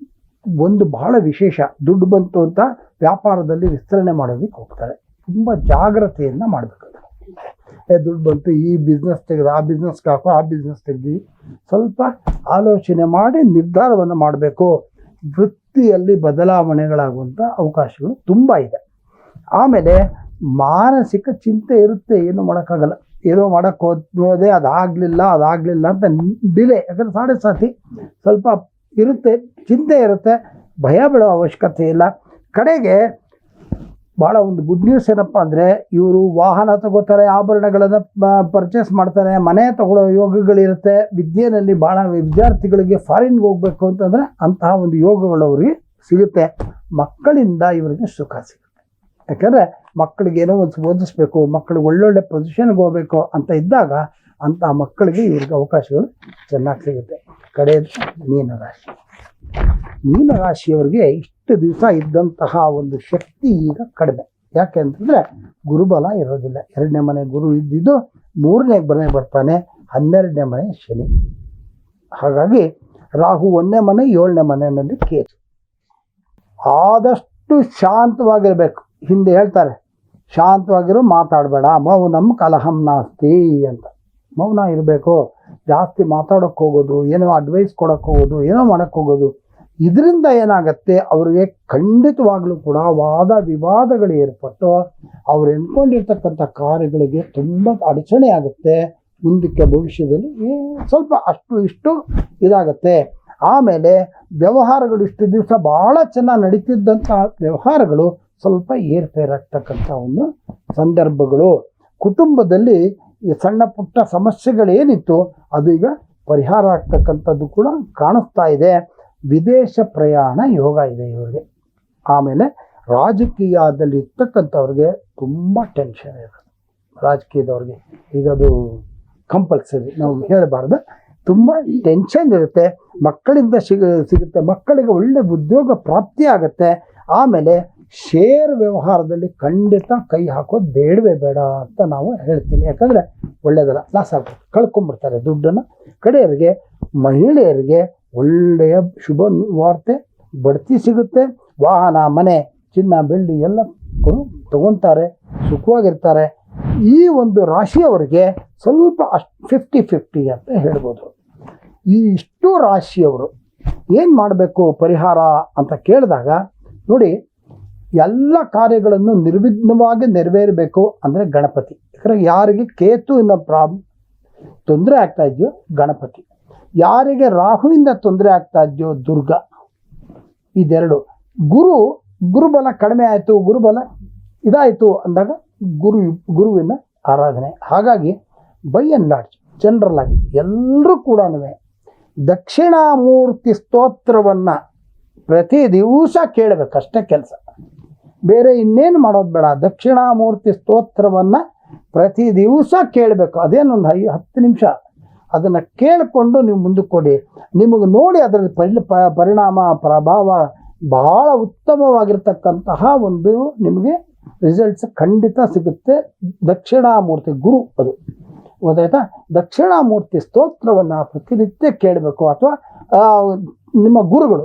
ಒಂದು ಬಹಳ ವಿಶೇಷ, ದುಡ್ಡು ಬಂತು ಅಂತ ವ್ಯಾಪಾರದಲ್ಲಿ ವಿಸ್ತರಣೆ ಮಾಡೋದಕ್ಕೆ ಹೋಗ್ತಾರೆ. ತುಂಬ ಜಾಗ್ರತೆಯಿಂದ ಮಾಡಬೇಕು. ದುಡ್ಡು ಬಂತು, ಈ ಬಿಸ್ನೆಸ್ ತೆಗೆದು ಆ ಬಿಸ್ನೆಸ್ಗೆ ಹಾಕೋ, ಆ ಬಿಸ್ನೆಸ್ ತೆಗೆದು ಸ್ವಲ್ಪ ಆಲೋಚನೆ ಮಾಡಿ ನಿರ್ಧಾರವನ್ನು ಮಾಡಬೇಕು. ವೃತ್ತಿಯಲ್ಲಿ ಬದಲಾವಣೆಗಳಾಗುವಂಥ ಅವಕಾಶಗಳು ತುಂಬ ಇದೆ. ಆಮೇಲೆ ಮಾನಸಿಕ ಚಿಂತೆ ಇರುತ್ತೆ, ಏನು ಮಾಡೋಕ್ಕಾಗಲ್ಲ. ಏನೋ ಮಾಡೋಕ್ಕೆ ಹೋದೆ ಅದಾಗಲಿಲ್ಲ ಅಂತ ಡಿಲೇ. ಯಾಕಂದರೆ 7.5 ಸ್ವಲ್ಪ ಇರುತ್ತೆ, ಚಿಂತೆ ಇರುತ್ತೆ, ಭಯ ಬೀಳೋ ಅವಶ್ಯಕತೆ ಇಲ್ಲ. ಕಡೆಗೆ ಭಾಳ ಒಂದು ಗುಡ್ ನ್ಯೂಸ್ ಏನಪ್ಪ ಅಂದರೆ, ಇವರು ವಾಹನ ತಗೋತಾರೆ, ಆಭರಣಗಳನ್ನು ಪರ್ಚೇಸ್ ಮಾಡ್ತಾರೆ, ಮನೆ ತಗೊಳ್ಳೋ ಯೋಗಗಳಿರುತ್ತೆ. ವಿದ್ಯೆಯಲ್ಲಿ ಭಾಳ ವಿದ್ಯಾರ್ಥಿಗಳಿಗೆ ಫಾರಿನ್ಗೆ ಹೋಗಬೇಕು ಅಂತಂದರೆ ಅಂತಹ ಒಂದು ಯೋಗಗಳು ಅವ್ರಿಗೆ ಸಿಗುತ್ತೆ. ಮಕ್ಕಳಿಂದ ಇವರಿಗೆ ಸುಖ ಸಿಗುತ್ತೆ. ಯಾಕಂದರೆ ಮಕ್ಕಳಿಗೆ ಏನೋ ಒಂದು ಓದಿಸ್ಬೇಕು, ಮಕ್ಕಳಿಗೆ ಒಳ್ಳೊಳ್ಳೆ ಪೊಸಿಷನ್ಗೆ ಹೋಗಬೇಕು ಅಂತ ಇದ್ದಾಗ ಅಂಥ ಮಕ್ಕಳಿಗೆ ಇವ್ರಿಗೆ ಅವಕಾಶಗಳು ಚೆನ್ನಾಗಿ ಸಿಗುತ್ತೆ. ಕಡೆಯದು ಮೀನರಾಶಿ. ಮೀನರಾಶಿಯವರಿಗೆ ಇಷ್ಟು ದಿವಸ ಇದ್ದಂತಹ ಒಂದು ಶಕ್ತಿ ಈಗ ಕಡಿಮೆ. ಯಾಕೆ ಅಂತಂದರೆ ಗುರುಬಲ ಇರೋದಿಲ್ಲ. 2ನೇ ಮನೆ ಗುರು ಇದ್ದಿದ್ದು 3ನೇ ಮನೆ ಬರ್ತಾನೆ, 12ನೇ ಮನೆ ಶನಿ. ಹಾಗಾಗಿ ರಾಹು 1ನೇ ಮನೆ, 7ನೇ ಮನೆಯಲ್ಲಿ ಕೇತು. ಆದಷ್ಟು ಶಾಂತವಾಗಿರಬೇಕು. ಹಿಂದೆ ಹೇಳ್ತಾರೆ, ಶಾಂತವಾಗಿರೋ ಮಾತಾಡಬೇಡ, ಮೌನಂ ಕಲಹಂ ನಾಸ್ತಿ ಅಂತ. ಮೌನ ಇರಬೇಕು. ಜಾಸ್ತಿ ಮಾತಾಡೋಕ್ಕೆ ಹೋಗೋದು, ಏನೋ ಅಡ್ವೈಸ್ ಕೊಡೋಕ್ಕೆ ಹೋಗೋದು, ಏನೋ ಮಾಡೋಕ್ಕೆ ಹೋಗೋದು, ಇದರಿಂದ ಏನಾಗುತ್ತೆ, ಅವರಿಗೆ ಖಂಡಿತವಾಗ್ಲೂ ಕೂಡ ವಾದ ವಿವಾದಗಳು ಏರ್ಪಟ್ಟು ಅವ್ರು ಎನ್ಕೊಂಡಿರ್ತಕ್ಕಂಥ ಕಾರ್ಯಗಳಿಗೆ ತುಂಬ ಅಡಚಣೆ ಆಗುತ್ತೆ. ಮುಂದಕ್ಕೆ ಭವಿಷ್ಯದಲ್ಲಿ ಸ್ವಲ್ಪ ಅಷ್ಟು ಇಷ್ಟು ಇದಾಗುತ್ತೆ. ಆಮೇಲೆ ವ್ಯವಹಾರಗಳು ಇಷ್ಟು ದಿವಸ ಭಾಳ ಚೆನ್ನಾಗಿ ನಡೀತಿದ್ದಂಥ ವ್ಯವಹಾರಗಳು ಸ್ವಲ್ಪ ಏರ್ಪೇರಾಗ್ತಕ್ಕಂಥ ಒಂದು ಸಂದರ್ಭಗಳು. ಕುಟುಂಬದಲ್ಲಿ ಈ ಸಣ್ಣ ಪುಟ್ಟ ಸಮಸ್ಯೆಗಳೇನಿತ್ತು ಅದು ಈಗ ಪರಿಹಾರ ಆಗ್ತಕ್ಕಂಥದ್ದು ಕೂಡ ಕಾಣಿಸ್ತಾ ಇದೆ. ವಿದೇಶ ಪ್ರಯಾಣ ಯೋಗ ಇದೆ ಇವರಿಗೆ. ಆಮೇಲೆ ರಾಜಕೀಯದಲ್ಲಿ ಇರ್ತಕ್ಕಂಥವ್ರಿಗೆ ತುಂಬ ಟೆನ್ಷನ್ ಇರುತ್ತೆ. ರಾಜಕೀಯದವ್ರಿಗೆ ಈಗ ಅದು ಕಂಪಲ್ಸರಿ ನಾವು ಹೇಳಬಾರ್ದು, ತುಂಬ ಟೆನ್ಷನ್ ಇರುತ್ತೆ. ಮಕ್ಕಳಿಂದ ಸಿಗುತ್ತೆ, ಮಕ್ಕಳಿಗೆ ಒಳ್ಳೆ ಉದ್ಯೋಗ ಪ್ರಾಪ್ತಿ ಆಗುತ್ತೆ. ಆಮೇಲೆ ಶೇರ್ ವ್ಯವಹಾರದಲ್ಲಿ ಖಂಡಿತ ಕೈ ಹಾಕೋದು ಬೇಡವೇ ಬೇಡ ಅಂತ ನಾವು ಹೇಳ್ತೀನಿ. ಯಾಕಂದರೆ ಒಳ್ಳೆಯದಲ್ಲ, ಲಾಸ್ ಆಗ್ತದೆ, ಕಳ್ಕೊಂಡ್ಬಿಡ್ತಾರೆ ದುಡ್ಡನ್ನು. ಕಡೆಯವರಿಗೆ ಮಹಿಳೆಯರಿಗೆ ಒಳ್ಳೆಯ ಶುಭ ವಾರ್ತೆ, ಬಡ್ತಿ ಸಿಗುತ್ತೆ. ವಾಹನ, ಮನೆ, ಚಿನ್ನ, ಬೆಳ್ಳಿ ಎಲ್ಲ ತಗೊತಾರೆ, ಸುಖವಾಗಿರ್ತಾರೆ. ಈ ಒಂದು ರಾಶಿಯವರಿಗೆ ಸ್ವಲ್ಪ ಅಷ್ಟು 50-50 ಅಂತ ಹೇಳ್ಬೋದು. ಈ ಇಷ್ಟು ರಾಶಿಯವರು ಏನು ಮಾಡಬೇಕು ಪರಿಹಾರ ಅಂತ ಕೇಳಿದಾಗ ನೋಡಿ, ಎಲ್ಲ ಕಾರ್ಯಗಳನ್ನು ನಿರ್ವಿಘ್ನವಾಗಿ ನೆರವೇರಬೇಕು ಅಂದರೆ ಗಣಪತಿ. ಯಾಕಂದರೆ ಯಾರಿಗೆ ಕೇತುವಿನ ತೊಂದರೆ ಆಗ್ತಾ ಇದೆಯೋ ಗಣಪತಿ, ಯಾರಿಗೆ ರಾಹುವಿಂದ ತೊಂದರೆ ಆಗ್ತಾ ಇದೆಯೋ ದುರ್ಗಾ. ಇದೆರಡು. ಗುರುಬಲ ಕಡಿಮೆ ಆಯಿತು, ಗುರುಬಲ ಇದಾಯಿತು ಅಂದಾಗ ಗುರುವಿನ ಆರಾಧನೆ. ಹಾಗಾಗಿ ಬೈ ಆ್ಯಂಡ್ ಲಾರ್ಜ್ ಜನರಲ್ ಆಗಿ ಎಲ್ಲರೂ ಕೂಡ ದಕ್ಷಿಣಾಮೂರ್ತಿ ಸ್ತೋತ್ರವನ್ನು ಪ್ರತಿ ದಿವಸ ಕೇಳಬೇಕು, ಅಷ್ಟೇ ಕೆಲಸ. ಬೇರೆ ಇನ್ನೇನು ಮಾಡೋದು ಬೇಡ. ದಕ್ಷಿಣಾಮೂರ್ತಿ ಸ್ತೋತ್ರವನ್ನು ಪ್ರತಿ ದಿವಸ ಕೇಳಬೇಕು. ಅದೇನೊಂದು 10 ನಿಮಿಷ ಅದನ್ನು ಕೇಳಿಕೊಂಡು ನೀವು ಮುಂದಕ್ಕೆ ಕೊಡಿ. ನಿಮಗೆ ನೋಡಿ ಅದರ ಪರಿಣಾಮ ಪ್ರಭಾವ ಬಹಳ ಉತ್ತಮವಾಗಿರ್ತಕ್ಕಂತಹ ಒಂದು ನಿಮಗೆ ರಿಸಲ್ಟ್ಸ್ ಖಂಡಿತ ಸಿಗುತ್ತೆ. ದಕ್ಷಿಣಾಮೂರ್ತಿ ಗುರು ಅದು ಗೊತ್ತಾಯ್ತಾ. ದಕ್ಷಿಣಾಮೂರ್ತಿ ಸ್ತೋತ್ರವನ್ನು ಪ್ರತಿನಿತ್ಯ ಕೇಳಬೇಕು. ಅಥವಾ ನಿಮ್ಮ ಗುರುಗಳು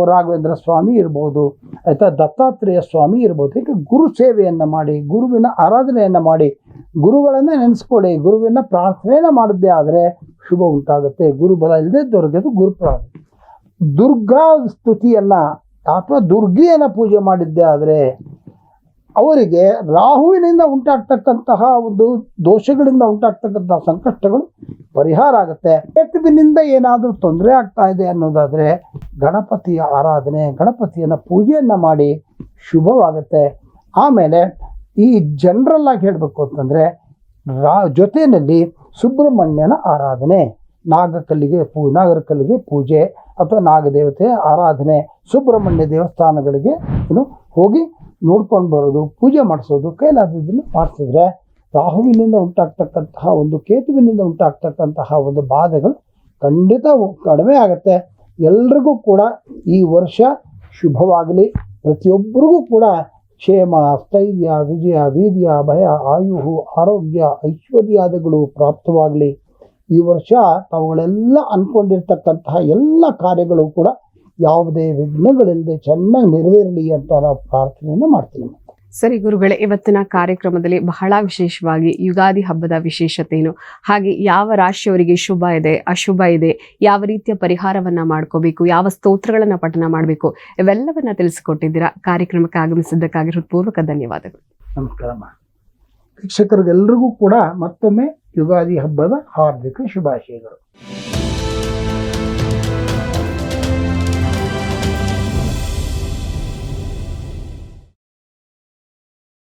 ರಾಘವೇಂದ್ರ ಸ್ವಾಮಿ ಇರ್ಬೋದು, ಆಯಿತಾ, ದತ್ತಾತ್ರೇಯ ಸ್ವಾಮಿ ಇರ್ಬೋದು. ಹೀಗೆ ಗುರು ಸೇವೆಯನ್ನು ಮಾಡಿ, ಗುರುವಿನ ಆರಾಧನೆಯನ್ನು ಮಾಡಿ, ಗುರುಗಳನ್ನೇ ನೆನೆಸ್ಕೊಳ್ಳಿ. ಗುರುವಿನ ಪ್ರಾರ್ಥನೆಯನ್ನು ಮಾಡಿದ್ದೇ ಆದರೆ ಶುಭ ಉಂಟಾಗುತ್ತೆ. ಗುರುಬಲ ಇಲ್ಲದೆ ದೊರಕದು ಗುರುಪ್ರಾಣ. ದುರ್ಗಾ ಸ್ತುತಿಯನ್ನು ಅಥವಾ ದುರ್ಗಿಯನ್ನು ಪೂಜೆ ಮಾಡಿದ್ದೇ ಆದರೆ ಅವರಿಗೆ ರಾಹುವಿನಿಂದ ಉಂಟಾಗ್ತಕ್ಕಂತಹ ಒಂದು ದೋಷಗಳಿಂದ ಉಂಟಾಗ್ತಕ್ಕಂತಹ ಸಂಕಷ್ಟಗಳು ಪರಿಹಾರ ಆಗುತ್ತೆ. ಕೇತುವಿನಿಂದ ಏನಾದರೂ ತೊಂದರೆ ಆಗ್ತಾ ಇದೆ ಅನ್ನೋದಾದರೆ ಗಣಪತಿಯ ಆರಾಧನೆ, ಗಣಪತಿಯನ್ನು ಪೂಜೆಯನ್ನು ಮಾಡಿ ಶುಭವಾಗುತ್ತೆ. ಆಮೇಲೆ ಈ ಜನರಲ್ ಆಗಿ ಹೇಳಬೇಕು ಅಂತಂದರೆ ಜೊತೆಯಲ್ಲಿ ಸುಬ್ರಹ್ಮಣ್ಯನ ಆರಾಧನೆ, ನಾಗರ ಕಲ್ಲಿಗೆ ಪೂಜೆ ಅಥವಾ ನಾಗದೇವತೆ ಆರಾಧನೆ, ಸುಬ್ರಹ್ಮಣ್ಯ ದೇವಸ್ಥಾನಗಳಿಗೆ ಹೋಗಿ ನೋಡ್ಕೊಂಡು ಬರೋದು, ಪೂಜೆ ಮಾಡಿಸೋದು, ಕೈಲಾದದನ್ನು ಮಾಡಿಸಿದ್ರೆ ರಾಹುವಿನಿಂದ ಉಂಟಾಗ್ತಕ್ಕಂತಹ ಒಂದು ಕೇತುವಿನಿಂದ ಉಂಟಾಗ್ತಕ್ಕಂತಹ ಒಂದು ಬಾಧೆಗಳು ಖಂಡಿತ ಕಡಿಮೆ ಆಗುತ್ತೆ. ಎಲ್ರಿಗೂ ಕೂಡ ಈ ವರ್ಷ ಶುಭವಾಗಲಿ. ಪ್ರತಿಯೊಬ್ಬರಿಗೂ ಕೂಡ ಕ್ಷೇಮ, ಸ್ಥೈರ್ಯ, ವಿಜಯ, ವೀರ್ಯ, ಭಯ, ಆಯುಹು, ಆರೋಗ್ಯ, ಐಶ್ವರ್ಯಾದಿಗಳು ಪ್ರಾಪ್ತವಾಗಲಿ. ಈ ವರ್ಷ ತಾವುಗಳೆಲ್ಲ ಅಂದ್ಕೊಂಡಿರ್ತಕ್ಕಂತಹ ಎಲ್ಲ ಕಾರ್ಯಗಳು ಕೂಡ ಯಾವುದೇ ವಿಘ್ನಗಳಿಲ್ಲದೆ ಚೆನ್ನಾಗಿ ನೆರವೇರಲಿ ಅಂತ ನಾವು ಪ್ರಾರ್ಥನೆಯನ್ನು ಮಾಡ್ತೀವಿ. ಸರಿ ಗುರುಗಳೇ, ಇವತ್ತಿನ ಕಾರ್ಯಕ್ರಮದಲ್ಲಿ ಬಹಳ ವಿಶೇಷವಾಗಿ ಯುಗಾದಿ ಹಬ್ಬದ ವಿಶೇಷತೆಯನ್ನು, ಹಾಗೆ ಯಾವ ರಾಶಿಯವರಿಗೆ ಶುಭ ಇದೆ, ಅಶುಭ ಇದೆ, ಯಾವ ರೀತಿಯ ಪರಿಹಾರವನ್ನ ಮಾಡ್ಕೋಬೇಕು, ಯಾವ ಸ್ತೋತ್ರಗಳನ್ನ ಪಠನ ಮಾಡಬೇಕು, ಇವೆಲ್ಲವನ್ನ ತಿಳಿಸಿಕೊಟ್ಟಿದ್ದೀರಾ. ಕಾರ್ಯಕ್ರಮಕ್ಕೆ ಆಗಮಿಸಿದ್ದಕ್ಕಾಗಿ ಹೃತ್ಪೂರ್ವಕ ಧನ್ಯವಾದಗಳು. ನಮಸ್ಕಾರ. ವೀಕ್ಷಕರಿಗೆಲ್ಲರಿಗೂ ಕೂಡ ಮತ್ತೊಮ್ಮೆ ಯುಗಾದಿ ಹಬ್ಬದ ಹಾರ್ದಿಕ ಶುಭಾಶಯಗಳು.